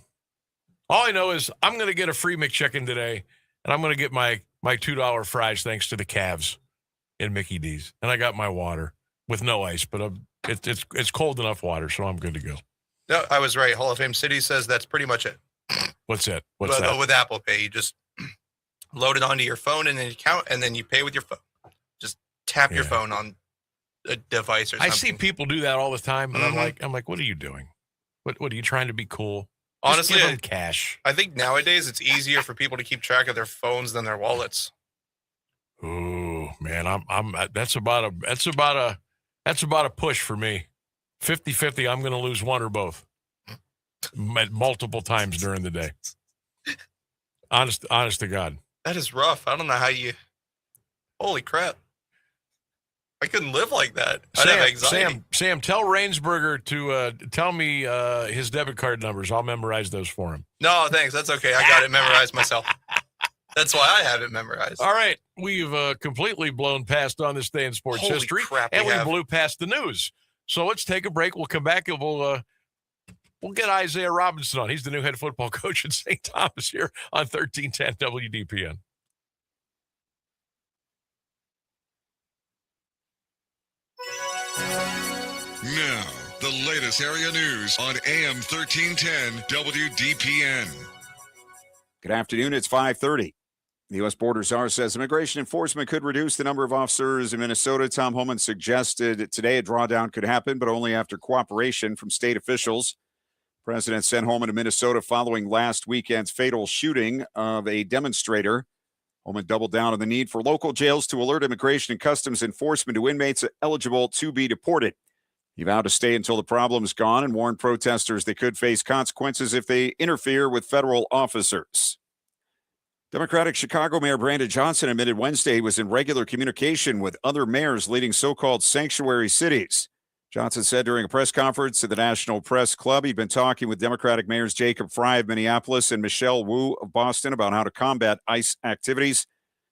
all I know is I'm going to get a free McChicken today, and I'm going to get my $2 fries thanks to the Cavs in Mickey D's. And I got my water with no ice, but it's cold enough water, so I'm good to go. No, I was right. Hall of Fame City says that's pretty much it. What's that? What's that? With Apple Pay, you just load it onto your phone and then you count, and then you pay with your phone. Just tap your phone on a device or something. I see people do that all the time, and I'm like, what are you doing? What are you trying to be cool? Honestly, just give them cash. I think nowadays it's easier for people to keep track of their phones than their wallets. Ooh, man, that's about a push for me. 50-50, I'm going to lose one or both multiple times during the day. Honest to God. That is rough. I don't know how you Holy crap. I couldn't live like that. I'd have anxiety. Sam, tell Rainsberger to tell me his debit card numbers. I'll memorize those for him. No, thanks. That's okay. I got it memorized myself. That's why I have it memorized. All right. We've completely blown past on this day in sports Holy history. crap, and we we have. blew past the news. So let's take a break. We'll come back and we'll get Isaiah Robinson on. He's the new head football coach at St. Thomas here on 1310 WDPN. Now, the latest area news on AM 1310 WDPN. Good afternoon. It's 5:30. The U.S. Border Czar says immigration enforcement could reduce the number of officers in Minnesota. Tom Homan suggested today a drawdown could happen, but only after cooperation from state officials. The president sent Homan to Minnesota following last weekend's fatal shooting of a demonstrator. Homan doubled down on the need for local jails to alert immigration and customs enforcement to inmates eligible to be deported. He vowed to stay until the problem's gone and warned protesters they could face consequences if they interfere with federal officers. Democratic Chicago Mayor Brandon Johnson admitted Wednesday he was in regular communication with other mayors leading so-called sanctuary cities. Johnson said during a press conference at the National Press Club he'd been talking with Democratic mayors Jacob Frey of Minneapolis and Michelle Wu of Boston about how to combat ICE activities.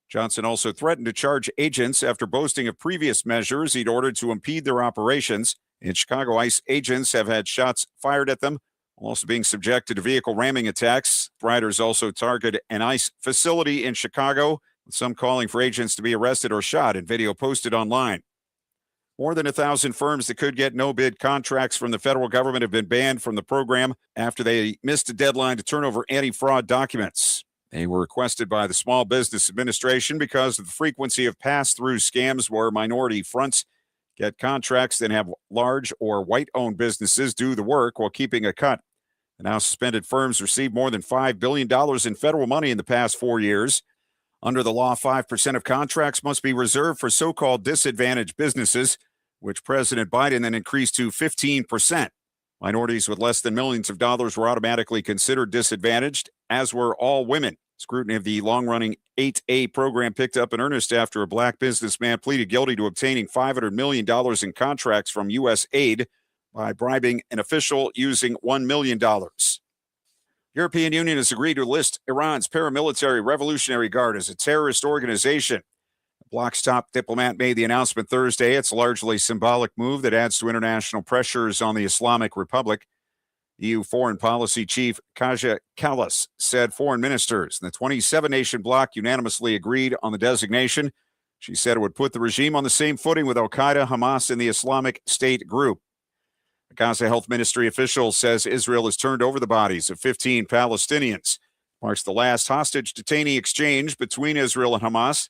Johnson also threatened to charge agents after boasting of previous measures he'd ordered to impede their operations. In Chicago, ICE agents have had shots fired at them, also being subjected to vehicle ramming attacks. Riders also targeted an ICE facility in Chicago, with some calling for agents to be arrested or shot in video posted online. More than 1,000 firms that could get no-bid contracts from the federal government have been banned from the program after they missed a deadline to turn over anti-fraud documents. They were requested by the Small Business Administration because of the frequency of pass-through scams where minority fronts get contracts, then have large or white-owned businesses do the work while keeping a cut. The now suspended firms received more than $5 billion in federal money in the past 4 years. Under the law, 5% of contracts must be reserved for so-called disadvantaged businesses, which President Biden then increased to 15%. Minorities with less than millions of dollars were automatically considered disadvantaged, as were all women. Scrutiny of the long-running 8A program picked up in earnest after a black businessman pleaded guilty to obtaining $500 million in contracts from U.S. aid by bribing an official using $1 million. European Union has agreed to list Iran's paramilitary Revolutionary Guard as a terrorist organization. The bloc's top diplomat made the announcement Thursday. It's a largely symbolic move that adds to international pressures on the Islamic Republic. EU Foreign Policy Chief Kaja Kallas said foreign ministers in the 27-nation bloc unanimously agreed on the designation. She said it would put the regime on the same footing with Al-Qaeda, Hamas, and the Islamic State group. The Gaza Health Ministry official says Israel has turned over the bodies of 15 Palestinians. Marks the last hostage detainee exchange between Israel and Hamas.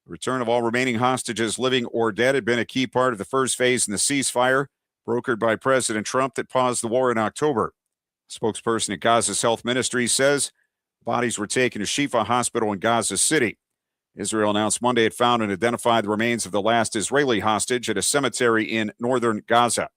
The return of all remaining hostages, living or dead, had been a key part of the first phase in the ceasefire brokered by President Trump that paused the war in October. A spokesperson at Gaza's health ministry says bodies were taken to Shifa Hospital in Gaza City. Israel announced Monday it found and identified the remains of the last Israeli hostage at a cemetery in northern Gaza.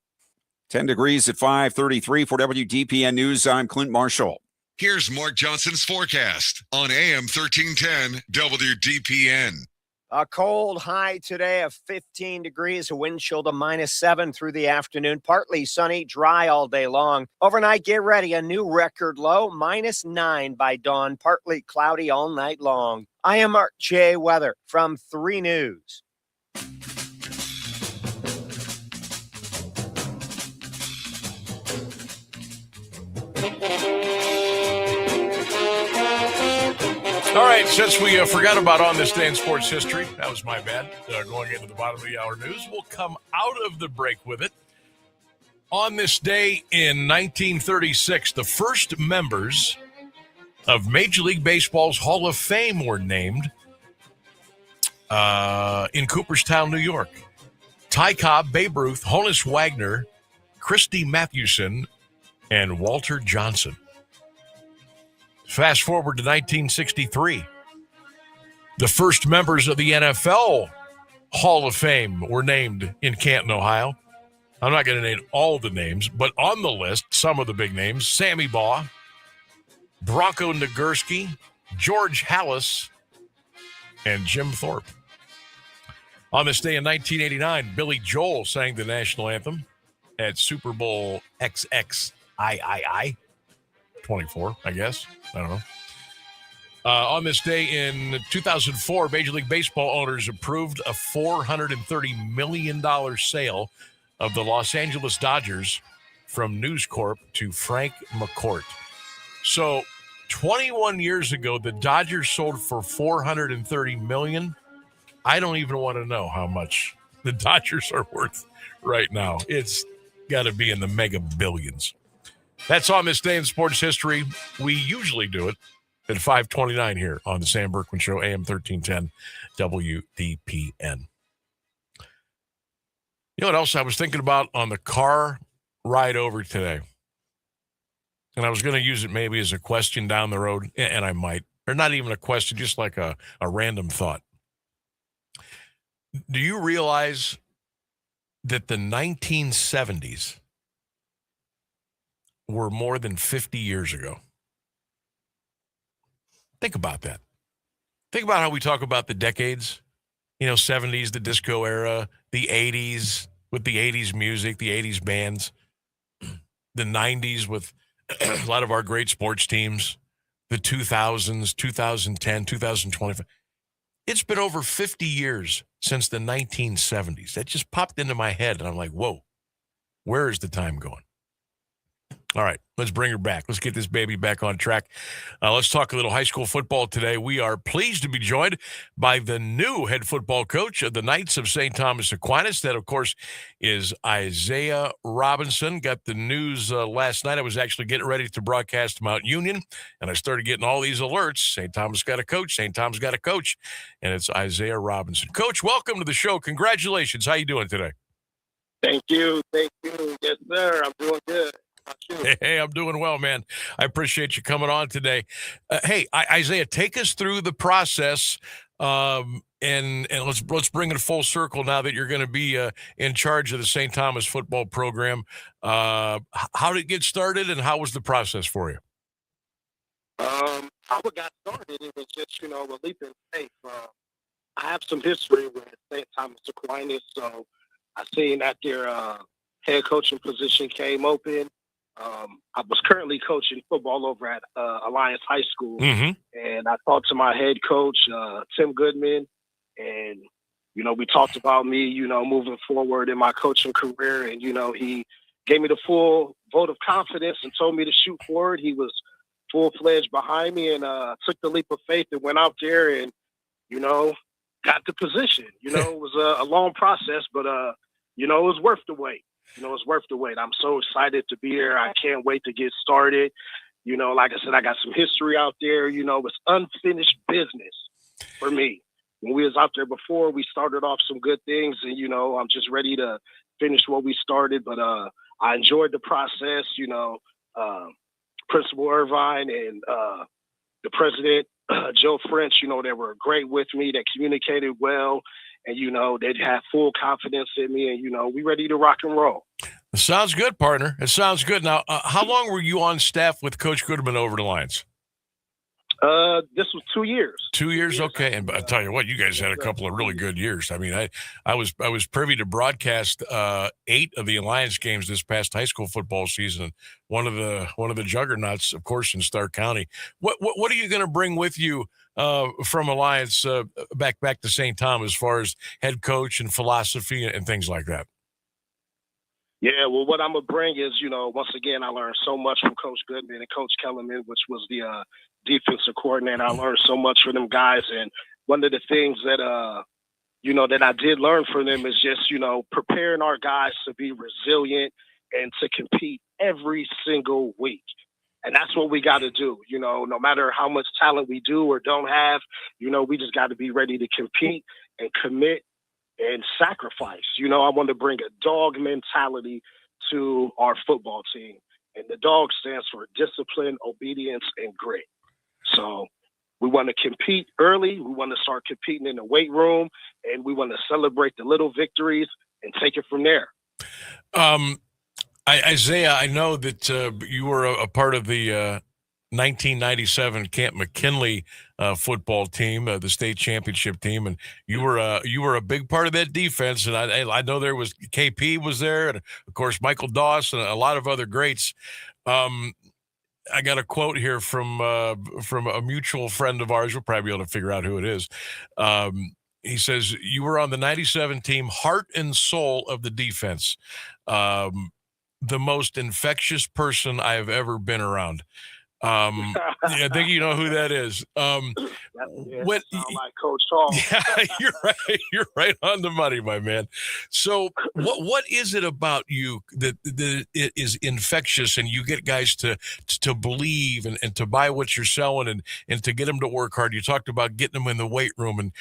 10 degrees at 5:33 for WDPN News. I'm Clint Marshall. Here's Mark Johnson's forecast on AM 1310 WDPN. A cold high today of 15 degrees, a wind chill to -7 through the afternoon. Partly sunny, dry all day long. Overnight, get ready. A new record low, -9 by dawn. Partly cloudy all night long. I am Mark J. Weather from 3 News. All right, since we forgot about on this day in sports history, that was my bad, going into the bottom of the hour news, we'll come out of the break with it. On this day in 1936, the first members of Major League Baseball's Hall of Fame were named in Cooperstown, New York. Ty Cobb, Babe Ruth, Honus Wagner, Christy Mathewson, and Walter Johnson. Fast forward to 1963. The first members of the NFL Hall of Fame were named in Canton, Ohio. I'm not going to name all the names, but on the list, some of the big names: Sammy Baugh, Bronco Nagurski, George Halas, and Jim Thorpe. On this day in 1989, Billy Joel sang the national anthem at Super Bowl XXIII. 24, I guess. I don't know. On this day in 2004, Major League Baseball owners approved a $430 million sale of the Los Angeles Dodgers from News Corp to Frank McCourt. So 21 years ago, the Dodgers sold for $430 million. I don't even want to know how much the Dodgers are worth right now. It's got to be in the mega billions. That's on this day in sports history. We usually do it at 5:29 here on the Sam Bourquin Show, AM1310 WDPN. You know what else I was thinking about on the car ride over today? And I was going to use it maybe as a question down the road, and I might. Or not even a question, just like a random thought. Do you realize that the 1970s were more than 50 years ago? Think about that. Think about how we talk about the decades. 70s, the disco era, the 80s with the 80s music, the 80s bands, the 90s with a lot of our great sports teams, the 2000s, 2010, 2025. It's been over 50 years since the 1970s. That just popped into my head, and I'm like, whoa, where is the time going? All right, let's bring her back. Let's get this baby back on track. Let's talk a little high school football today. We are pleased to be joined by the new head football coach of the Knights of St. Thomas Aquinas. That, of course, is Isaiah Robinson. Got the news last night. I was actually getting ready to broadcast Mount Union, and I started getting all these alerts. St. Thomas got a coach. St. Thomas got a coach, and it's Isaiah Robinson. Coach, welcome to the show. Congratulations. How you doing today? Thank you. Thank you. Yes, sir. I'm doing good. Hey, I'm doing well, man. I appreciate you coming on today. Hey, Isaiah, take us through the process, and let's bring it full circle now that you're going to be in charge of the St. Thomas football program. How did it get started, and how was the process for you? How it got started, it was just a leap in faith. I have some history with St. Thomas Aquinas, so I seen that their head coaching position came open. I was currently coaching football over at Alliance High School, and I talked to my head coach, Tim Goodman, and, we talked about me, moving forward in my coaching career, and, he gave me the full vote of confidence and told me to shoot forward. He was full-fledged behind me and took the leap of faith and went out there and, got the position. It was a long process, but, it was worth the wait. It's worth the wait. I'm so excited to be here. I can't wait to get started. Like I said, I got some history out there. It's unfinished business for me. When we was out there before, we started off some good things, and, I'm just ready to finish what we started. But I enjoyed the process. Principal Irvine and the president, Joe French, they were great with me. They communicated well. And, they'd have full confidence in me, and, we ready to rock and roll. It sounds good, partner. It sounds good. Now, how long were you on staff with Coach Goodman over the Lions? This was 2 years. 2 years, okay. And I tell you what, you guys had a couple of really good years. I mean, I was privy to broadcast 8 of the Alliance games this past high school football season. One of the juggernauts, of course, in Stark County. What are you going to bring with you from Alliance back to St. Thomas as far as head coach and philosophy and things like that? Yeah, well, what I'm going to bring is, once again, I learned so much from Coach Goodman and Coach Kellerman, which was the defensive coordinator. I learned so much from them guys. And one of the things that, that I did learn from them is just, preparing our guys to be resilient and to compete every single week. And that's what we got to do. No matter how much talent we do or don't have, we just got to be ready to compete and commit and sacrifice. I want to bring a dog mentality to our football team. And the dog stands for discipline, obedience, and grit. So we want to compete early. We want to start competing in the weight room, and we want to celebrate the little victories and take it from there. Isaiah, I know that you were a part of the 1997 Camp McKinley football team, the state championship team, and you were a big part of that defense. And I know there was KP was there, and of course Michael Doss and a lot of other greats. I got a quote here from a mutual friend of ours. We'll probably be able to figure out who it is. He says, you were on the 97 team, heart and soul of the defense. The most infectious person I have ever been around. I think you know who that is. What like Coach Hall. Yeah, you're right on the money, my man. So what is it about you that it is infectious and you get guys to believe and to buy what you're selling and to get them to work hard? You talked about getting them in the weight room, and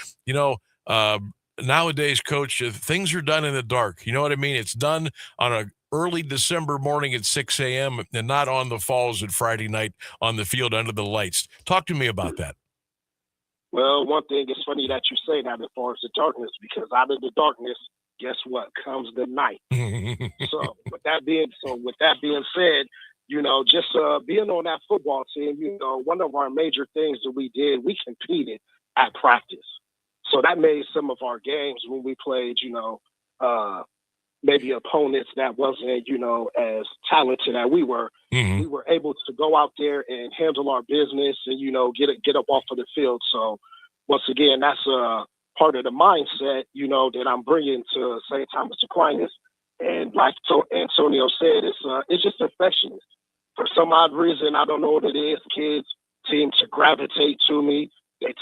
nowadays, Coach, things are done in the dark. You know what I mean? It's done on a early December morning at 6 a.m. and not on the falls at Friday night on the field under the lights. Talk to me about that. Well, one thing, it's funny that you say that as far as the darkness, because out of the darkness, guess what? Comes the night. So with that being said, just being on that football team, one of our major things that we did, we competed at practice. So that made some of our games when we played, maybe opponents that wasn't, as talented as we were, we were able to go out there and handle our business and, get up off of the field. So once again, that's part of the mindset, that I'm bringing to St. Thomas Aquinas. And like Antonio said, it's just infectious. For some odd reason, I don't know what it is. Kids seem to gravitate to me. They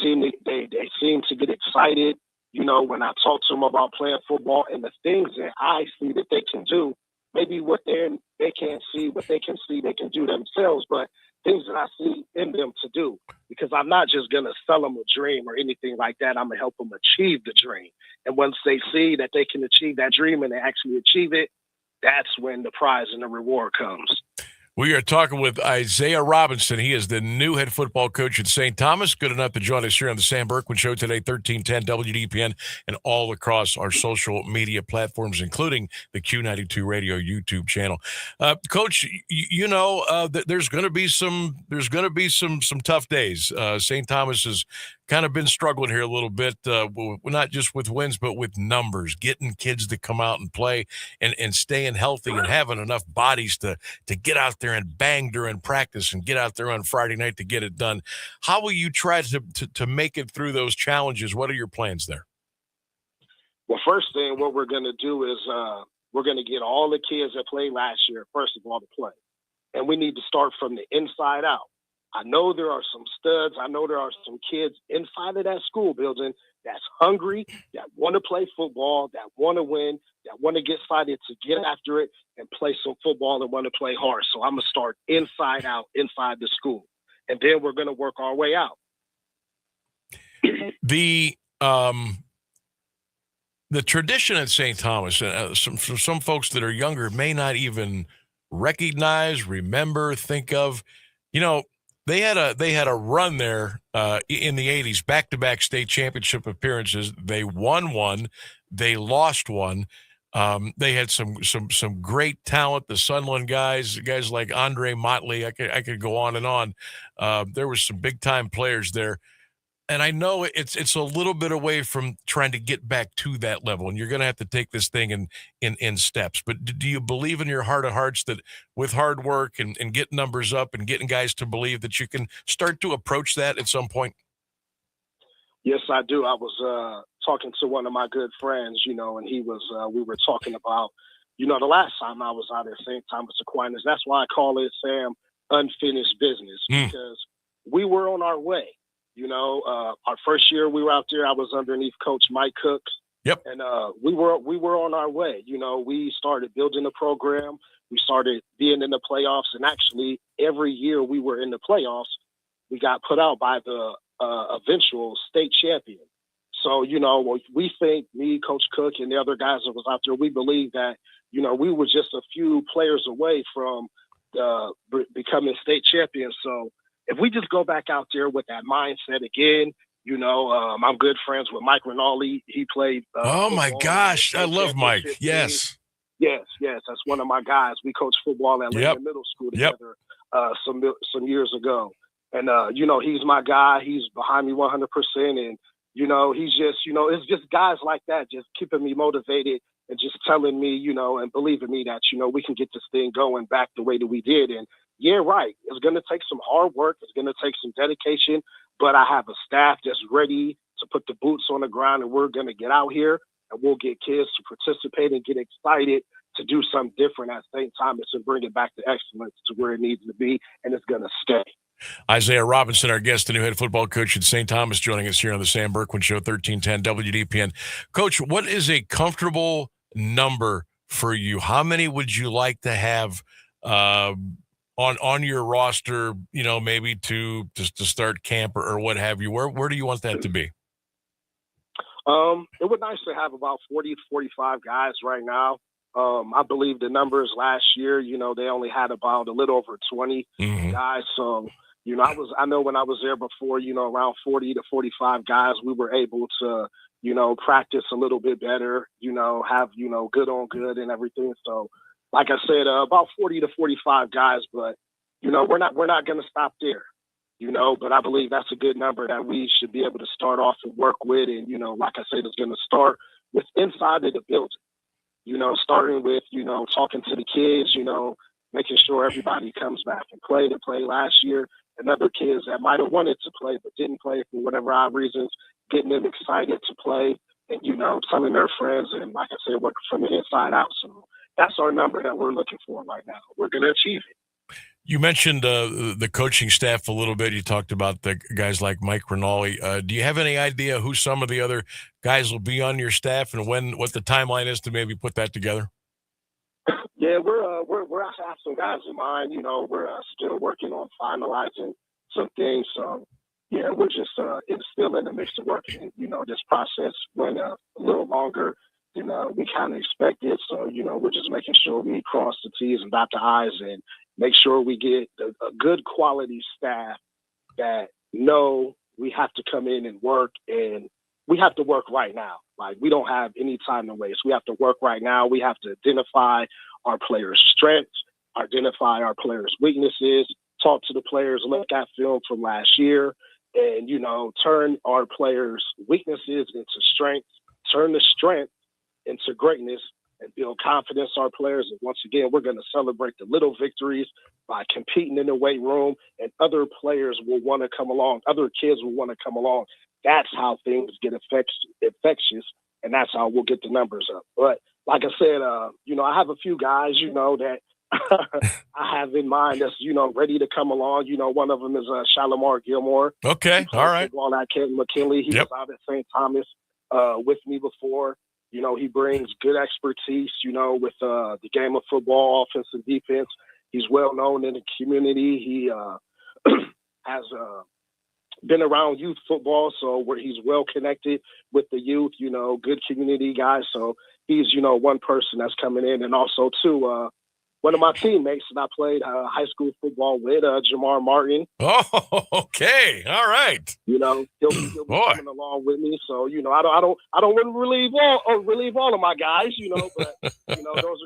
seem to get excited. When I talk to them about playing football and the things that I see that they can do, maybe what they can't see, what they can see, they can do themselves, but things that I see in them to do, because I'm not just going to sell them a dream or anything like that. I'm going to help them achieve the dream. And once they see that they can achieve that dream and they actually achieve it, that's when the prize and the reward comes. We are talking with Isaiah Robinson. He is the new head football coach at St. Thomas. Good enough to join us here on the Sam Bourquin Show today, 1310 WDPN, and all across our social media platforms, including the Q92 Radio YouTube channel. Coach, there's going to be some tough days. St. Thomas has kind of been struggling here a little bit, not just with wins, but with numbers, getting kids to come out and play and staying healthy and having enough bodies to get out there and bang during practice and get out there on Friday night to get it done. How will you try to make it through those challenges? What are your plans there? Well, first thing, what we're going to do is we're going to get all the kids that played last year, first of all, to play. And we need to start from the inside out. I know there are some studs. I know there are some kids inside of that school building that's hungry, that want to play football, that want to win, that want to get excited to get after it and play some football and want to play hard. So I'm going to start inside out, inside the school. And then we're going to work our way out. The tradition at St. Thomas, some folks that are younger may not even recognize, remember, think of, they had a run there in the 80s, back-to-back state championship appearances. They won one, they lost one. They had some great talent. The Sunland guys like Andre Motley. I could go on and on. There were some big-time players there. And I know it's a little bit away from trying to get back to that level, and you're going to have to take this thing in steps. But do you believe in your heart of hearts that with hard work and getting numbers up and getting guys to believe that you can start to approach that at some point? Yes, I do. I was talking to one of my good friends, and he was. We were talking about, the last time I was out at St. Thomas Aquinas. That's why I call it, Sam, unfinished business, because we were on our way. Our first year we were out there, I was underneath Coach Mike Cooks. Yep. And we were on our way. We started building a program. We started being in the playoffs. And actually, every year we were in the playoffs, we got put out by the eventual state champion. So, we think, me, Coach Cook, and the other guys that was out there, we believe that, we were just a few players away from becoming state champions. So, if we just go back out there with that mindset again, I'm good friends with Mike Rinaldi. He played. Oh my gosh, I love Mike. Yes. Yes. That's one of my guys. We coached football at Lincoln Middle School together some years ago. And, he's my guy. He's behind me 100%. And, he's just, it's just guys like that just keeping me motivated and just telling me, and believing me that, we can get this thing going back the way that we did. And yeah, right. It's going to take some hard work. It's going to take some dedication, but I have a staff that's ready to put the boots on the ground, and we're going to get out here and we'll get kids to participate and get excited to do something different at St. Thomas and bring it back to excellence to where it needs to be. And it's going to stay. Isaiah Robinson, our guest, the new head football coach at St. Thomas, joining us here on the Sam Bourquin Show, 1310 WDPN. Coach, what is a comfortable number for you? How many would you like to have on your roster, maybe to start camp or what have you? Where do you want that to be? It would be nice to have about 40 to 45 guys right now. I believe the numbers last year, they only had about a little over 20 guys. So, I know when I was there before, around 40 to 45 guys, we were able to, practice a little bit better, have, good on good and everything. So, like I said, about 40 to 45 guys, but, we're not going to stop there, but I believe that's a good number that we should be able to start off and work with. And, like I said, it's going to start with inside of the building, starting with, talking to the kids, making sure everybody comes back and play. They played last year, and other kids that might have wanted to play but didn't play for whatever odd reasons, getting them excited to play and, telling their friends and, like I said, working from the inside out. So that's our number that we're looking for right now. We're going to achieve it. You mentioned the coaching staff a little bit. You talked about the guys like Mike Rinaldi. Do you have any idea who some of the other guys will be on your staff and what the timeline is to maybe put that together? Yeah, we're have some guys in mind. We're still working on finalizing some things. So yeah, we're just it's still in the mix of working. This process went a little longer than we kind of expected. So we're just making sure we cross the T's and dot the I's and make sure we get a good quality staff that know we have to come in and work, and we have to work right now. Like, we don't have any time to waste. We have to work right now. We have to identify our players' strengths, identify our players' weaknesses, talk to the players, look at film from last year, and, turn our players' weaknesses into strengths, turn the strength into greatness, and build confidence in our players. And once again, we're going to celebrate the little victories by competing in the weight room, and other players will want to come along. Other kids will want to come along. That's how things get infectious, and that's how we'll get the numbers up. But like I said, I have a few guys, that I have in mind that's, ready to come along. One of them is Shalimar Gilmore. Okay, all right. On at Kent McKinley. He was out at St. Thomas with me before. He brings good expertise, with the game of football, offense and defense. He's well known in the community. He has been around youth football, so where he's well connected with the youth, good community guy. So he's, one person that's coming in. And also, too, one of my teammates that I played high school football with, Jamar Martin. Oh, okay. All right. He'll be coming along with me. So, I don't want to relieve all of my guys, but,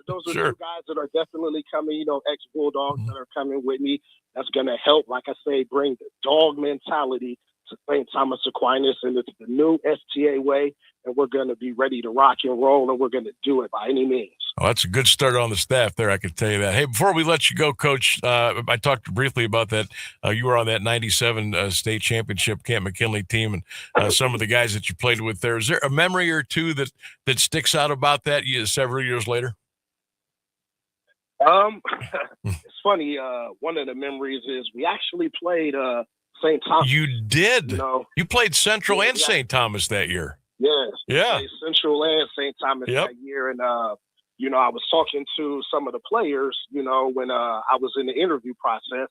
those are Sure. two guys that are definitely coming, ex-Bulldogs that are coming with me. That's going to help, like I say, bring the dog mentality to St. Thomas Aquinas, and it's the new STA way, and we're going to be ready to rock and roll, and we're going to do it by any means. Well, that's a good start on the staff there, I can tell you that. Hey, before we let you go, Coach, I talked briefly about that. You were on that 97 state championship Kent McKinley team, and some of the guys that you played with there. Is there a memory or two that sticks out about that several years later? It's funny. One of the memories is we actually played St. Thomas. You did. You played Central and St. Thomas that year. Yes. Yeah. Central and St. Thomas that year. And, I was talking to some of the players, when I was in the interview process.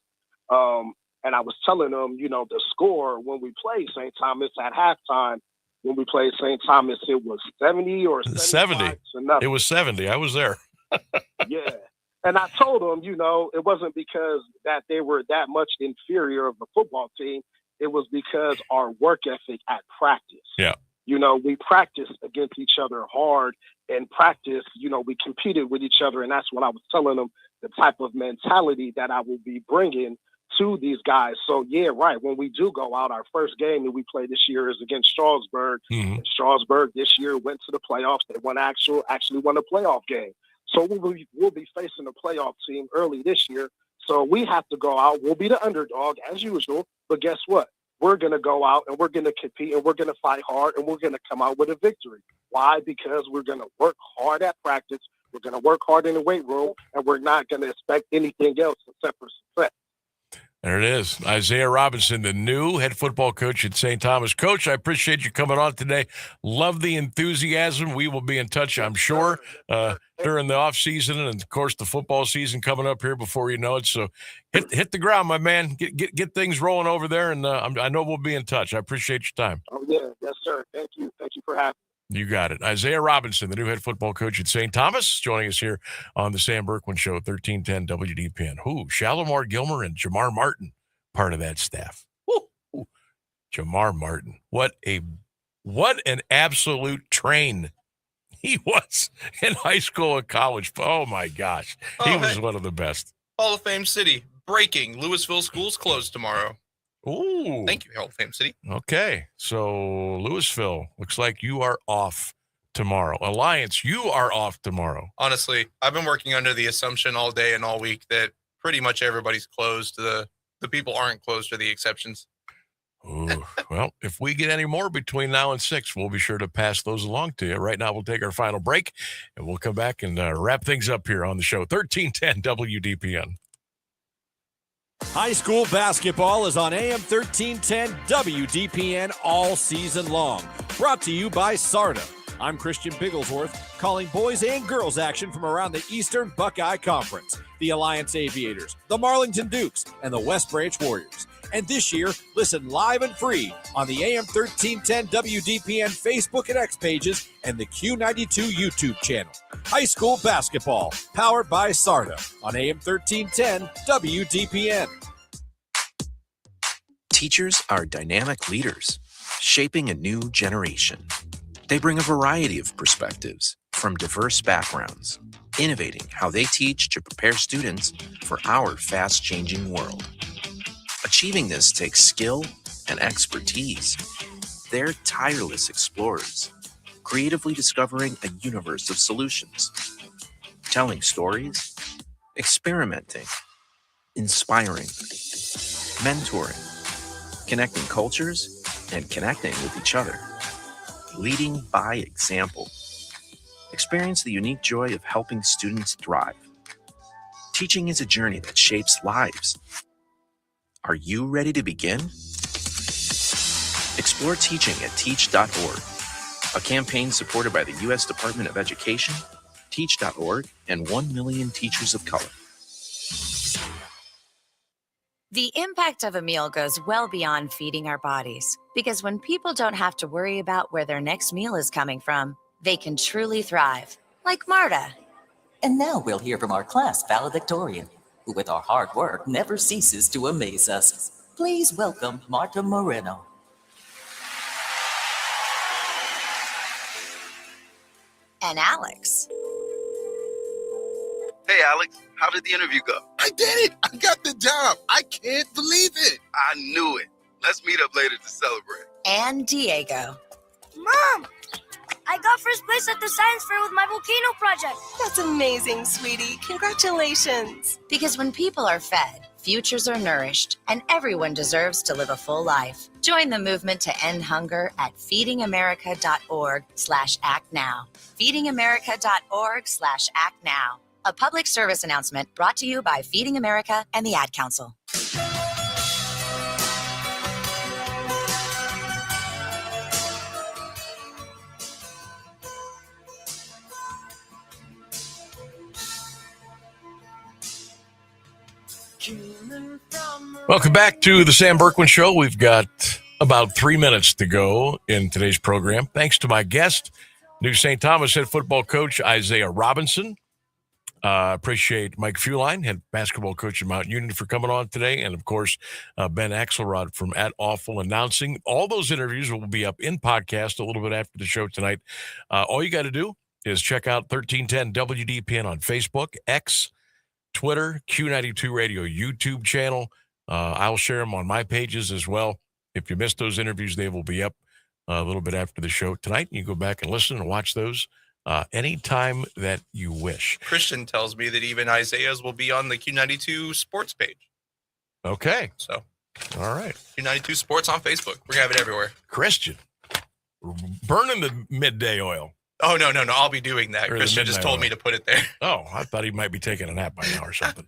And I was telling them, the score when we played St. Thomas at halftime. When we played St. Thomas, it was 70 or 70. It was 70. I was there. Yeah. And I told them, it wasn't because that they were that much inferior of the football team. It was because our work ethic at practice. Yeah. We practiced against each other hard, and practice, we competed with each other. And that's what I was telling them, the type of mentality that I will be bringing to these guys. So, yeah, right. When we do go out, our first game that we play this year is against Strasburg. Mm-hmm. And Strasburg this year went to the playoffs. They actually won a playoff game. So we'll be facing a playoff team early this year. So we have to go out. We'll be the underdog as usual. But guess what? We're going to go out and we're going to compete and we're going to fight hard and we're going to come out with a victory. Why? Because we're going to work hard at practice. We're going to work hard in the weight room, and we're not going to expect anything else except for success. There it is. Isaiah Robinson, the new head football coach at St. Thomas. Coach, I appreciate you coming on today. Love the enthusiasm. We will be in touch, I'm sure, during the offseason and, of course, the football season coming up here before you know it. So hit the ground, my man. Get things rolling over there, and I know we'll be in touch. I appreciate your time. Oh, yeah. Yes, sir. Thank you. Thank you for having me. You got it. Isaiah Robinson, the new head football coach at St. Thomas, joining us here on the Sam Bourquin Show, 1310 WDPN. Shalimar Gilmer and Jamar Martin, part of that staff. Ooh. Jamar Martin. What an absolute train he was in high school and college. Oh, my gosh. He was one of the best. Hall of Fame City. Breaking. Louisville schools closed tomorrow. Ooh. Thank you, Hall of Fame City. Okay. So, Louisville, looks like you are off tomorrow. Alliance, you are off tomorrow. Honestly, I've been working under the assumption all day and all week that pretty much everybody's closed. The people aren't closed are the exceptions. Ooh. Well, if we get any more between now and 6, we'll be sure to pass those along to you. Right now, we'll take our final break, and we'll come back and wrap things up here on the show. 1310 WDPN. High school basketball is on AM 1310 WDPN all season long. Brought to you by SARTA. I'm Christian Bigglesworth, calling boys and girls action from around the Eastern Buckeye Conference, the Alliance Aviators, the Marlington Dukes, and the West Branch Warriors. And this year, listen live and free on the AM 1310 WDPN Facebook and X pages and the Q92 YouTube channel. High school basketball, powered by SARTA on AM 1310 WDPN. Teachers are dynamic leaders, shaping a new generation. They bring a variety of perspectives from diverse backgrounds, innovating how they teach to prepare students for our fast-changing world. Achieving this takes skill and expertise. They're tireless explorers, creatively discovering a universe of solutions, telling stories, experimenting, inspiring, mentoring, connecting cultures, and connecting with each other, leading by example. Experience the unique joy of helping students thrive. Teaching is a journey that shapes lives. Are you ready to begin? Explore teaching at teach.org, a campaign supported by the U.S. Department of Education, teach.org, and 1 million teachers of color. The impact of a meal goes well beyond feeding our bodies, because when people don't have to worry about where their next meal is coming from, they can truly thrive, like Marta. And now we'll hear from our class valedictorian, who with our hard work never ceases to amaze us. Please welcome Marta Moreno. And Alex. Hey, Alex, how did the interview go? I did it. I got the job. I can't believe it. I knew it. Let's meet up later to celebrate. And Diego. Mom, I got first place at the science fair with my volcano project. That's amazing, sweetie. Congratulations. Because when people are fed, futures are nourished, and everyone deserves to live a full life. Join the movement to end hunger at feedingamerica.org/actnow. Feedingamerica.org/actnow. A public service announcement brought to you by Feeding America and the Ad Council. Welcome back to the Sam Bourquin Show. We've got about 3 minutes to go in today's program. Thanks to my guest, new St. Thomas head football coach Isaiah Robinson. Appreciate Mike Fuline, head basketball coach at Mount Union, for coming on today. And, of course, Ben Axelrod from At Awful announcing. All those interviews will be up in podcast a little bit after the show tonight. All you got to do is check out 1310 WDPN on Facebook, X, Twitter, Q92 Radio YouTube channel. I'll share them on my pages as well. If you missed those interviews, they will be up a little bit after the show tonight. You go back and listen and watch those anytime that you wish. Christian tells me that even Isaiah's will be on the Q92 Sports page. Okay. So, all right. Q92 Sports on Facebook. We're going to have it everywhere. Christian, burning the midday oil. Oh, no. I'll be doing that. Or Christian just told me to put it there. Oh, I thought he might be taking a nap by now or something.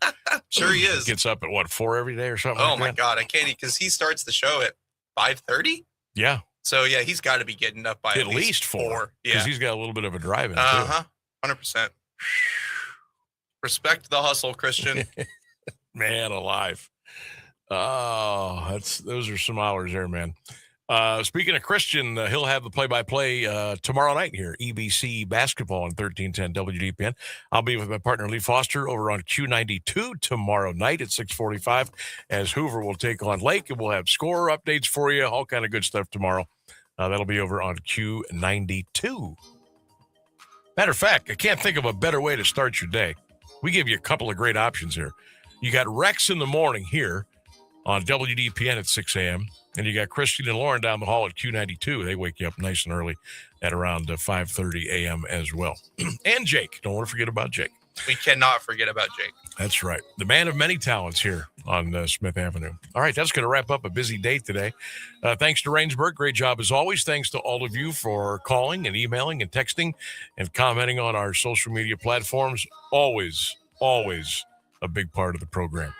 Sure he is. Gets up at, 4 every day or something Oh, like my that? God. I can't, because he starts the show at 5:30. Yeah. So, yeah, he's got to be getting up by At least 4. Because he's got a little bit of a drive in, too. 100%. Respect the hustle, Christian. Man alive. Oh, those are some hours there, man. Speaking of Christian, he'll have the play-by-play tomorrow night here, EBC basketball on 1310 WDPN. I'll be with my partner Lee Foster over on Q92 tomorrow night at 6:45 as Hoover will take on Lake, and we'll have score updates for you, all kind of good stuff tomorrow. That'll be over on Q92. Matter of fact, I can't think of a better way to start your day. We give you a couple of great options here. You got Rex in the morning here on WDPN at 6 a.m., and you got Christian and Lauren down the hall at Q92. They wake you up nice and early at around 5:30 a.m. as well. And Jake. Don't want to forget about Jake. We cannot forget about Jake. That's right. The man of many talents here on Smith Avenue. All right, that's going to wrap up a busy day today. Thanks to Rainsburg. Great job as always. Thanks to all of you for calling and emailing and texting and commenting on our social media platforms. Always a big part of the program.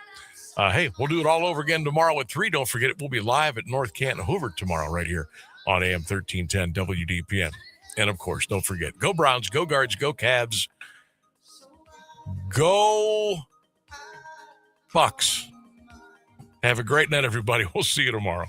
Hey, we'll do it all over again tomorrow at 3. Don't forget, we'll be live at North Canton Hoover tomorrow right here on AM 1310 WDPN. And, of course, don't forget, go Browns, go Guards, go Cavs, go Bucks. Have a great night, everybody. We'll see you tomorrow.